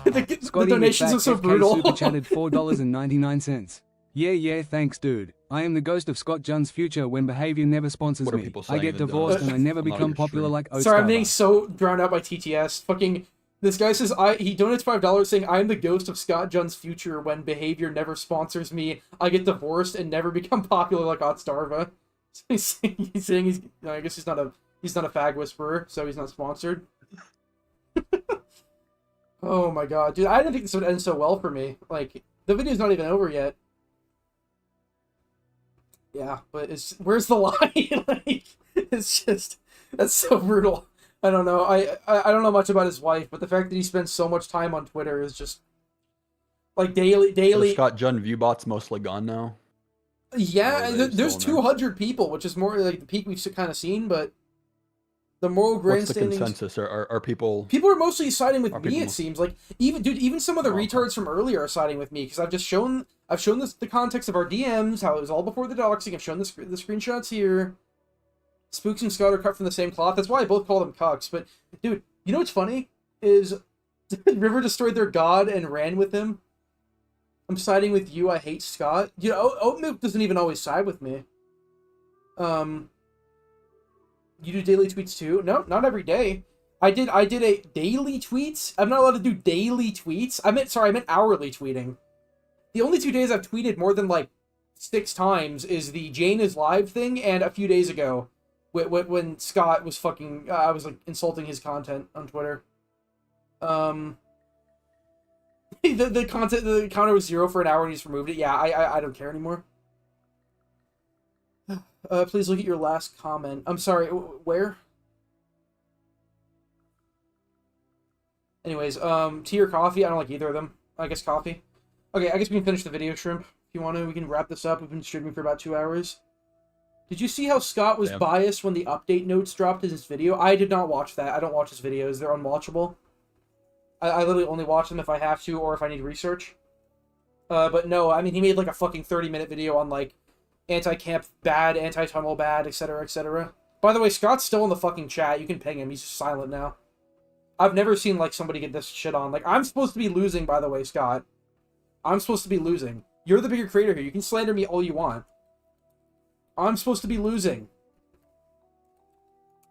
the donations are so brutal. Super chatted $4.99. Yeah, thanks, dude. I am the ghost of Scott Junn's future when behavior never sponsors What are me. people I saying get in the divorced donations? and I never I'm not become even popular sure. like Oscar. Sorry, I'm getting so drowned out by TTS. Fucking, this guy says, he donates $5 saying, I am the ghost of Scott Junn's future when behavior never sponsors me. I get divorced and never become popular like Otstarva. So he's saying I guess he's not a fag whisperer, so he's not sponsored. Oh my god, dude, I didn't think this would end so well for me. Like, the video's not even over yet. Yeah, but where's the line? Like, it's just, that's so brutal. I don't know. I don't know much about his wife, but the fact that he spends so much time on Twitter is just, like, daily. So Scott Junn viewbot's mostly gone now. Yeah, Or are they there's still in there? 200 people, which is more like the peak we've kind of seen, but the moral What's the grandstandings... consensus? Are people... People are mostly siding with Are me, people- it seems. Like, even some of the Oh, okay. retards from earlier are siding with me, because I've shown the context of our DMs, how it was all before the doxing. I've shown the screenshots here. Spooks and Scott are cut from the same cloth. That's why I both call them cucks. But, dude, you know what's funny? Is River destroyed their god and ran with him. I'm siding with you, I hate Scott. You know, Oat Milk doesn't even always side with me. You do daily tweets too? No, not every day. I did a daily tweets. I'm not allowed to do daily tweets. I meant hourly tweeting. The only 2 days I've tweeted more than like 6 times is the Jane is live thing and a few days ago when Scott was fucking I was like insulting his content on Twitter. The counter was 0 for an hour and he just removed it. Yeah, I don't care anymore. Please look at your last comment. I'm sorry, where? Anyways, tea or coffee? I don't like either of them. I guess coffee. Okay, I guess we can finish the video, Shrimp. If you want to, we can wrap this up. We've been streaming for about 2 hours. Did you see how Scott was biased when the update notes dropped in his video? I did not watch that. I don't watch his videos. They're unwatchable. I literally only watch them if I have to or if I need research. But no, I mean, he made like a fucking 30-minute video on like anti-camp bad, anti-tunnel bad, etc., etc. By the way, Scott's still in the fucking chat. You can ping him. He's just silent now. I've never seen like somebody get this shit on. Like, I'm supposed to be losing, by the way, Scott. I'm supposed to be losing. You're the bigger creator here. You can slander me all you want. I'm supposed to be losing.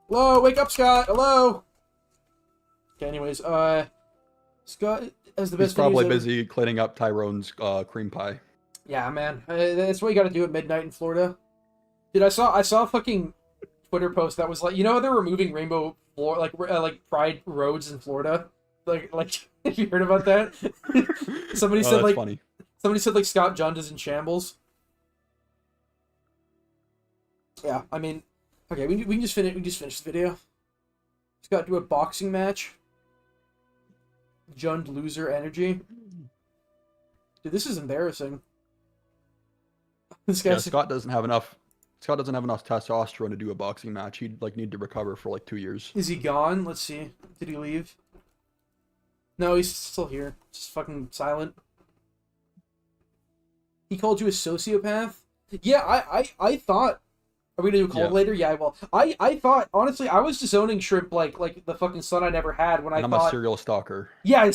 Hello, wake up, Scott. Hello. Okay, anyways, Scott has the best. He's probably busy cleaning up Tyrone's cream pie. Yeah, man. That's what you got to do at midnight in Florida. Dude, I saw a fucking Twitter post that was like, you know, they're removing rainbow floor like pride roads in Florida. Like, have you heard about that? Somebody said like, funny. Somebody said like Scott Jund is in shambles. Yeah, I mean, okay, we can just finish. We can just finish the video. Scott, do a boxing match. Jund loser energy. Dude, this is embarrassing. This guy. Yeah, Scott doesn't have enough testosterone to do a boxing match. He'd like need to recover for like 2 years. Is he gone? Let's see. Did he leave? No, he's still here. Just fucking silent. He called you a sociopath? Yeah, I thought. Are we gonna do a call later? Yeah, well, I thought, honestly, I was disowning Shrimp like the fucking son I never had when I'm a serial stalker. Yeah,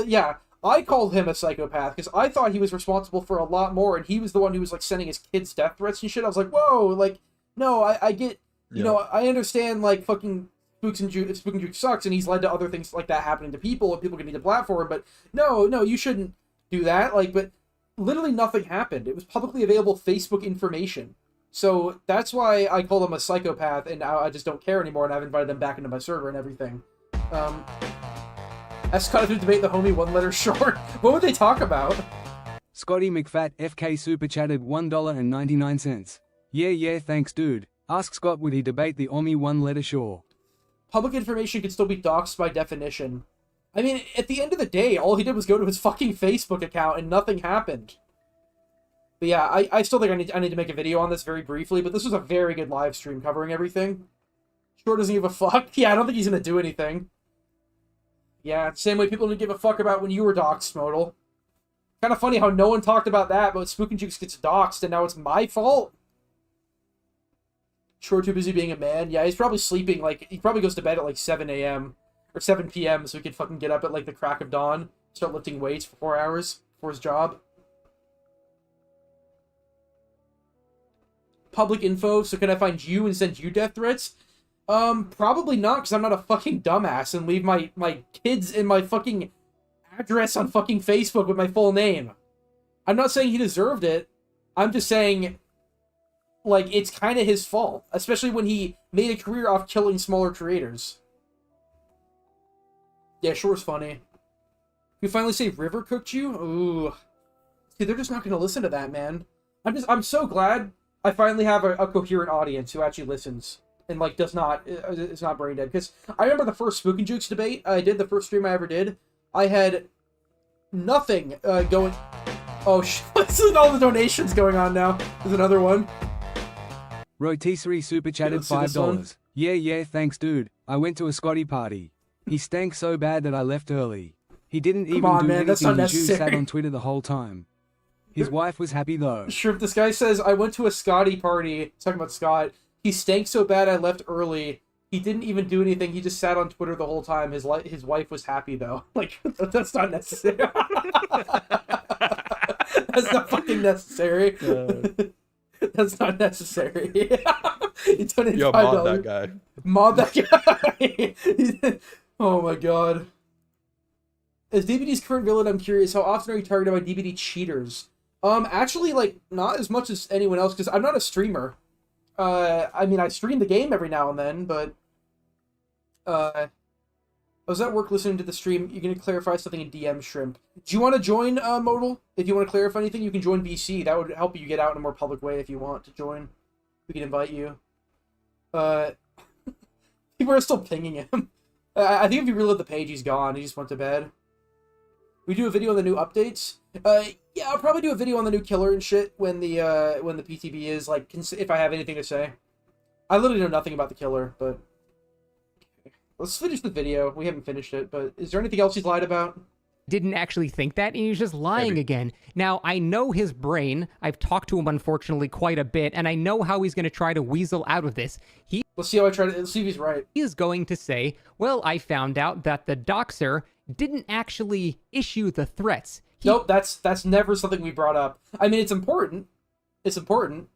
yeah. I called him a psychopath because I thought he was responsible for a lot more, and he was the one who was like sending his kids death threats and shit. I was like, whoa, like, no, I get, you know, I understand like fucking Spook and Juke sucks, and he's led to other things like that happening to people, and people getting the platform. But no, you shouldn't do that. Like, but literally nothing happened. It was publicly available Facebook information. So that's why I call him a psychopath, and now I just don't care anymore, and I've invited him back into my server and everything. Ask Scott to debate the homie one-letter short. What would they talk about? Scotty McFat FK super chatted $1.99. Yeah, thanks dude. Ask Scott would he debate the Omi one-letter short. Public information can still be doxed by definition. I mean, at the end of the day, all he did was go to his fucking Facebook account and nothing happened. But yeah, I still think I need to make a video on this very briefly, but this was a very good live stream covering everything. Short doesn't give a fuck. Yeah, I don't think he's gonna do anything. Yeah, same way people didn't give a fuck about when you were doxed, Modal. Kind of funny how no one talked about that, but Spook and Jukes gets doxed, and now it's my fault? Short too busy being a man. Yeah, he's probably sleeping, like, he probably goes to bed at like 7 a.m. or 7 p.m. so he can fucking get up at like the crack of dawn, start lifting weights for 4 hours for his job. Public info, so can I find you and send you death threats? Probably not, because I'm not a fucking dumbass and leave my kids and my fucking address on fucking Facebook with my full name. I'm not saying he deserved it. I'm just saying, like, it's kind of his fault, especially when he made a career off killing smaller creators. Yeah, Shore's funny. You finally say River cooked you? Ooh. See, they're just not going to listen to that, man. I'm so glad I finally have a coherent audience who actually listens and, like, is not brain dead. Because I remember the first Spook and Jukes debate I did, the first stream I ever did. I had nothing going... Oh, shit. Listen to all the donations going on now. There's another one. Rotisserie super chatted $5. Yeah, thanks dude. I went to a Scotty party. He stank so bad that I left early. He didn't even do anything. His Jew sat on Twitter the whole time. His wife was happy though. Sure, this guy says, I went to a Scotty party. Talking about Scott. He stank so bad I left early. He didn't even do anything. He just sat on Twitter the whole time. His wife was happy though. Like, that's not necessary. That's not fucking necessary. That's not necessary. He donated Yo, $5. mod that guy. Mod that guy. Oh my god. As DBD's current villain, I'm curious, how often are you targeted by DBD cheaters? Actually, like, not as much as anyone else, because I'm not a streamer. I mean, I stream the game every now and then, but, I was at work listening to the stream. You're going to clarify something in DM Shrimp. Do you want to join, Modal? If you want to clarify anything, you can join VC. That would help you get out in a more public way if you want to join. We can invite you. People are still pinging him. I think if you reload the page, he's gone. He just went to bed. We do a video on the new updates. Yeah, I'll probably do a video on the new killer and shit when the PTB is, like, if I have anything to say. I literally know nothing about the killer, but... Let's finish the video. We haven't finished it, but is there anything else he's lied about? Didn't actually think that, and he's just lying again. Now, I know his brain. I've talked to him, unfortunately, quite a bit, and I know how he's going to try to weasel out of this. Let's see let's see if he's right. He is going to say, well, I found out that the doxer didn't actually issue the threats. Nope, that's never something we brought up. I mean, it's important. It's important.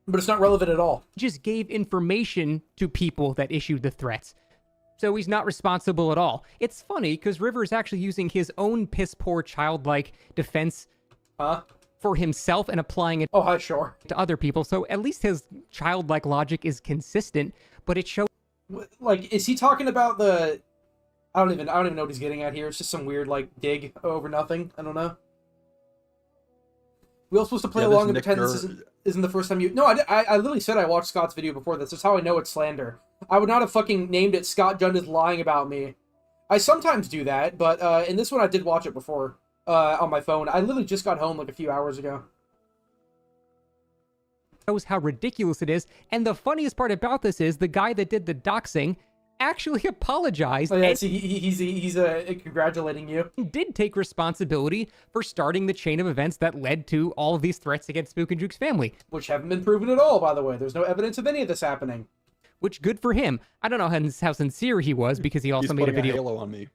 But it's not relevant at all. Just gave information to people that issued the threats. So he's not responsible at all. It's funny, because River is actually using his own piss-poor childlike defense for himself and applying it sure. to other people. So at least his childlike logic is consistent, but it shows... Like, is he talking about the... I don't even know what he's getting at here. It's just some weird, like, dig over nothing. I don't know. We all supposed to play along and pretend this isn't the first time you... No, I literally said I watched Scott's video before this. That's how I know it's slander. I would not have fucking named it Scott Jund is lying about me. I sometimes do that, but in this one I did watch it before on my phone. I literally just got home like a few hours ago. Shows how ridiculous it is. And the funniest part about this is the guy that did the doxing actually apologized. Oh, yeah, see, he's congratulating you. Did take responsibility for starting the chain of events that led to all of these threats against Spook and Juke's family. Which haven't been proven at all, by the way. There's no evidence of any of this happening. Which, good for him. I don't know how sincere he was, because he also made a video. He's putting a halo on me.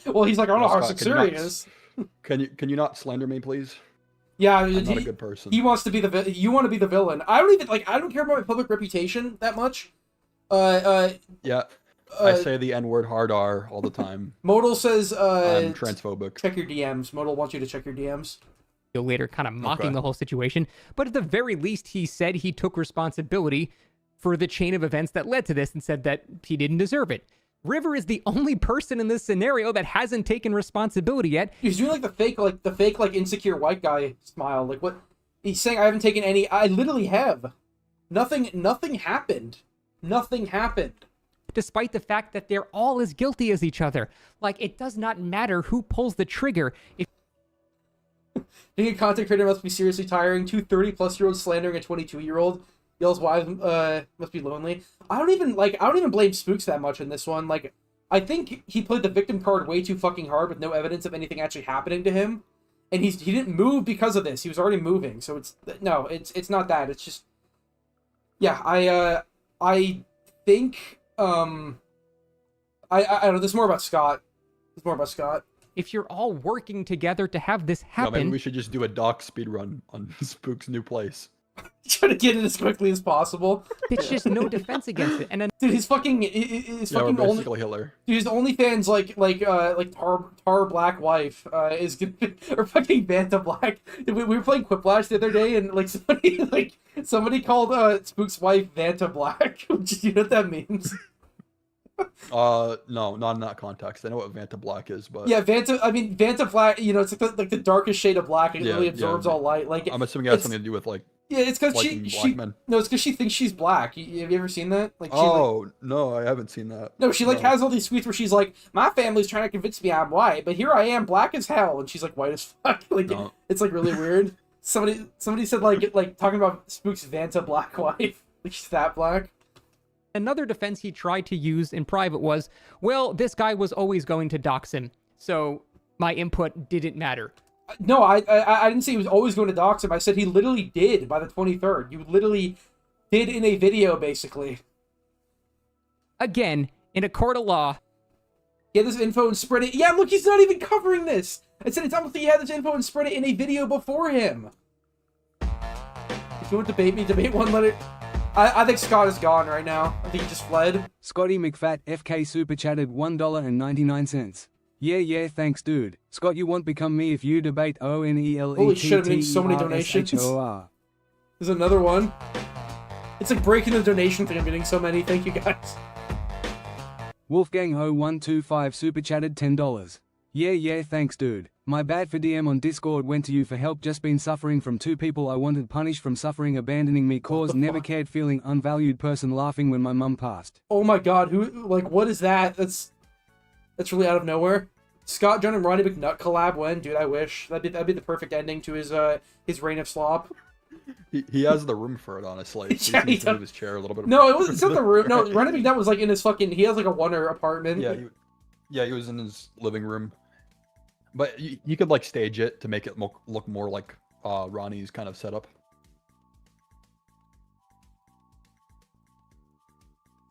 Well, he's like, I don't know how sincere he is. Can you not slander me, please? Yeah, I'm not a good person. He wants to be you want to be the villain. I don't care about my public reputation that much. Yeah, I say the N-word hard R all the time. Modal says, I'm transphobic. Check your DMs. Modal wants you to check your DMs. Later, kind of mocking the whole situation. But at the very least, he said he took responsibility for the chain of events that led to this and said that he didn't deserve it. River is the only person in this scenario that hasn't taken responsibility yet. He's doing like the fake insecure white guy smile. Like, what? He's saying I haven't taken any. I literally have. Nothing happened. Nothing happened. Despite the fact that they're all as guilty as each other. Like, it does not matter who pulls the trigger. Being a content creator must be seriously tiring. Two 30-plus-year-olds slandering a 22-year-old. Y'all's wives must be lonely. I don't even blame Spooks that much in this one. Like, I think he played the victim card way too fucking hard with no evidence of anything actually happening to him. And he didn't move because of this. He was already moving. So it's not that. It's just, yeah, I think, I don't know, there's more about Scott. If you're all working together to have this happen... maybe we should just do a doc speedrun on Spook's new place. Try to get it as quickly as possible. It's just no defense against it. And then, dude, his fucking basically Hitler. Dude, his OnlyFans like tar black wife is good, or fucking Vanta Black. We were playing Quiplash the other day, and like somebody called Spook's wife Vanta Black. Do you know what that means? No, not in that context. I know what Vanta Black is, but yeah, Vanta Black. You know, it's like the darkest shade of black. It really absorbs all light. Like, I'm assuming it has something to do with like. Yeah, it's because it's because she thinks she's black. Have you ever seen that? Like, no, I haven't seen that. No, she has all these tweets where she's like, my family's trying to convince me I'm white, but here I am, black as hell, and she's like white as fuck. Like, it's like really weird. Somebody said like talking about Spook's Vanta Black wife, like she's that black. Another defense he tried to use in private was, well, this guy was always going to dox him, so my input didn't matter. No, I didn't say he was always going to dox him. I said he literally did by the 23rd. You literally did in a video, basically. Again, in a court of law. He had this info and spread it. Yeah, look, he's not even covering this. I said it's almost like he had this info and spread it in a video before him. If you want to debate me, debate one letter. I think Scott is gone right now. I think he just fled. Scotty McFat FK super chatted $1.99. Yeah, thanks, dude. Scott, you won't become me if you debate ONELETTERSHOR. Holy shit, I'm getting so many donations. There's another one. It's like breaking the donation thing. I'm getting so many. Thank you, guys. Wolfgang0125 super chatted $10. Yeah, thanks, dude. My bad for DM on Discord went to you for help. Just been suffering from 2 people I wanted punished from suffering abandoning me cause never cared feeling unvalued person laughing when my mum passed. Oh my god, who, like, what is that? That's really out of nowhere. Scott, John, and Ronnie McNutt collab when? Dude, I wish. That'd be the perfect ending to his reign of slop. He has the room for it, honestly. Yeah, he needs to move his chair a little bit. No, it's not the room. No, Ronnie McNutt was like in his fucking, he has like a one-er apartment. Yeah, he was in his living room. But you could like stage it to make it look more like Ronnie's kind of setup.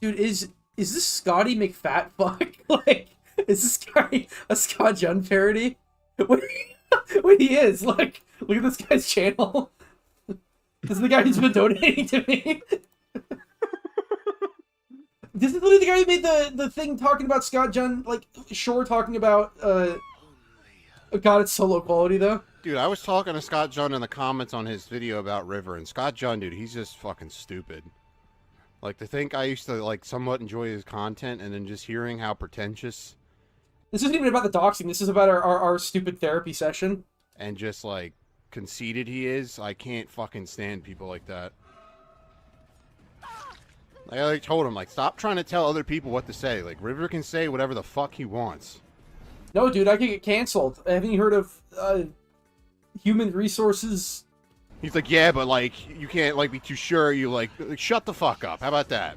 Dude, is this Scotty McFat fuck? Like, is this guy a Scott Jun parody? Wait, he is. Like, look at this guy's channel. This is the guy who's been donating to me. This is literally the guy who made the thing talking about Scott Jun, like, Shore talking about, God, it's so low quality, though. Dude, I was talking to Scott Jun in the comments on his video about River, and Scott Jun, dude, he's just fucking stupid. Like, to think I used to, like, somewhat enjoy his content, and then just hearing how pretentious... This isn't even about the doxing, this is about our stupid therapy session. And just, like, conceited he is. I can't fucking stand people like that. I like told him, like, stop trying to tell other people what to say. Like, River can say whatever the fuck he wants. No, dude, I could get canceled. Haven't you heard of human resources? He's like, yeah, but, like, you can't, like, be too sure. You, like, shut the fuck up. How about that?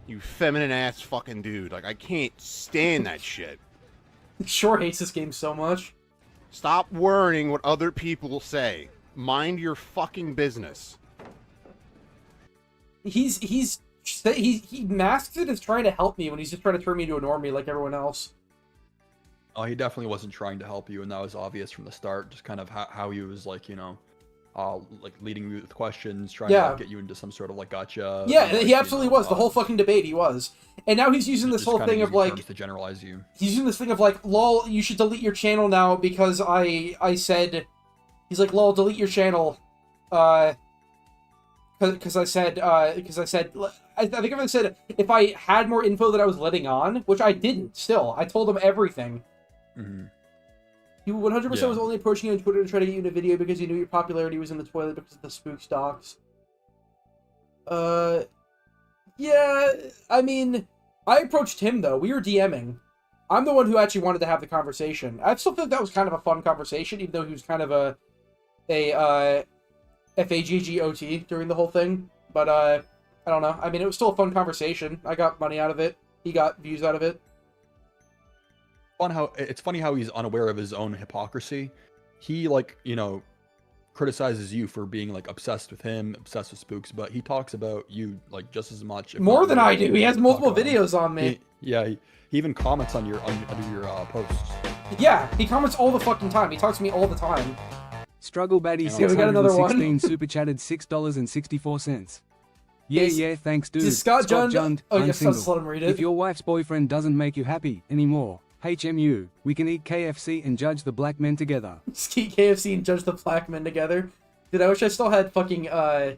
You feminine-ass fucking dude. Like, I can't stand that shit. Shore hates this game so much. Stop worrying what other people say. Mind your fucking business. He masks it as trying to help me when he's just trying to turn me into a normie like everyone else. Oh, he definitely wasn't trying to help you, and that was obvious from the start. Just kind of how he was, like, you know, like leading you with questions, trying to like, get you into some sort of like gotcha. Yeah, he absolutely was. The whole fucking debate, he was. And now he's using this whole thing of like to generalize you. He's using this thing of like, lol, you should delete your channel now because I said. He's like, lol, delete your channel. Because I said I think I said if I had more info that I was letting on, which I didn't. Still, I told him everything. Mm-hmm. He 100% was only approaching you on Twitter to try to get you in a video because he knew your popularity was in the toilet because of the spook stocks. Yeah, I mean, I approached him though. We were DMing. I'm the one who actually wanted to have the conversation. I still think that was kind of a fun conversation, even though he was kind of a FAGGOT during the whole thing. But I don't know. I mean, it was still a fun conversation. I got money out of it. He got views out of it. It's funny how he's unaware of his own hypocrisy. He, like, you know, criticizes you for being like obsessed with him, obsessed with spooks, but he talks about you like just as much, more than I do. He has multiple videos on me. He even comments on your posts. Yeah, he comments all the fucking time. He talks to me all the time. Struggle Baddie 616 super chatted $6.64. Yeah, thanks, dude. Scott Jund. Oh, I'm yes, single. let's let him read it. If your wife's boyfriend doesn't make you happy anymore, HMU, we can eat KFC and judge the black men together. Just eat KFC and judge the black men together. Dude, I wish I still had fucking, Oh,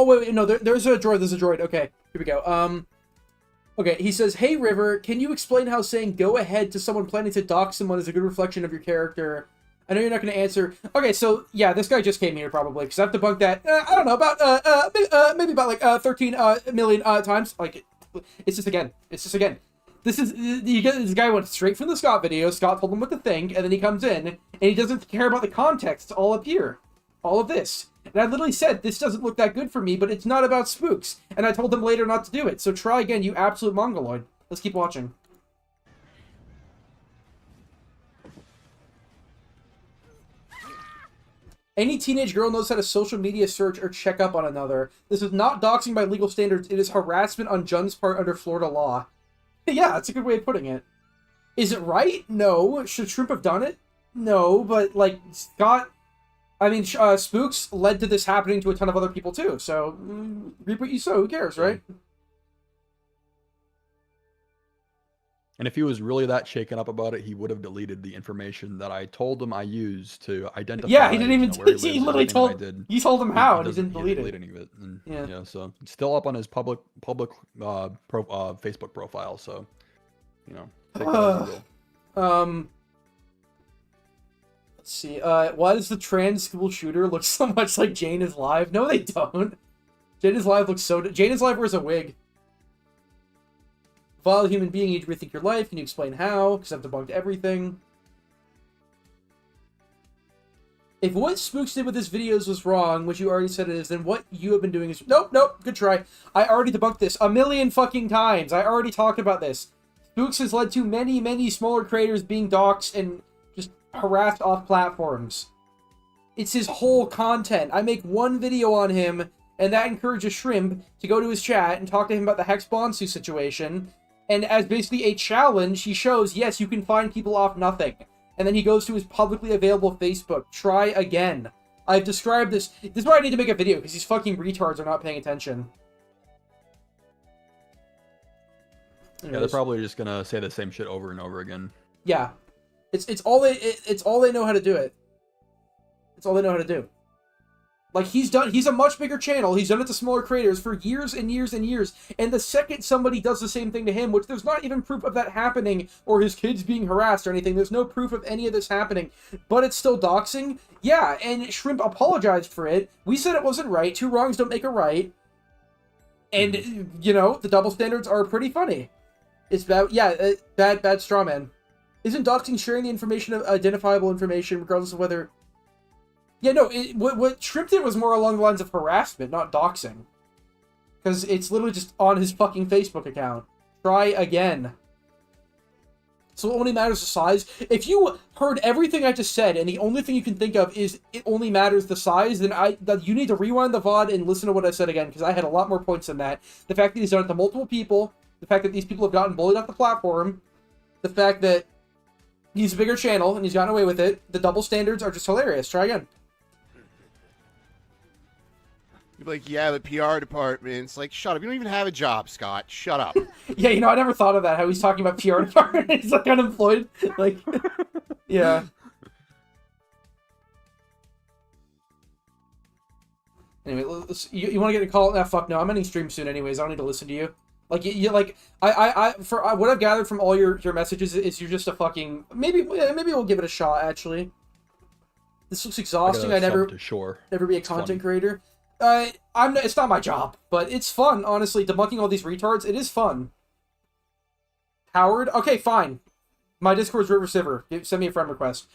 wait, no, there's a droid. Okay, here we go. Okay, he says, hey, River, can you explain how saying go ahead to someone planning to dox someone is a good reflection of your character? I know you're not going to answer. Okay, so, yeah, this guy just came here, probably, because I've debunked that, I don't know, about, maybe about, like, 13 million times. Like, it's just again. This guy went straight from the Scott video. Scott told him what to think, and then he comes in, and he doesn't care about the context. It's all up here. All of this. And I literally said, this doesn't look that good for me, but it's not about spooks. And I told him later not to do it. So try again, you absolute mongoloid. Let's keep watching. Any teenage girl knows how to social media search or check up on another. This is not doxing by legal standards. It is harassment on Jun's part under Florida law. Yeah, that's a good way of putting it. Is it right? No. Should Shrimp have done it? No, but, like, Scott... I mean, Spooks led to this happening to a ton of other people too. So reap what you sow. Who cares, right? And if he was really that shaken up about it, he would have deleted the information that I told him I used to identify. Yeah, he didn't even. Where he, he literally told. You told him how, and he didn't delete it. Any of it. And, yeah. So it's still up on his public Facebook profile. So, take that as you will. Let's see. Why does the trans school shooter look so much like Jane is Live? No, they don't. Jane is Live looks so. Jane is Live wears a wig. Vile human being, you need to rethink your life. Can you explain how? Because I've debunked everything. If what Spooks did with his videos was wrong, which you already said it is, then what you have been doing is... Nope, good try. I already debunked this a million fucking times. I already talked about this. Spooks has led to many, many smaller creators being doxxed and just harassed off platforms. It's his whole content. I make one video on him, and that encourages Shrimp to go to his chat and talk to him about the Hex Bonsu situation. And as basically a challenge, he shows, yes, you can find people off nothing. And then he goes to his publicly available Facebook. Try again. I've described this. This is why I need to make a video, because these fucking retards are not paying attention. Yeah, they're probably just gonna say the same shit over and over again. Yeah. It's all they know how to do it. It's all they know how to do. Like, he's a much bigger channel. He's done it to smaller creators for years and years and years. And the second somebody does the same thing to him, which there's not even proof of that happening, or his kids being harassed or anything, there's no proof of any of this happening, but it's still doxing. Yeah, and Shrimp apologized for it. We said it wasn't right. Two wrongs don't make a right. And, the double standards are pretty funny. It's bad, bad straw man. Isn't doxing sharing the information of identifiable information, regardless of whether... Yeah, no, what Shrimp did was more along the lines of harassment, not doxing. Because it's literally just on his fucking Facebook account. Try again. So it only matters the size. If you heard everything I just said, and the only thing you can think of is it only matters the size, then you need to rewind the VOD and listen to what I said again, because I had a lot more points than that. The fact that he's done it to multiple people, the fact that these people have gotten bullied off the platform, the fact that he's a bigger channel and he's gotten away with it, the double standards are just hilarious. Try again. You're like, yeah, the PR department. It's like, shut up. You don't even have a job, Scott. Shut up. Yeah, I never thought of that, how he's talking about PR department. He's like unemployed. Like, yeah. Anyway, you want to get a call? Nah, fuck no. I'm ending stream soon anyways. I don't need to listen to you. Like, for what I've gathered from all your messages is you're just a fucking... Maybe we'll give it a shot, actually. This looks exhausting. I never be a content creator. It's not my job, but it's fun, honestly, debunking all these retards. It is fun. Howard? Okay, fine. My Discord's River Siver. Send me a friend request.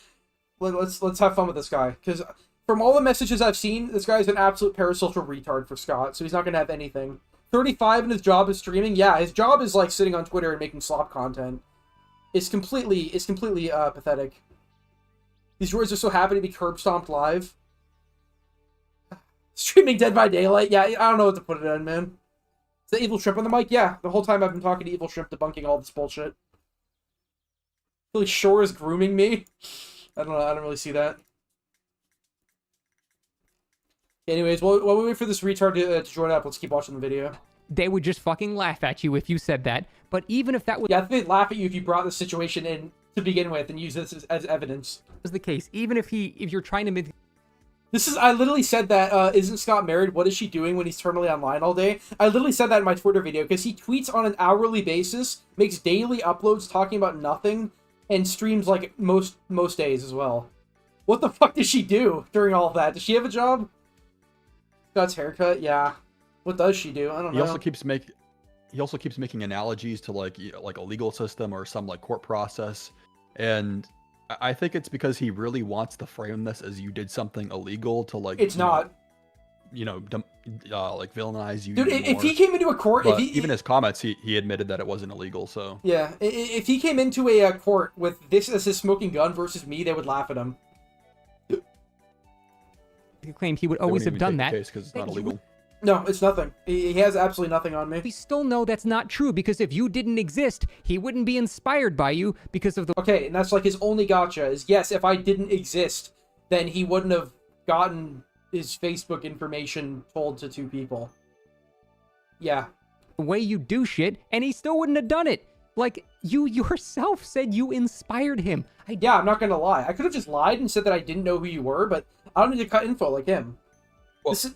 Let's have fun with this guy, because from all the messages I've seen, this guy's an absolute parasocial retard for Scott, so he's not gonna have anything. 35 and his job is streaming? Yeah, his job is like sitting on Twitter and making slop content. It's completely pathetic. These droids are so happy to be curb stomped live. Streaming Dead by Daylight? Yeah, I don't know what to put it in, man. Is that Evil Shrimp on the mic? Yeah, the whole time I've been talking to Evil Shrimp debunking all this bullshit. Really Shore is grooming me? I don't know, I don't really see that. Anyways, while we wait for this retard to join up, let's keep watching the video. They would just fucking laugh at you if you said that. But even if that was... Yeah, they'd laugh at you if you brought the situation in to begin with and use this as evidence. Was the case. Even if you're trying to... I literally said that, isn't Scott married? What is she doing when he's terminally online all day? I literally said that in my Twitter video, because he tweets on an hourly basis, makes daily uploads talking about nothing, and streams, like, most days as well. What the fuck does she do during all of that? Does she have a job? Scott's haircut? Yeah. What does she do? I don't know. He also keeps making analogies to, like a legal system or some, like, court process, and... I think it's because he really wants to frame this as you did something illegal to, like... It's not. Like, villainize you. Dude, if he came into a court... But even his comments, he admitted that it wasn't illegal, so... Yeah, if he came into a court with this as his smoking gun versus me, they would laugh at him. He claimed he would always have done that. Because it's not illegal. No, it's nothing. He has absolutely nothing on me. We still know that's not true, because if you didn't exist, he wouldn't be inspired by you because of the... Okay, and that's like his only gotcha is, yes, if I didn't exist, then he wouldn't have gotten his Facebook information told to 2 people. Yeah. The way you do shit, and he still wouldn't have done it. Like, you yourself said you inspired him. Yeah, I'm not gonna lie. I could have just lied and said that I didn't know who you were, but I don't need to cut info like him. Well, This is...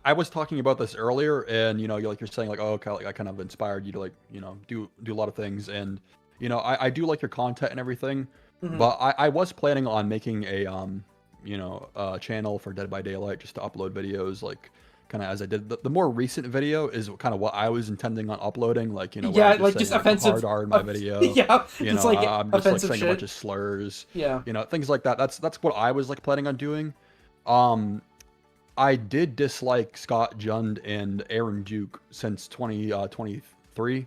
I was talking about this earlier, and you know, you're saying like, oh, okay, like I kind of inspired you to like, you know, do a lot of things, and you know, I do like your content and everything, but I was planning on making a you know, channel for Dead by Daylight just to upload videos like kind of as I did. The more recent video is kind of what I was intending on uploading, like, you know, yeah, where I'm like just saying, offensive hard R in my video. Yeah, you it's know, like I'm just like offensive saying shit. a bunch of slurs. Yeah, you know, things like that. That's what I was like planning on doing. I did dislike Scott Jund and Aaron Duke since 2023.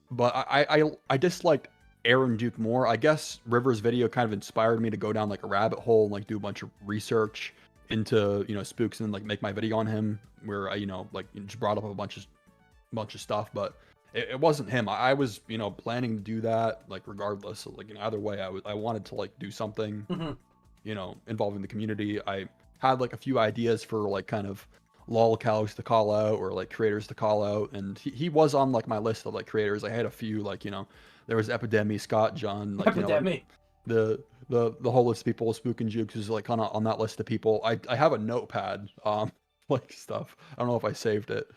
But I disliked Aaron Duke more. I guess River's video kind of inspired me to go down like a rabbit hole and like do a bunch of research into, you know, spooks and like make my video on him where I, you know, like just brought up a bunch of stuff, but it wasn't him. I was, you know, planning to do that like regardless. So, like, you know, either way, I wanted to like do something, you know, involving the community. I had like a few ideas for like kind of lolcows to call out or like creators to call out, and he was on like my list of like creators. I had a few, like, you know, there was Epidemi, Scott John, like, Epidemi. You know, like, the whole list of people, Spook and Jukes is like kind of on that list of people. I have a notepad, like stuff. I don't know if I saved it.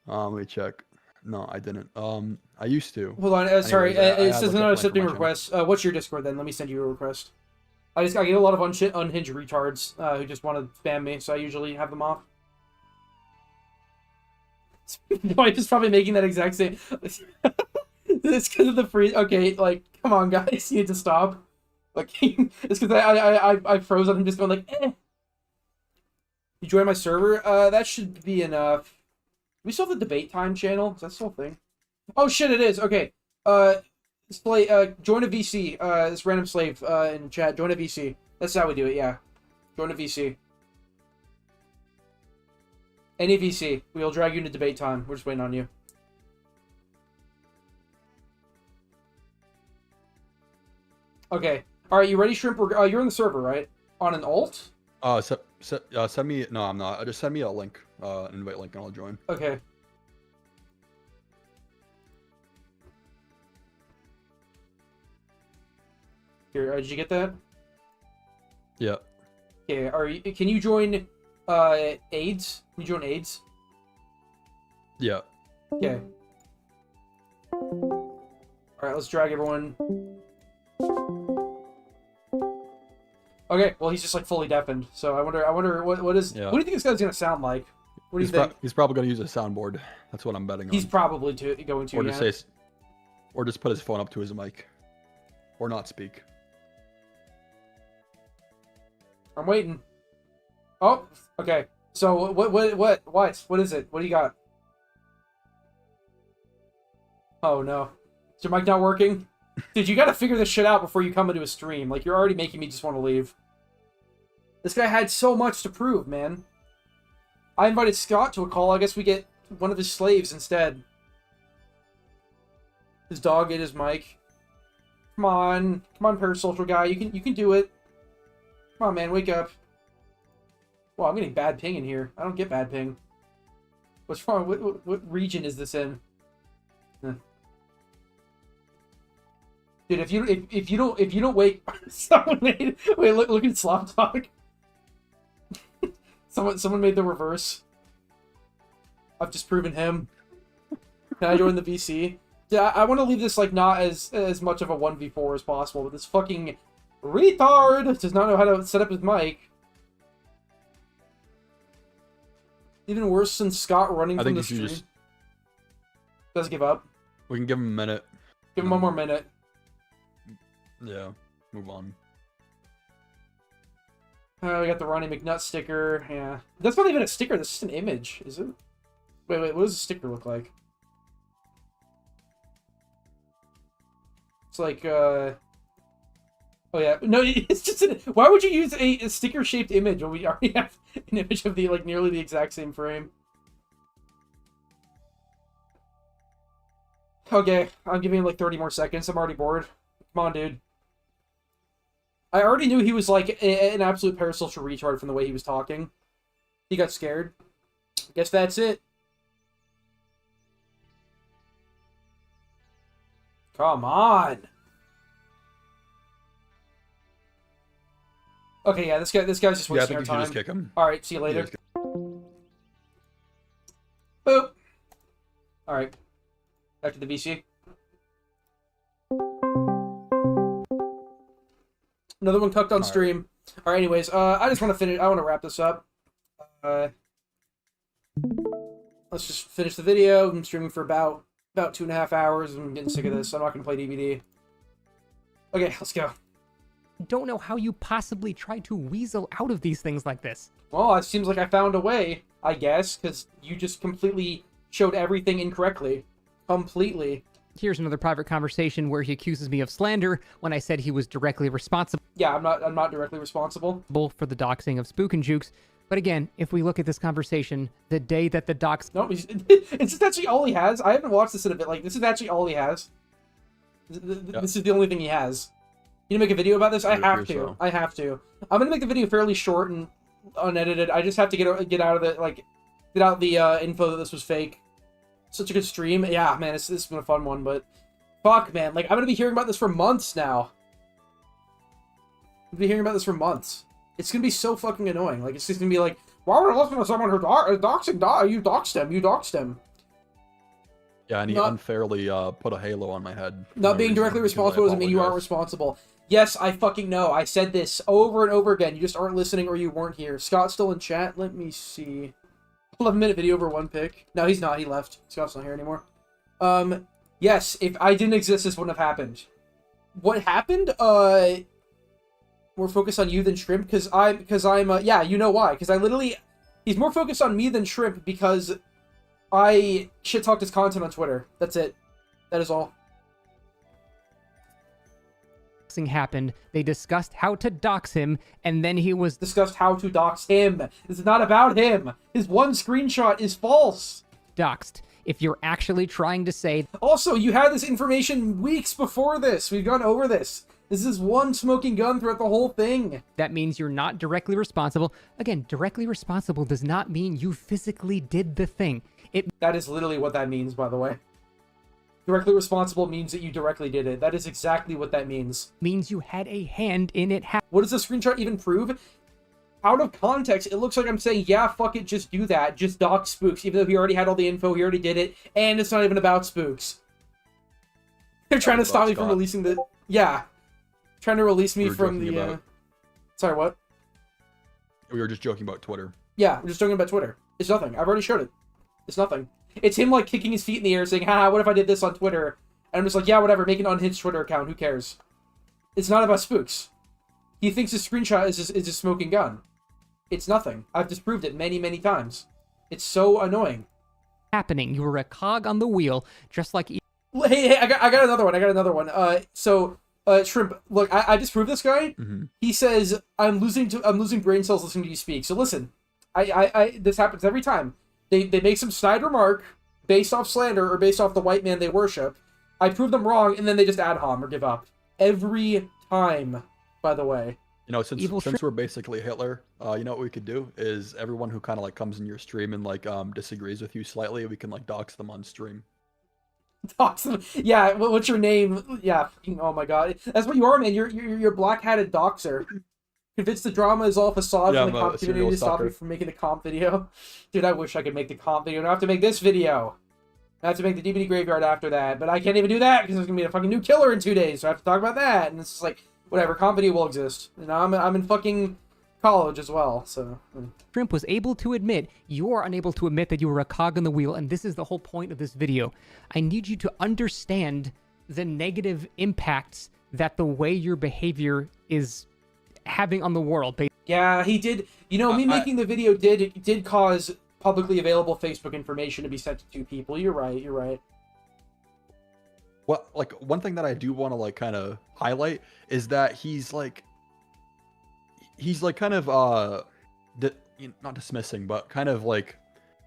Let me check. No, I didn't. I used to. Hold on, sorry. It says not accepting channel. requests. What's your Discord then? Let me send you a request. I get a lot of unhinged retards who just want to spam me, so I usually have them off. I'm just probably making that exact same. It's because of the free. Okay, like, come on, guys, you need to stop. Like, it's because I froze on him, just going like, eh. You join my server? That should be enough. We still have the debate time channel. Is that still a thing? Oh shit, it is. Okay. Display. Join a VC. This random slave in chat. Join a VC. That's how we do it. Yeah. Join a VC. Any VC. We'll drag you into debate time. We're just waiting on you. Okay. All right. You ready, Shrimp? You're in the server, right? On an alt? Send me. No, I'm not. Just send me a link, an invite link, and I'll join. Okay. Here, did you get that? Yeah. Okay. Can you join? AIDS? Can you join AIDS? Yeah. Okay. All right. Let's drag everyone. Okay, well, he's just like fully deafened. So I wonder what is. Yeah. What do you think this guy's gonna sound like? What do you think? He's probably gonna use a soundboard. That's what I'm betting on. He's probably going to. Or yeah. just say, or just put his phone up to his mic, or not speak. I'm waiting. Oh, okay. So what is it? What do you got? Oh no, is your mic not working? Dude, you gotta figure this shit out before you come into a stream. Like, you're already making me just want to leave. This guy had so much to prove, man. I invited Scott to a call. I guess we get one of his slaves instead. His dog ate his mic. Come on, parasocial guy. You can do it. Come on, man, wake up. Well, I'm getting bad ping in here. I don't get bad ping. What's wrong? What region is this in? Dude, if you don't wake, someone made. Wait, look at Slop Talk. someone made the reverse. I've just proven him. Can I join the VC? Yeah, I want to leave this like not as much of a 1v4 as possible, but this fucking retard does not know how to set up his mic. Even worse than Scott running from the stream. Does give up. We can give him a minute. Give him one more minute. Yeah, move on. We got the Ronnie McNutt sticker. Yeah, that's not even a sticker. That's just an image, is it? Wait. What does the sticker look like? It's like, oh yeah, no, it's just why would you use a sticker-shaped image when we already have an image of the like nearly the exact same frame? Okay, I'm giving him like 30 more seconds. I'm already bored. Come on, dude. I already knew he was like an absolute parasocial retard from the way he was talking. He got scared. Guess that's it. Come on. Okay, yeah, this guy's just wasting Yeah, I think our you should time. just kick him. All right, see you later. Boop. All right, back to the VC. Another one cooked on stream. All right, anyways, I just want to finish. I want to wrap this up. Let's just finish the video. I'm streaming for about 2.5 hours. I'm getting sick of this. I'm not gonna play DVD. Okay, let's go. Don't know how you possibly try to weasel out of these things like this. Well, it seems like I found a way, I guess, because you just completely showed everything incorrectly. Completely. Here's another private conversation where he accuses me of slander when I said he was directly responsible Yeah, I'm not directly responsible. for the doxing of Spook and Jukes. But again, if we look at this conversation, the day that the dox... No, it's just actually all he has. I haven't watched this in a bit. Like, this is actually all he has. This is the only thing he has. You to make a video about this? I have to. So. I have to. I'm gonna make the video fairly short and unedited. I just have to get out of the info that this was fake. Such a good stream. Yeah, man, this has been a fun one, but fuck, man, like I'm gonna be hearing about this for months now. I'm gonna be hearing about this for months. It's gonna be so fucking annoying. Like it's just gonna be like, why would I listen to someone who doxing? You doxed him. You doxed him. Yeah, and he unfairly put a halo on my head. Not being directly responsible doesn't mean you aren't responsible. Yes, I fucking know. I said this over and over again. You just aren't listening or you weren't here. Scott's still in chat. Let me see. 11-minute video over one pick. No, he's not. He left. Scott's not here anymore. Yes, if I didn't exist, this wouldn't have happened. What happened? More focused on you than Shrimp, because I'm, yeah, you know why. Because I literally, he's more focused on me than Shrimp because I shit-talked his content on Twitter. That's it. That is all. happened, they discussed how to dox him, and then he was discussed how to dox him. This is not about him. His one screenshot is false. Doxed. If you're actually trying to say... Also, you had this information weeks before this. We've gone over this. This is one smoking gun throughout the whole thing. That means you're not directly responsible. Again, directly responsible does not mean you physically did the thing. That is literally what that means, by the way. Directly responsible means that you directly did it. That is exactly what that means. Means you had a hand in it. What does the screenshot even prove? Out of context, it looks like I'm saying, yeah, fuck it, just do that. Just dox Spooks, even though he already had all the info, he already did it, and it's not even about Spooks. They're trying to stop me from releasing the... Yeah. Trying to release me from the... Sorry, what? We were just joking about Twitter. Yeah, we're just joking about Twitter. It's nothing. I've already showed it. It's nothing. It's him, like, kicking his feet in the air, saying, haha, what if I did this on Twitter? And I'm just like, yeah, whatever, make an unhinged Twitter account, who cares? It's not about Spooks. He thinks his screenshot is a smoking gun. It's nothing. I've disproved it many, many times. It's so annoying. Happening. You were a cog on the wheel, just like... Hey, I got another one. Shrimp, look, I disproved this guy. Mm-hmm. He says, I'm losing brain cells listening to you speak. So listen, this happens every time. They make some snide remark based off slander or based off the white man they worship. I prove them wrong, and then they just ad hom or give up. Every time, by the way. You know, since we're basically Hitler, you know what we could do is everyone who kind of like comes in your stream and like disagrees with you slightly, we can like dox them on stream. Dox them? Yeah. What's your name? Yeah. Oh my god, that's what you are, man. You're black-hatted doxer. Convinced the drama is all facade from the comp community to stop you from making the comp video. Dude, I wish I could make the comp video. I have to make this video. I have to make the DVD graveyard after that, but I can't even do that because there's gonna be a fucking new killer in 2 days. So I have to talk about that, and it's just like. Whatever, comp video will exist. And I'm in fucking college as well, so... Shrimp was able to admit, you are unable to admit that you were a cog in the wheel, and this is the whole point of this video. I need you to understand the negative impacts that the way your behavior is having on the world. Yeah, he did... You know, me making the video did cause publicly available Facebook information to be sent to 2 people. You're right. Well, like, one thing that I do want to, like, kind of highlight is that he's kind of, not dismissing, but kind of, like,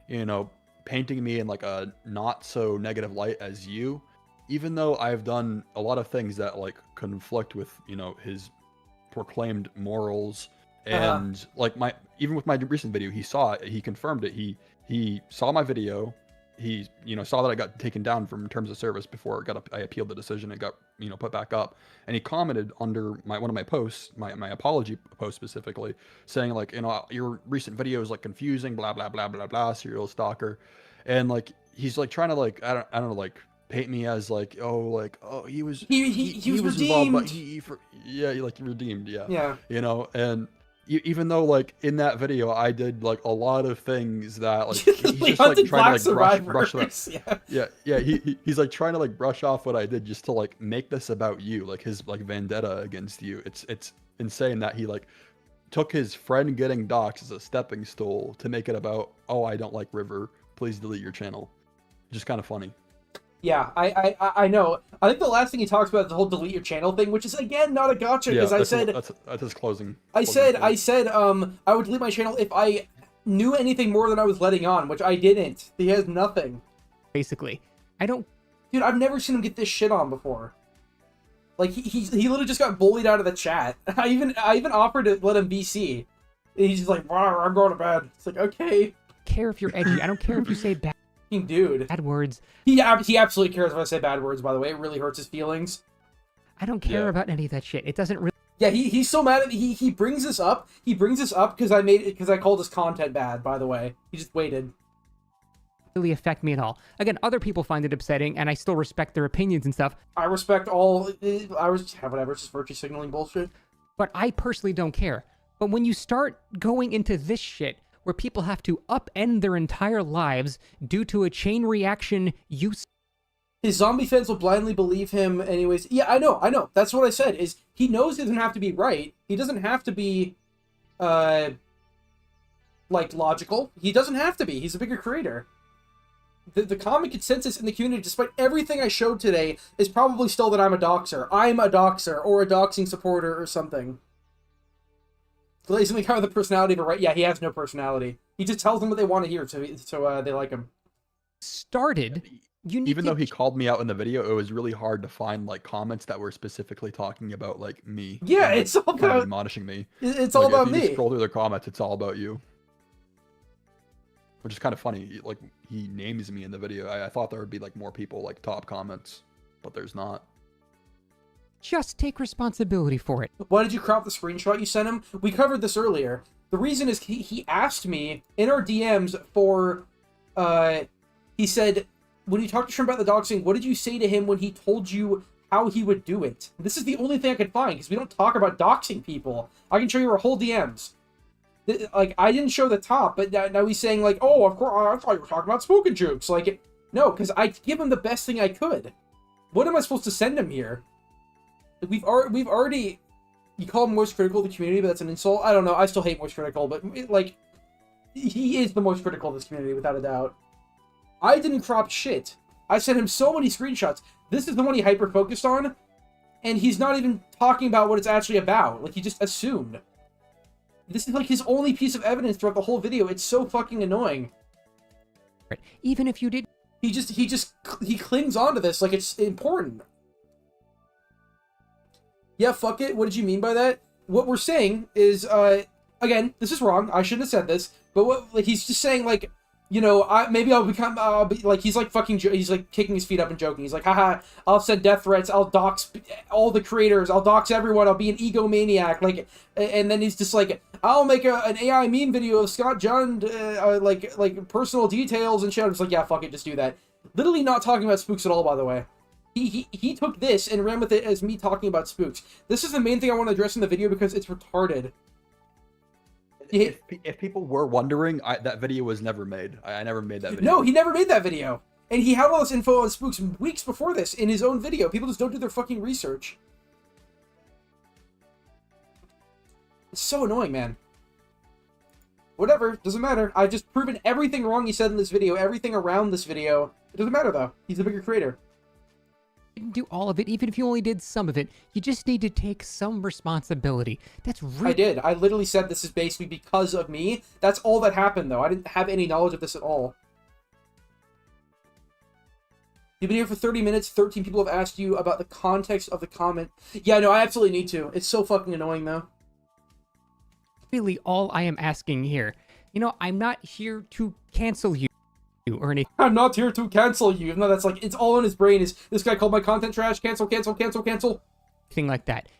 you know, painting me in, like, a not-so-negative light as you, even though I've done a lot of things that, like, conflict with, you know, his proclaimed morals, and like even with my recent video, he saw it, he confirmed it. He saw my video. He, saw that I got taken down from terms of service before I appealed the decision and got, put back up. And he commented under one of my posts, my apology post specifically, saying like, your recent video is like confusing, blah, blah, blah, blah, blah, serial stalker. And like, he's like trying to like, I don't know, like paint me as like, he was redeemed. Involved, but he redeemed. Yeah. And even though like in that video I did like a lot of things that like he's just like trying to like brush that. He's like trying to like brush off what I did just to like make this about you, like his like vendetta against you. It's insane that he like took his friend getting doxxed as a stepping stool to make it about, oh, I don't like River, please delete your channel. Just kind of funny. Yeah, I know. I think the last thing he talks about is the whole delete your channel thing, which is again not a gotcha, because I said that's his closing. I said I would delete my channel if I knew anything more than I was letting on, which I didn't. He has nothing. Basically, I don't. Dude, I've never seen him get this shit on before. Like he literally just got bullied out of the chat. I even offered to let him VC. And he's just like, I'm going to bed. It's like, okay. Care if you're edgy. I don't care if you say bad. Dude. Bad words. He absolutely cares if I say bad words, by the way. It really hurts his feelings. I don't care about any of that shit. It doesn't really... Yeah, he's so mad at me. He brings this up. He brings this up because I called his content bad, by the way. He just waited. Really affect me at all. Again, other people find it upsetting, and I still respect their opinions and stuff. I respect all... whatever, it's just virtue signaling bullshit. But I personally don't care. But when you start going into this shit, where people have to upend their entire lives due to a chain reaction his zombie fans will blindly believe him anyways. Yeah, I know. That's what I said, is he knows he doesn't have to be right. He doesn't have to be, like, logical. He doesn't have to be. He's a bigger creator. The common consensus in the community, despite everything I showed today, is probably still that I'm a doxer. I'm a doxer, or a doxing supporter, or something. He's kind of the personality, but right? Yeah, he has no personality. He just tells them what they want to hear, so they like him. Started. Even though he called me out in the video, it was really hard to find like comments that were specifically talking about like me. Yeah, and, it's all kind about of admonishing me. It's all about if you me. Scroll through the comments, it's all about you, which is kind of funny. Like he names me in the video. I thought there would be like more people like top comments, but there's not. Just take responsibility for it. Why did you crop the screenshot you sent him? We covered this earlier. The reason is he asked me in our DMs for, he said, when you talked to Shrimp about the doxing, what did you say to him when he told you how he would do it? This is the only thing I could find, because we don't talk about doxing people. I can show you our whole DMs. Like, I didn't show the top, but now he's saying, like, oh, of course, I thought you were talking about spook and jukes. Like, no, because I give him the best thing I could. What am I supposed to send him here? We've already... You call him most critical of the community, but that's an insult? I don't know. I still hate most critical, but, like, he is the most critical of this community, without a doubt. I didn't crop shit. I sent him so many screenshots. This is the one he hyper-focused on, and he's not even talking about what it's actually about. Like, he just assumed. This is, like, his only piece of evidence throughout the whole video. It's so fucking annoying. Even if you did... He clings onto this like it's important. Yeah, fuck it. What did you mean by that? What we're saying is, again, this is wrong. I shouldn't have said this. But what, like, he's just saying, like, you know, I'll be, like, he's, like, he's, like, kicking his feet up and joking. He's like, haha, I'll send death threats. I'll dox all the creators. I'll dox everyone. I'll be an egomaniac. Like, and then he's just like, I'll make an AI meme video of Scott Jund, like, personal details and shit. I'm just like, yeah, fuck it. Just do that. Literally not talking about spooks at all, by the way. He took this and ran with it as me talking about spooks. This is the main thing I want to address in the video because it's retarded. If people were wondering, that video was never made. I never made that video. No, he never made that video. And he had all this info on spooks weeks before this in his own video. People just don't do their fucking research. It's so annoying, man. Whatever, doesn't matter. I've just proven everything wrong he said in this video, everything around this video. It doesn't matter, though. He's a bigger creator. Didn't do all of it, even if you only did some of it. You just need to take some responsibility. That's really... I did. I literally said this is basically because of me. That's all that happened, though. I didn't have any knowledge of this at all. You've been here for 30 minutes. 13 people have asked you about the context of the comment. Yeah, no, I absolutely need to. It's so fucking annoying, though. Really, all I am asking here. You know, I'm not here to cancel you or anything. I'm not here to cancel you. No, that's like, it's all in his brain. Is this guy called my content trash? Cancel, cancel, cancel, cancel. Thing like that.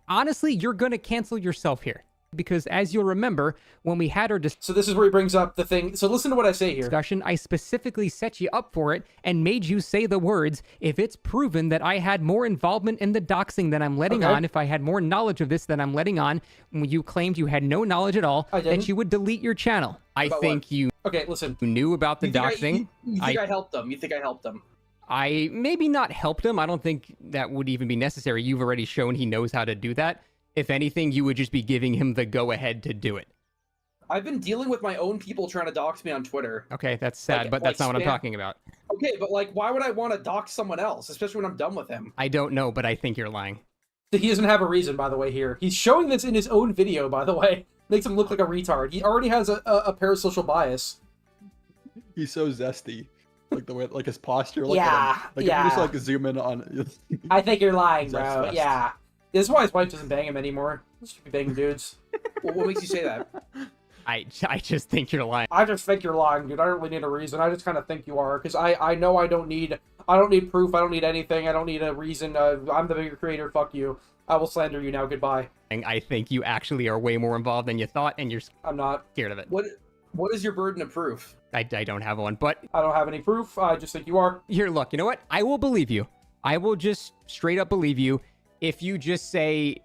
Honestly, you're gonna cancel yourself here. Because as you'll remember, when we had our So this is where he brings up the thing. So listen to what I say here. Discussion, I specifically set you up for it and made you say the words, if it's proven that I had more involvement in the doxing than I'm letting on, if I had more knowledge of this than I'm letting on, when you claimed you had no knowledge at all, that you would delete your channel. I think you listen. Knew about the doxing. You think I helped them? You think I helped them? I maybe not helped him. I don't think that would even be necessary. You've already shown he knows how to do that. If anything, you would just be giving him the go-ahead to do it. I've been dealing with my own people trying to dox me on Twitter. Okay, that's sad, but that's not what I'm talking about. Okay, but like, why would I want to dox someone else, especially when I'm done with him? I don't know, but I think you're lying. He doesn't have a reason, by the way, here. He's showing this in his own video, by the way. Makes him look like a retard. He already has a parasocial bias. He's so zesty. Like the way, like his posture. Like if you just like zoom in on. I think you're lying, bro. Yeah. This is why his wife doesn't bang him anymore. He should be banging dudes. Well, what makes you say that? I just think you're lying. I just think you're lying, dude. I don't really need a reason. I just kind of think you are, because I know I don't need proof. I don't need anything. I don't need a reason. I'm the bigger creator. Fuck you. I will slander you now. Goodbye. I think you actually are way more involved than you thought, and I'm not scared of it. What is your burden of proof? I don't have one, but I don't have any proof. I just think you are. Here, look. You know what? I will believe you. I will just straight up believe you. If you just say,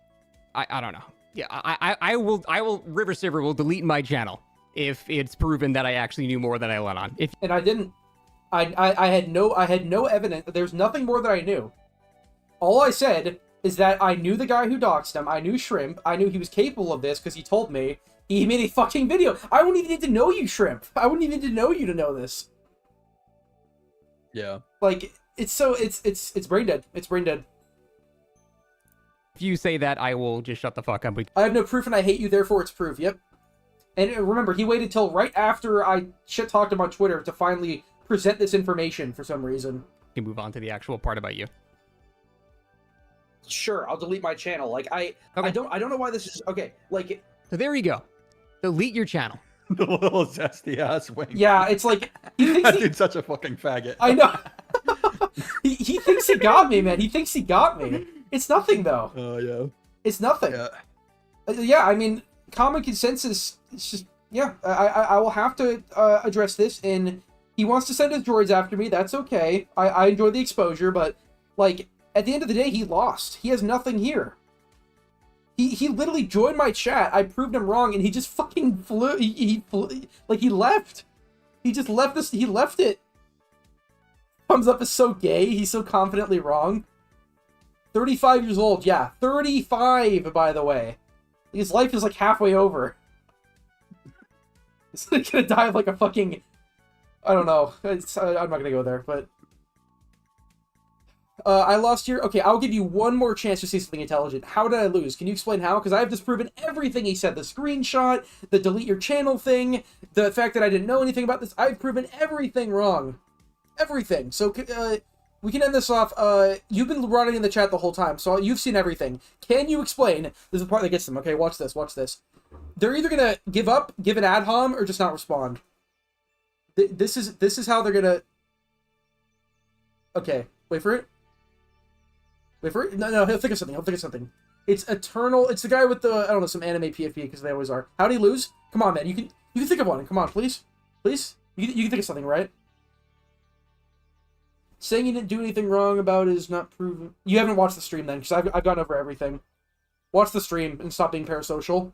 I don't know. Yeah, I will, River Silver will delete my channel if it's proven that I actually knew more than I let on. And I didn't. I had no evidence. There's nothing more that I knew. All I said is that I knew the guy who doxed him. I knew Shrimp. I knew he was capable of this because he told me. He made a fucking video. I wouldn't even need to know you, Shrimp. I wouldn't even need to know you to know this. Yeah. Like, it's brain dead. It's brain dead. If you say that, I will just shut the fuck up. I have no proof and I hate you, therefore it's proof. Yep. And remember, he waited till right after I shit-talked him on Twitter to finally present this information for some reason. You move on to the actual part about you. Sure, I'll delete my channel. Like, I don't know why this is... Okay, like... So there you go. Delete your channel. The little zesty ass wing. Yeah, it's like... That dude's such a fucking faggot. I know. he thinks he got me, man. He thinks he got me. It's nothing, though. Oh, yeah. It's nothing. Yeah, I mean, common consensus, it's just, yeah, I will have to address this, and he wants to send his droids after me, that's okay. I enjoy the exposure, but, like, at the end of the day, he lost. He has nothing here. He literally joined my chat, I proved him wrong, and he just fucking flew, he left. He just left this, he left it. Thumbs up is so gay, he's so confidently wrong. 35 years old, yeah. 35, by the way. His life is like halfway over. He's gonna die of like a fucking... I don't know. I'm not gonna go there, but... I lost here. Okay, I'll give you one more chance to say something intelligent. How did I lose? Can you explain how? Because I have disproven everything he said. The screenshot, the delete your channel thing, the fact that I didn't know anything about this. I've proven everything wrong. Everything. So, we can end this off. You've been running in the chat the whole time, so you've seen everything. Can you explain? This is the part that gets them. Okay, watch this, watch this. They're either gonna give up, give an ad hom, or just not respond. This is how they're gonna... Okay, wait for it. Wait for it. No, he'll think of something. It's Eternal. It's the guy with the, I don't know, some anime PFP, because they always are. How'd he lose? Come on, man. You can think of one. Come on, please. Please? You can think of something, right? Saying you didn't do anything wrong about is not proven. You haven't watched the stream then, because I've gone over everything. Watch the stream and stop being parasocial.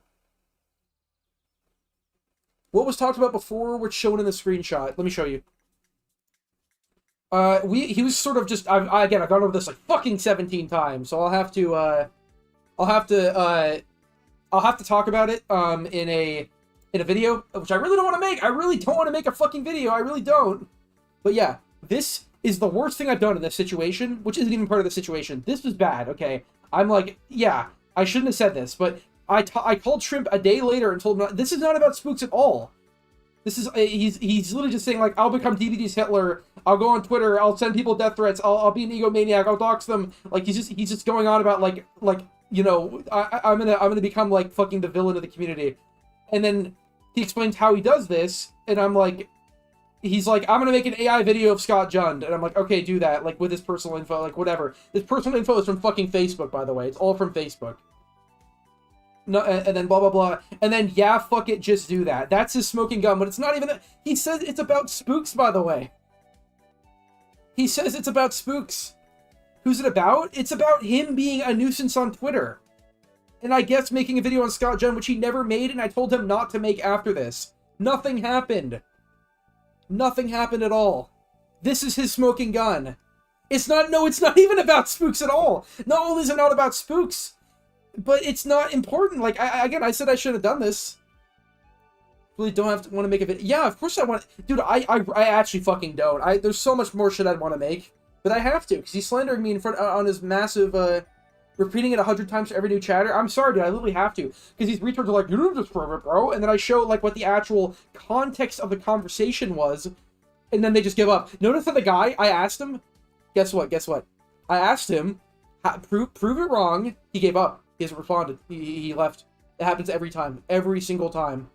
What was talked about before, what's shown in the screenshot? Let me show you. He was sort of just, again, I've gone over this like fucking 17 times, so I'll have to talk about it, in a video, which I really don't want to make. I really don't want to make a fucking video. I really don't. But yeah, this is the worst thing I've done in this situation, which isn't even part of the situation. This was bad, okay? I'm like, yeah, I shouldn't have said this, but I called Shrimp a day later and told him, this is not about spooks at all. This is he's literally just saying like, I'll become DVD's Hitler. I'll go on Twitter. I'll send people death threats. I'll be an egomaniac. I'll dox them. Like he's just going on about like you know, I'm gonna become like fucking the villain of the community. And then he explains how he does this, and I'm like, he's like, I'm gonna make an AI video of Scott Jund, and I'm like, okay, do that, like with his personal info, like whatever. This personal info is from fucking Facebook, by the way. It's all from Facebook. No, and then blah blah blah, and then yeah, fuck it, just do that. That's his smoking gun, but it's not even. He says it's about spooks, by the way. He says it's about spooks. Who's it about? It's about him being a nuisance on Twitter. And I guess making a video on Scott Jund, which he never made, and I told him not to make after this. Nothing happened. Nothing happened at all. This is his smoking gun. It's not even about spooks at all. Not only is it not about spooks, but it's not important. Like, I said I should have done this. Really don't have to want to make a video. Yeah, of course I want. Dude, I actually fucking don't. There's so much more shit I'd want to make. But I have to, because he's slandering me in front on his massive, repeating it 100 times for every new chatter. I'm sorry, dude, I literally have to. Because these retards are like, you don't deserve it, bro. And then I show, like, what the actual context of the conversation was, and then they just give up. Notice that the guy, I asked him, guess what? I asked him, prove it wrong. He gave up. He hasn't responded. He left. It happens every time. Every single time.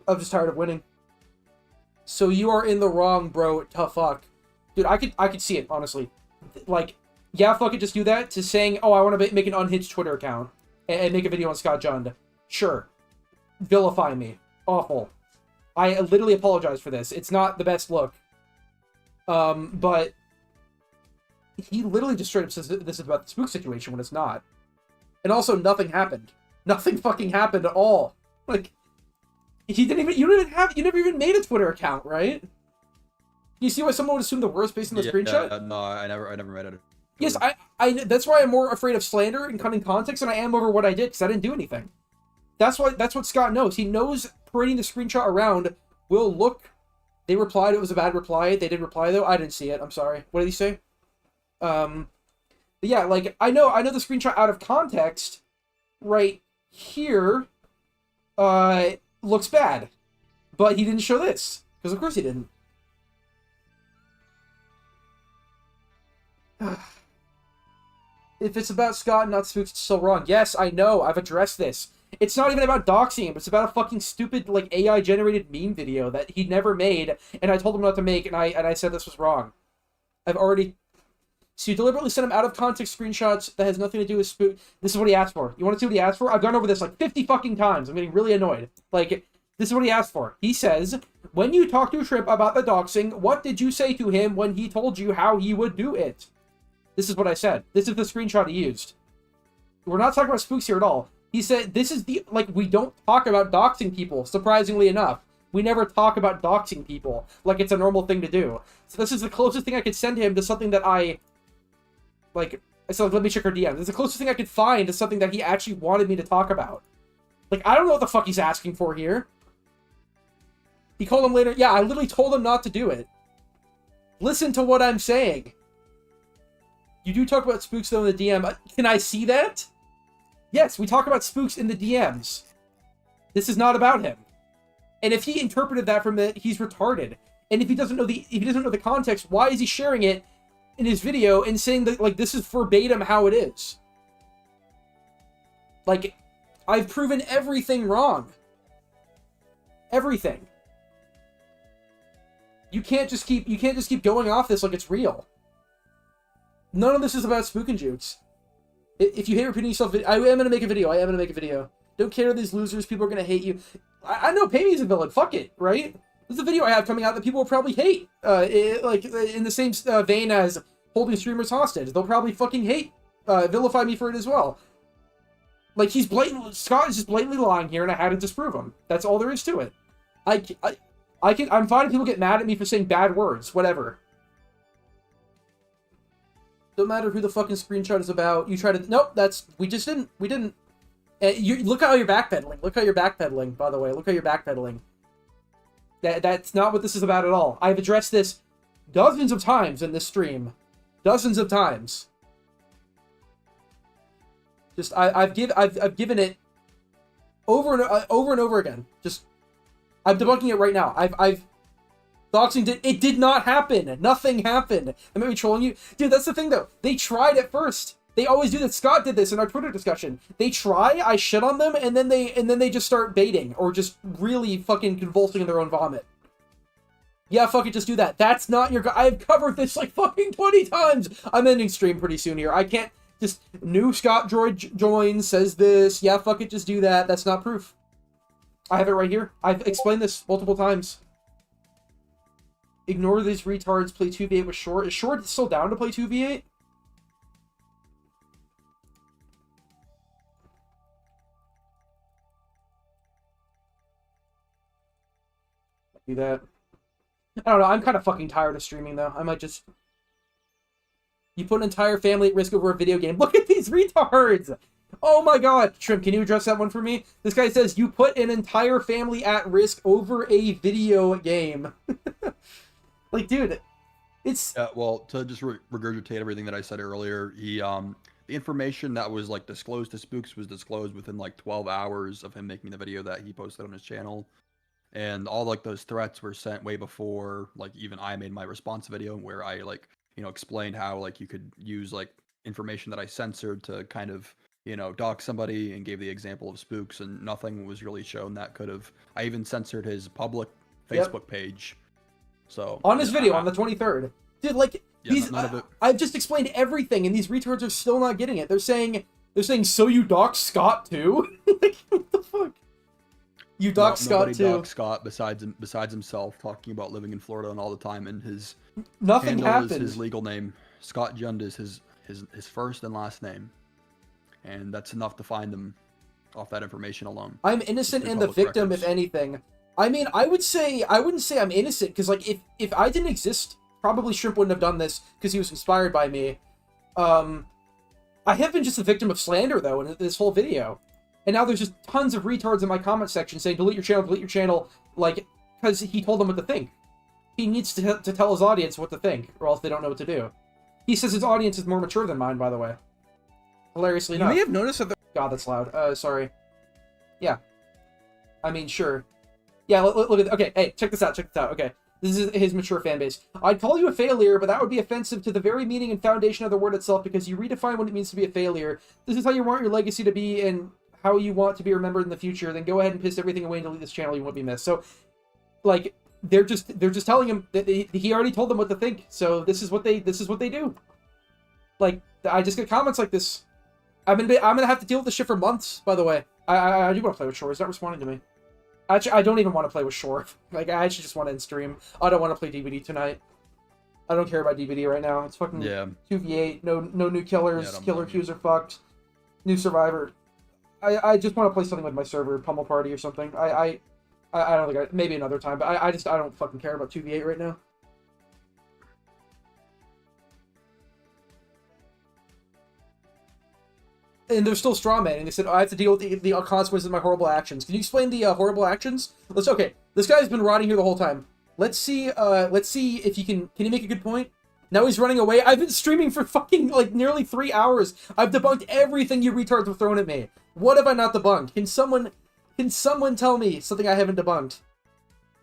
I'm just tired of winning. So you are in the wrong, bro. Tough fuck. Dude, I could see it, honestly. Like, yeah, fuck it, just do that, to saying, oh, I want to make an unhinged Twitter account and make a video on Scott Jund. Sure. Vilify me. Awful. I literally apologize for this. It's not the best look. But he literally just straight up says this is about the spook situation when it's not. And also, nothing happened. Nothing fucking happened at all. Like, you never even made a Twitter account, right? You see why someone would assume the worst based on the screenshot? No, I never made it. Yes, I that's why I'm more afraid of slander and cutting context than I am over what I did, because I didn't do anything. That's what Scott knows. He knows parading the screenshot around will look. They replied it was a bad reply. They did reply though. I didn't see it. I'm sorry. What did he say? But yeah, like I know the screenshot out of context right here looks bad. But he didn't show this. Because of course he didn't. If it's about Scott and not Spooks, it's still wrong. Yes, I know. I've addressed this. It's not even about doxing him. It's about a fucking stupid, like, AI-generated meme video that he never made, and I told him not to make, and I said this was wrong. I've already... So you deliberately sent him out-of-context screenshots that has nothing to do with Spook. This is what he asked for. You want to see what he asked for? I've gone over this, like, 50 fucking times. I'm getting really annoyed. Like, this is what he asked for. He says, when you talked to Shrimp about the doxing, what did you say to him when he told you how he would do it? This is what I said. This is the screenshot he used. We're not talking about spooks here at all. He said, this is the, like, we don't talk about doxing people, surprisingly enough. We never talk about doxing people, like it's a normal thing to do. So this is the closest thing I could send him to something that I said, like, let me check her DMs. It's the closest thing I could find to something that he actually wanted me to talk about. Like, I don't know what the fuck he's asking for here. He called him later. Yeah, I literally told him not to do it. Listen to what I'm saying. You do talk about spooks, though, in the DM. Can I see that? Yes, we talk about spooks in the DMs. This is not about him. And if he interpreted that from it, he's retarded. And if he doesn't know the context, why is he sharing it in his video and saying that, like, this is verbatim how it is? Like, I've proven everything wrong. Everything. You can't just keep going off this like it's real. None of this is about spook and jukes. If you hate repeating yourself, I am going to make a video. Don't care these losers. People are going to hate you. I know, pay me as a villain. Fuck it, right? There's a video I have coming out that people will probably hate. Like, in the same vein as holding streamers hostage. They'll probably fucking hate, vilify me for it as well. Like, Scott is just blatantly lying here, and I had to disprove him. That's all there is to it. I'm fine if people get mad at me for saying bad words. Whatever. Don't matter who the fucking screenshot is about. You try to... Nope, we didn't. Look how you're backpedaling. Look how you're backpedaling, by the way. Look how you're backpedaling. That's not what this is about at all. I've addressed this dozens of times in this stream. Dozens of times. Just, I've given it over and over again. Just, I'm debunking it right now. Doxing did not happen. Nothing happened. Am I trolling you? Dude, that's the thing though. They tried at first. They always do that. Scott did this in our Twitter discussion. They try, I shit on them, and then they just start baiting or just really fucking convulsing in their own vomit. Yeah, fuck it, just do that. That's not your... I've covered this like fucking 20 times. I'm ending stream pretty soon here. I can't just... New Scott Droid joins, says this. Yeah, fuck it, just do that. That's not proof. I have it right here. I've explained this multiple times. Ignore these retards. Play 2v8 with Short. Is Short still down to play 2v8? Do that. I don't know. I'm kind of fucking tired of streaming, though. I might just... You put an entire family at risk over a video game. Look at these retards! Oh my god! Shrimp, can you address that one for me? This guy says, you put an entire family at risk over a video game. Like, dude, it's... Yeah, well, to just regurgitate everything that I said earlier, the information that was, like, disclosed to Spooks was disclosed within, like, 12 hours of him making the video that he posted on his channel. And all, like, those threats were sent way before, like, even I made my response video where I, like, you know, explained how, like, you could use, like, information that I censored to kind of, you know, dox somebody, and gave the example of Spooks, and nothing was really shown that could have... I even censored his public Facebook page. So on his video on the 23rd. Dude, like, yeah, these... none of it. I've just explained everything, and these retards are still not getting it. They're saying, so you dox Scott, too? Like, what the fuck? You dox Scott too. Nobody doxed Scott besides himself, talking about living in Florida and all the time, and his nothing happened. Is his legal name. Scott Jund is his first and last name, and that's enough to find him off that information alone. I'm innocent and the victim, if anything. I mean, I wouldn't say I'm innocent, because like if I didn't exist, probably Shrimp wouldn't have done this because he was inspired by me. I have been just a victim of slander though in this whole video. And now there's just tons of retards in my comment section saying, delete your channel, like, because he told them what to think. He needs to tell his audience what to think, or else they don't know what to do. He says his audience is more mature than mine, by the way. Hilariously enough. You may have noticed that God, that's loud. Sorry. Yeah. I mean, sure. Yeah, look at... Okay, hey, check this out, okay. This is his mature fan base. I'd call you a failure, but that would be offensive to the very meaning and foundation of the word itself, because you redefine what it means to be a failure. This is how you want your legacy to be, and how you want to be remembered in the future. Then go ahead and piss everything away and delete this channel. You won't be missed. So, like, they're just telling him that he already told them what to think. So this is what they do. Like, I just get comments like this. I'm gonna have to deal with this shit for months. By the way, I do want to play with Shore. He's not responding to me. Actually, I don't even want to play with Shore. Like, I actually just want to end stream. I don't want to play DVD tonight. I don't care about DVD right now. It's fucking 2v8. No new killers. Killer queues are fucked. New Survivor. I just want to play something with my server, Pummel Party or something. I don't think maybe another time, but I don't fucking care about 2v8 right now. And they're still strawmanning. They said, I have to deal with the consequences of my horrible actions. Can you explain the horrible actions? Okay, this guy's been rotting here the whole time. Let's see if he can he make a good point? Now he's running away. I've been streaming for fucking, like, nearly 3 hours. I've debunked everything you retards have thrown at me. What have I not debunked? Can someone tell me something I haven't debunked?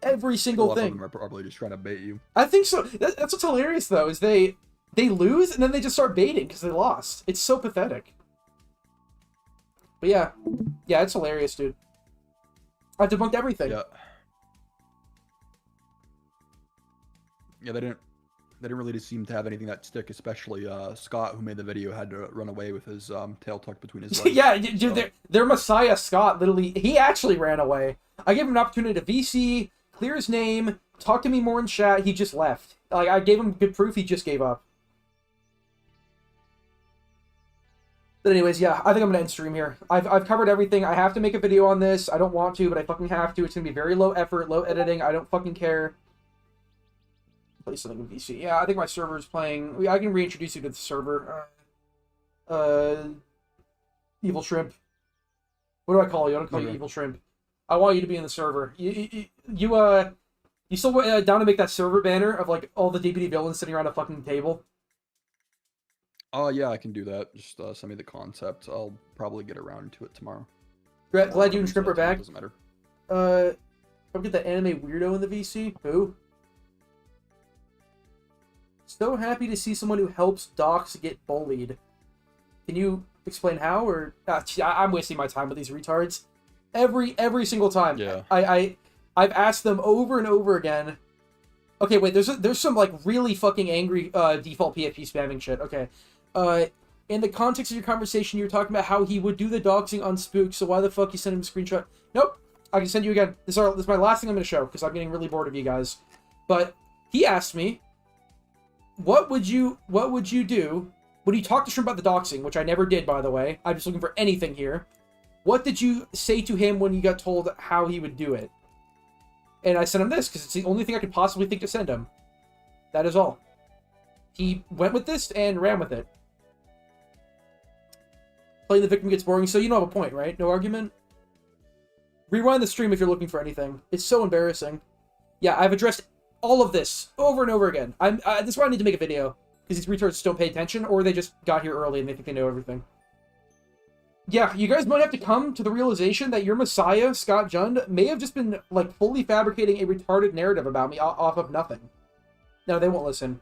Every single thing. A lot of them are probably just trying to bait you. I think so. That's what's hilarious, though, is they lose, and then they just start baiting because they lost. It's so pathetic. But yeah. Yeah, it's hilarious, dude. I've debunked everything. Yeah. Yeah, they didn't really seem to have anything that stick, especially Scott, who made the video, had to run away with his tail tucked between his legs. Yeah, dude, their Messiah, Scott, literally, he actually ran away. I gave him an opportunity to VC, clear his name, talk to me more in chat, he just left. Like, I gave him good proof, he just gave up. But anyways, yeah, I think I'm gonna end stream here. I've covered everything. I have to make a video on this. I don't want to, but I fucking have to. It's gonna be very low effort, low editing. I don't fucking care. Play something with VC. Yeah, I think my server's playing. I can reintroduce you to the server. Evil Shrimp. What do I call you? I don't call you Evil Shrimp. I want you to be in the server. You still down to make that server banner of, like, all the DBD villains sitting around a fucking table? Oh, yeah, I can do that. Just send me the concept. I'll probably get around to it tomorrow. Glad you and Shrimp are back. Doesn't matter. Don't get that anime weirdo in the VC. Who? So happy to see someone who helps docs get bullied. Can you explain how? Or I'm wasting my time with these retards. Every single time. Yeah. I've asked them over and over again. Okay, wait. There's some like really fucking angry default PFP spamming shit. Okay. In the context of your conversation, you were talking about how he would do the doxing on Spook. So why the fuck you send him a screenshot? Nope. I can send you again. This is my last thing I'm going to show because I'm getting really bored of you guys. But he asked me, what would you do when you talk to Shrimp about the doxing, which I never did, by the way. I'm just looking for anything here. What did you say to him when you got told how he would do it? And I sent him this because it's the only thing I could possibly think to send him. That is all. He went with this and ran with it. Playing the victim gets boring, so you don't have a point, right? No argument? Rewind the stream if you're looking for anything. It's so embarrassing. Yeah, I've addressed all of this over and over again. This is why I need to make a video. Because these retards just don't pay attention, or they just got here early and they think they know everything. Yeah, you guys might have to come to the realization that your messiah, Scott Jund, may have just been, like, fully fabricating a retarded narrative about me off of nothing. No, they won't listen.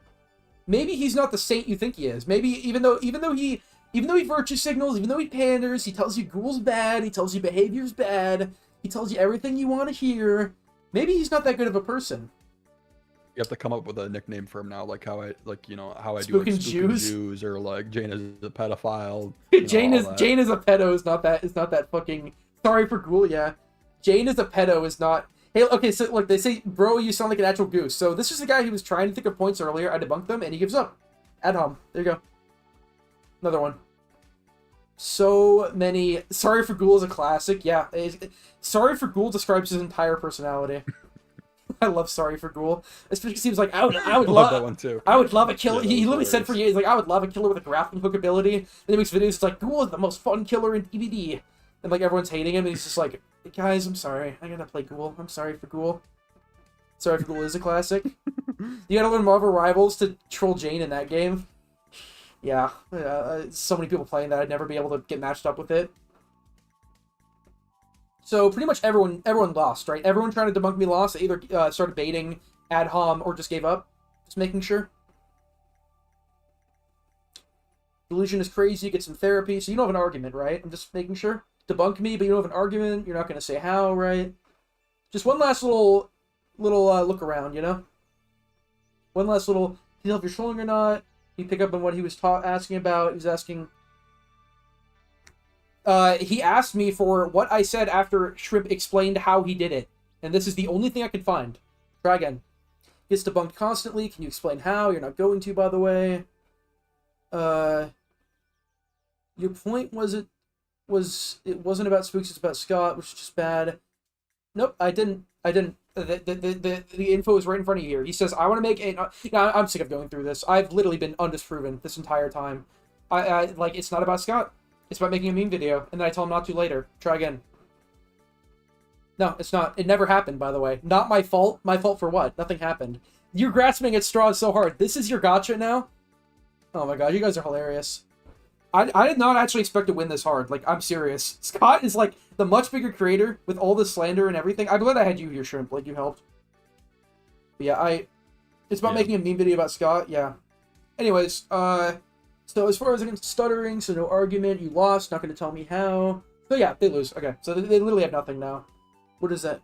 Maybe he's not the saint you think he is. Maybe even though he virtue signals, even though he panders, he tells you Ghoul's bad, he tells you behavior's bad, he tells you everything you want to hear, maybe he's not that good of a person. You have to come up with a nickname for him now, like how I do like Spookin' Spookin' Jews? Jews, or like Jane is a pedophile. Jane is a pedo is not that fucking. Sorry for Ghoul, yeah. Jane is a pedo is not. Hey, okay, so like they say, bro, you sound like an actual goose. So this is the guy who was trying to think of points earlier. I debunked them, and he gives up. Ad hom. There you go. Another one. So many. Sorry for Ghoul is a classic. Yeah. Sorry for Ghoul describes his entire personality. I love Sorry for Ghoul. Especially because he was like, I would love that one too. I would love a killer. Yeah, he literally said for years, like, I would love a killer with a grappling hook ability. And he makes videos, it's like, Ghoul is the most fun killer in DVD. And like everyone's hating him, and he's just like, guys, I'm sorry. I gotta play Ghoul. I'm sorry for Ghoul. Sorry for Ghoul is a classic. You gotta learn Marvel Rivals to troll Jane in that game. Yeah. So many people playing that, I'd never be able to get matched up with it. So pretty much everyone lost, right? Everyone trying to debunk me lost. They either started baiting, ad hom, or just gave up. Just making sure. Delusion is crazy. Get some therapy. So you don't have an argument, right? I'm just making sure. Debunk me, but you don't have an argument. You're not going to say how, right? Just one last little look around, you know? One last little, can you tell if you're trolling or not? You pick up on what he was asking about. He was asking... he asked me for what I said after Shrimp explained how he did it. And this is the only thing I could find. Try again. Gets debunked constantly. Can you explain how? You're not going to, by the way. Your point it wasn't about Spooks, it's about Scott, which is just bad. Nope, I didn't. The info is right in front of you here. He says, I want to make a... Now, I'm sick of going through this. I've literally been undisproven this entire time. Like, it's not about Scott. It's about making a meme video, and then I tell him not to later. Try again. No, it's not. It never happened, by the way. Not my fault. My fault for what? Nothing happened. You're grasping at straws so hard. This is your gotcha now? Oh my god, you guys are hilarious. I did not actually expect to win this hard. Like, I'm serious. Scott is, like, the much bigger creator with all this slander and everything. I'm glad I had you here, Shrimp. Like, you helped. But yeah, it's about making a meme video about Scott. Yeah. Anyways, so as far as against stuttering, so no argument, you lost, not going to tell me how. So yeah, they lose. Okay, so they literally have nothing now. What is that?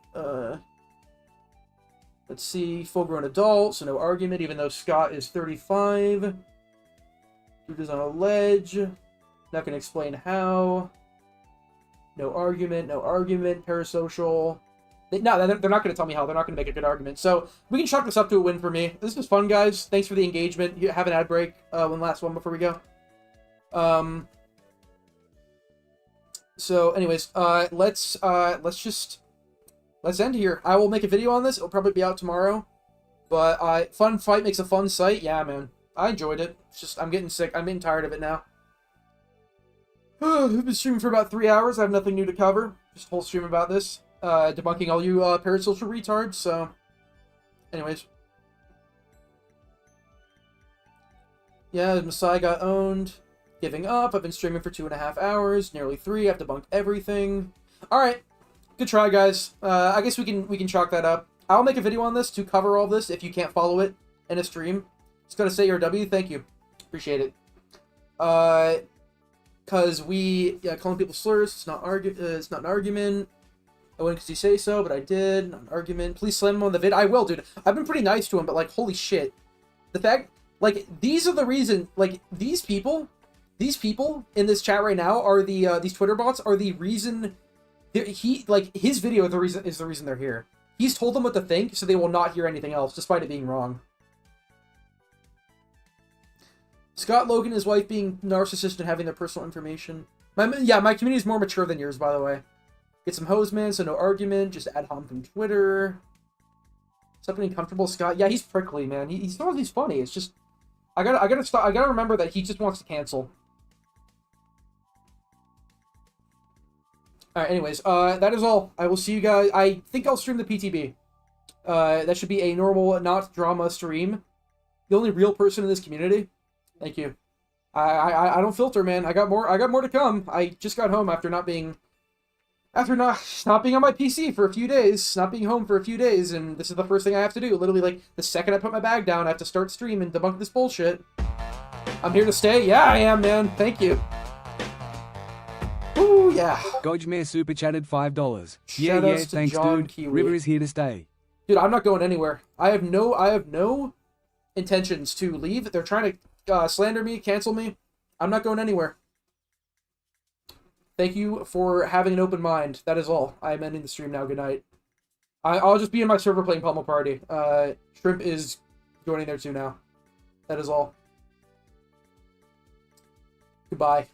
Let's see, full-grown adult, so no argument, even though Scott is 35. Dude is on a ledge. Not going to explain how. No argument, parasocial. They're not going to tell me how. They're not going to make a good argument. So we can chalk this up to a win for me. This was fun, guys. Thanks for the engagement. You have an ad break. One last one before we go. So, anyways, let's end here. I will make a video on this. It'll probably be out tomorrow. But fun fight makes a fun sight. Yeah, man. I enjoyed it. It's just I'm getting sick. I'm getting tired of it now. I've been streaming for about 3 hours. I have nothing new to cover. Just a whole stream about this. Debunking all you parasocial retards, so... Anyways. Yeah, Messiah got owned. Giving up. I've been streaming for 2.5 hours. Nearly 3. I've debunked everything. All right, good try, guys. I guess we can chalk that up. I'll make a video on this to cover all this if you can't follow it in a stream. Just gotta say your W. Thank you, appreciate it. Cause calling people slurs. It's not an argument. I wouldn't because you say so, but I did. Not an argument. Please slam him on the vid. I will, dude. I've been pretty nice to him, but like, holy shit, the fact, like, these are the reason. Like, these people in this chat right now are these Twitter bots are the reason. His video is the reason they're here. He's told them what to think, so they will not hear anything else, despite it being wrong. Scott Logan and his wife being narcissistic and having their personal information. My community is more mature than yours, by the way. Get some hose, man, so no argument. Just ad hom from Twitter. Stop being comfortable, Scott. Yeah, he's prickly, man. He's funny. It's just I gotta remember that he just wants to cancel. Alright, anyways, that is all. I will see you guys. I think I'll stream the PTB. That should be a normal, not drama stream. The only real person in this community. Thank you. I don't filter, man. I got more to come. I just got home after not being on my PC for a few days, not being home for a few days, and this is the first thing I have to do. Literally, like, the second I put my bag down, I have to start stream and debunk this bullshit. I'm here to stay. Yeah, I am, man. Thank you. Ooh, yeah. Gojmare super chatted $5. Yeah, Shoutouts to thanks, John dude. Kiwi. River is here to stay. Dude, I'm not going anywhere. I have no intentions to leave. They're trying to slander me, cancel me. I'm not going anywhere. Thank you for having an open mind. That is all. I'm ending the stream now. Good night. I'll just be in my server playing Pummel Party. Shrimp is joining there too now. That is all. Goodbye.